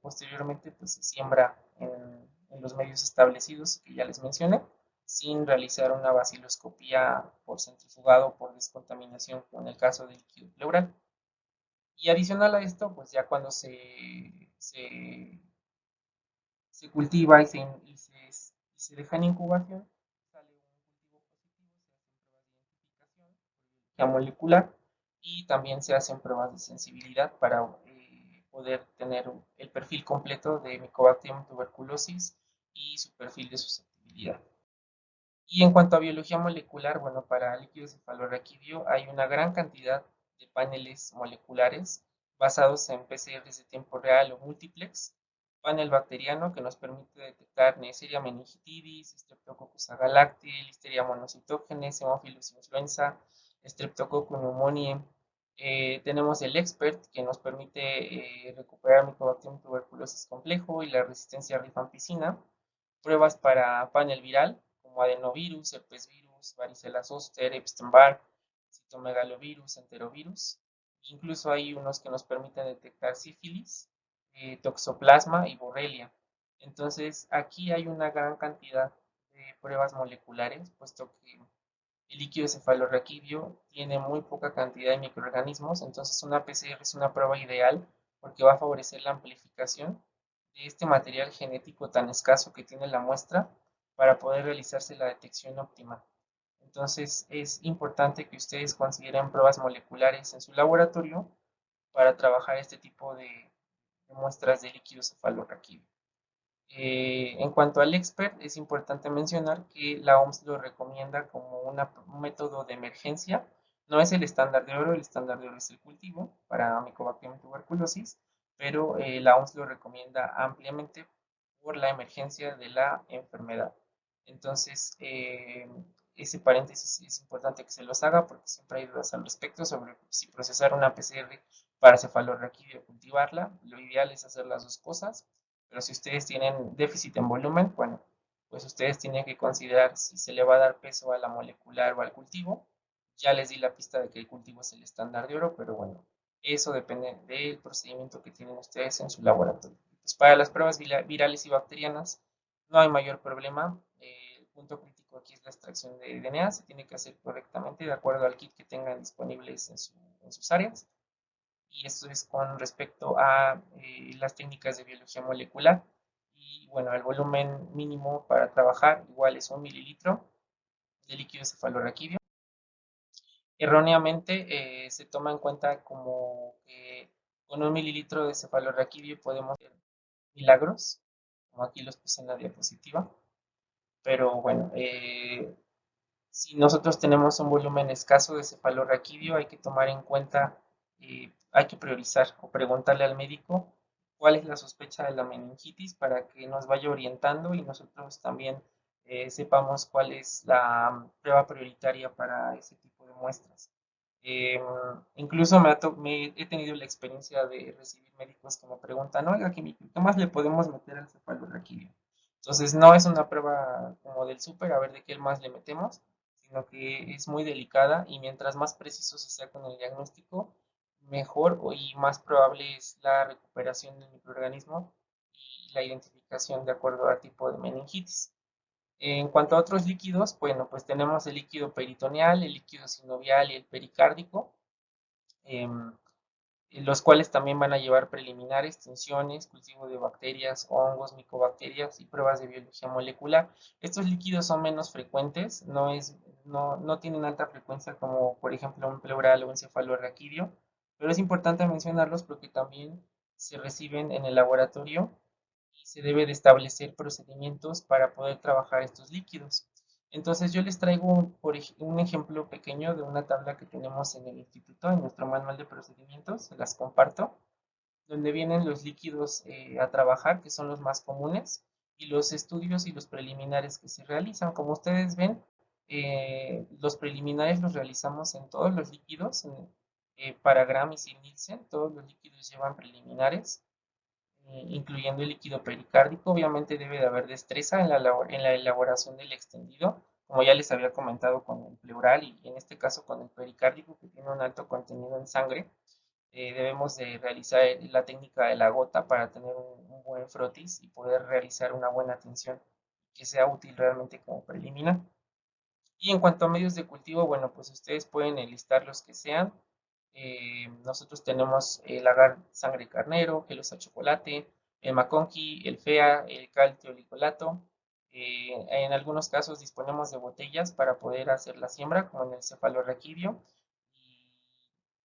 posteriormente pues se siembra en los medios establecidos que ya les mencioné, sin realizar una baciloscopía por centrifugado o por descontaminación, como en el caso del líquido pleural. Y adicional a esto, pues ya cuando se cultiva y se deja en incubación, sale un cultivo positivo, se hacen pruebas de identificación por molecular y también se hacen pruebas de sensibilidad para poder tener el perfil completo de Mycobacterium tuberculosis y su perfil de susceptibilidad. Y en cuanto a biología molecular, bueno, para líquido cefalorraquídeo hay una gran cantidad de paneles moleculares basados en PCRs de tiempo real o multiplex, panel bacteriano que nos permite detectar Neisseria meningitidis, Streptococcus agalactiae, Listeria monocytogenes, Haemophilus influenza, Streptococcus pneumoniae. Tenemos el expert que nos permite recuperar Mycobacterium tuberculosis complejo y la resistencia a rifampicina, pruebas para panel viral como adenovirus, herpesvirus, varicela zoster, Epstein-Barr, citomegalovirus, enterovirus. Incluso hay unos que nos permiten detectar sífilis, toxoplasma y borrelia. Entonces aquí hay una gran cantidad de pruebas moleculares, puesto que el líquido cefalorraquídeo tiene muy poca cantidad de microorganismos, entonces una PCR es una prueba ideal porque va a favorecer la amplificación de este material genético tan escaso que tiene la muestra para poder realizarse la detección óptima. Entonces es importante que ustedes consideren pruebas moleculares en su laboratorio para trabajar este tipo de muestras de líquido cefalorraquídeo. En cuanto al expert, es importante mencionar que la OMS lo recomienda como un método de emergencia. No es el estándar de oro, el estándar de oro es el cultivo para Mycobacterium tuberculosis, pero la OMS lo recomienda ampliamente por la emergencia de la enfermedad. Entonces, ese paréntesis es importante que se los haga porque siempre hay dudas al respecto sobre si procesar una PCR para cefalorraquídeo o cultivarla. Lo ideal es hacer las dos cosas, pero si ustedes tienen déficit en volumen, bueno, pues ustedes tienen que considerar si se le va a dar peso a la molecular o al cultivo. Ya les di la pista de que el cultivo es el estándar de oro, pero bueno, eso depende del procedimiento que tienen ustedes en su laboratorio. Pues para las pruebas virales y bacterianas no hay mayor problema. El punto crítico aquí es la extracción de DNA. Se tiene que hacer correctamente de acuerdo al kit que tengan disponibles en sus áreas. Y esto es con respecto a las técnicas de biología molecular. Y bueno, el volumen mínimo para trabajar igual es 1 mililitro de líquido cefalorraquídeo. Erróneamente se toma en cuenta como que con 1 mililitro de cefalorraquídeo podemos hacer milagros, como aquí los puse en la diapositiva. Pero bueno, si nosotros tenemos un volumen escaso de cefalorraquídeo, hay que tomar en cuenta, hay que priorizar o preguntarle al médico cuál es la sospecha de la meningitis para que nos vaya orientando y nosotros también sepamos cuál es la prueba prioritaria para ese tipo de muestras. Eh, Incluso he tenido la experiencia de recibir médicos que me preguntan, oiga, ¿qué más le podemos meter al cefalorraquídeo? Entonces no es una prueba como del súper, a ver de qué más le metemos, sino que es muy delicada y mientras más preciso se sea con el diagnóstico, mejor y más probable es la recuperación del microorganismo y la identificación de acuerdo al tipo de meningitis. En cuanto a otros líquidos, bueno, pues tenemos el líquido peritoneal, el líquido sinovial y el pericárdico, em, los cuales también van a llevar preliminares, tensiones, cultivo de bacterias, hongos, micobacterias y pruebas de biología molecular. Estos líquidos son menos frecuentes, no tienen alta frecuencia como por ejemplo un pleural o un cefalorraquídeo, pero es importante mencionarlos porque también se reciben en el laboratorio y se debe de establecer procedimientos para poder trabajar estos líquidos. Entonces yo les traigo un ejemplo pequeño de una tabla que tenemos en el instituto, en nuestro manual de procedimientos, se las comparto, donde vienen los líquidos a trabajar, que son los más comunes, y los estudios y los preliminares que se realizan. Como ustedes ven, los preliminares los realizamos en todos los líquidos, para Gram y Nielsen, todos los líquidos llevan preliminares incluyendo el líquido pericárdico. Obviamente debe de haber destreza en la elaboración del extendido, como ya les había comentado con el pleural y en este caso con el pericárdico que tiene un alto contenido en sangre. Debemos de realizar la técnica de la gota para tener un buen frotis y poder realizar una buena tensión que sea útil realmente como preliminar. Y en cuanto a medios de cultivo, bueno, pues ustedes pueden enlistar los que sean. Nosotros tenemos el agar sangre carnero, gelos a chocolate, el maconqui, el fea, el caltiolicolato. En algunos casos disponemos de botellas para poder hacer la siembra, como en el cefalorraquídeo. Y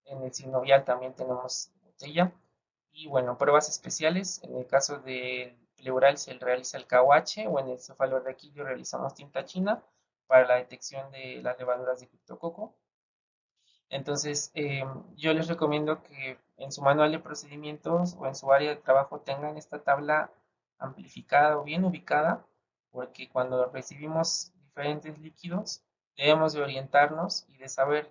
en el sinovial también tenemos botella. Y bueno, pruebas especiales. En el caso del pleural se realiza el KOH o en el cefalorraquídeo realizamos tinta china para la detección de las levaduras de criptococo. Entonces, yo les recomiendo que en su manual de procedimientos o en su área de trabajo tengan esta tabla amplificada o bien ubicada, porque cuando recibimos diferentes líquidos, debemos de orientarnos y de saber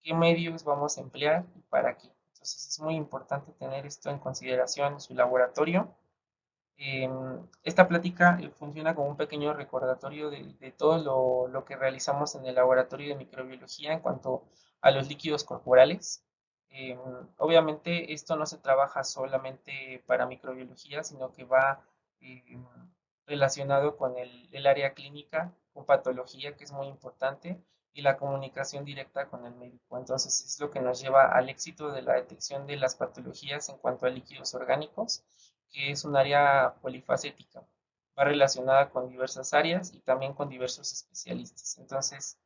qué medios vamos a emplear y para qué. Entonces, es muy importante tener esto en consideración en su laboratorio. Esta plática funciona como un pequeño recordatorio de todo lo que realizamos en el laboratorio de microbiología en cuanto a los líquidos corporales. Eh, Obviamente esto no se trabaja solamente para microbiología, sino que va relacionado con el área clínica, con patología, que es muy importante, y la comunicación directa con el médico. Entonces es lo que nos lleva al éxito de la detección de las patologías en cuanto a líquidos orgánicos, que es un área polifacética. Va relacionada con diversas áreas y también con diversos especialistas. Entonces,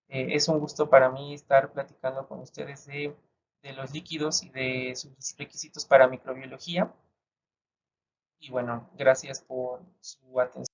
es un gusto para mí estar platicando con ustedes de los líquidos y de sus requisitos para microbiología. Y bueno, gracias por su atención.